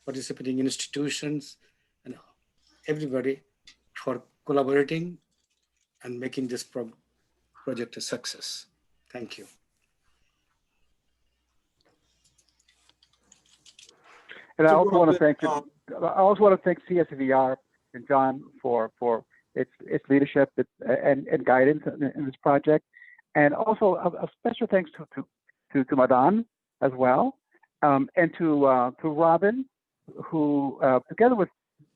participating institutions, and everybody for collaborating and making this project a success. Thank you. And I also want to thank CSVR and John for its leadership and guidance in this project, and also a special thanks to Madan as well, and to Robin, who together with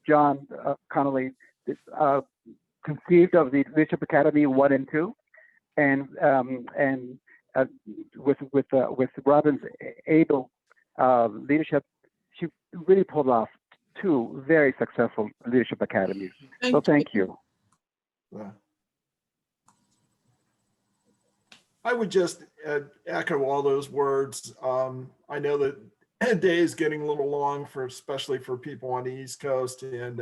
John Connolly conceived of the Leadership Academy 1 and 2, and with Robin's able leadership, she really pulled off 2 very successful leadership academies. So thank you. I would just echo all those words. I know that the day is getting a little long, especially for people on the East Coast, and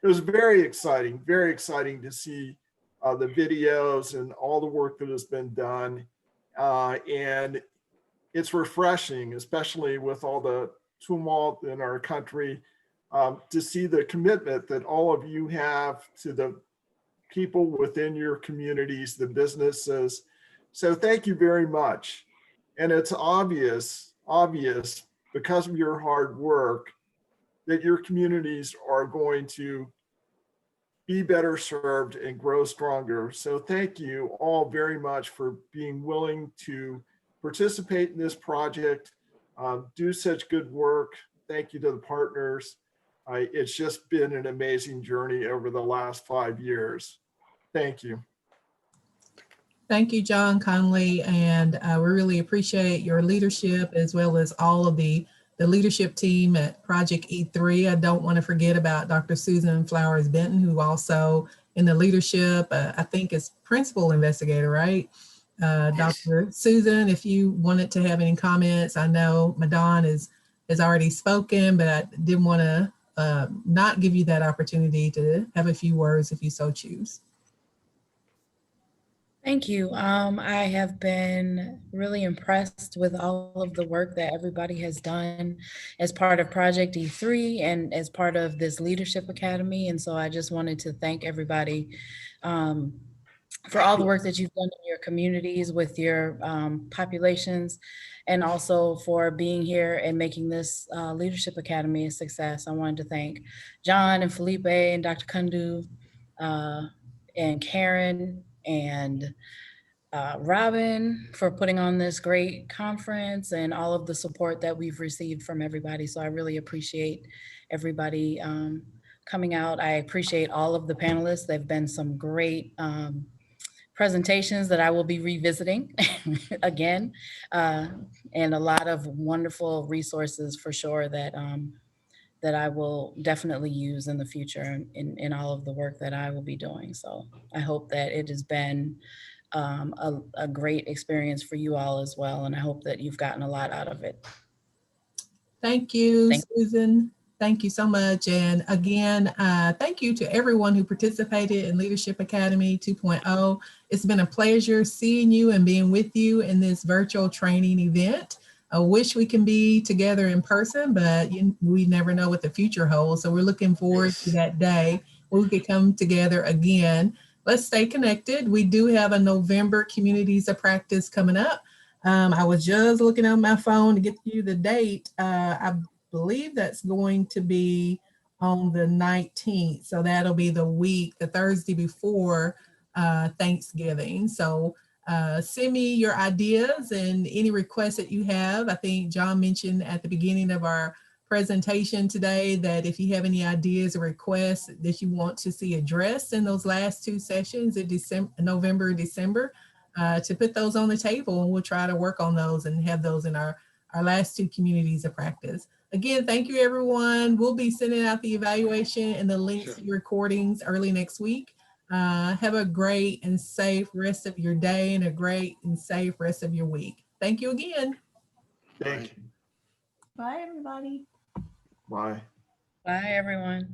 it was very exciting to see the videos and all the work that has been done. And it's refreshing, especially with all the tumult in our country, to see the commitment that all of you have to the people within your communities, the businesses. So thank you very much. And it's obvious because of your hard work that your communities are going to be better served and grow stronger. So thank you all very much for being willing to participate in this project, do such good work. Thank you to the partners. It's just been an amazing journey over the last 5 years. Thank you. Thank you, John Conley, and we really appreciate your leadership as well as all of the leadership team at Project E3. I don't want to forget about Dr. Susan Flowers Benton, who also in the leadership, I think is principal investigator, right? Dr. Susan, if you wanted to have any comments, I know Madon has already spoken, but I didn't want to not give you that opportunity to have a few words if you so choose. Thank you. I have been really impressed with all of the work that everybody has done as part of Project E3 and as part of this Leadership Academy. And so I just wanted to thank everybody for all the work that you've done in your communities with your populations, and also for being here and making this Leadership Academy a success. I wanted to thank John and Felipe and Dr. Kundu and Karen and Robin for putting on this great conference and all of the support that we've received from everybody. So I really appreciate everybody coming out. I appreciate all of the panelists. There've been some great presentations that I will be revisiting again, and a lot of wonderful resources for sure that that I will definitely use in the future in all of the work that I will be doing. So I hope that it has been a great experience for you all as well. And I hope that you've gotten a lot out of it. Thank you, Susan. Thank you so much. And again, thank you to everyone who participated in Leadership Academy 2.0. It's been a pleasure seeing you and being with you in this virtual training event. I wish we can be together in person, but we never know what the future holds. So we're looking forward to that day when we could come together again. Let's stay connected. We do have a November Communities of Practice coming up. I was just looking on my phone to get you the date. I believe that's going to be on the 19th. So that'll be the week, the Thursday before Thanksgiving. So send me your ideas and any requests that you have. I think John mentioned at the beginning of our presentation today that if you have any ideas or requests that you want to see addressed in those last two sessions in November and December, to put those on the table, and we'll try to work on those and have those in our last two communities of practice. Again, thank you, everyone. We'll be sending out the evaluation and the links to your recordings early next week. Have a great and safe rest of your day and a great and safe rest of your week. Thank you again. Thank you. Bye, everybody. Bye. Bye, everyone.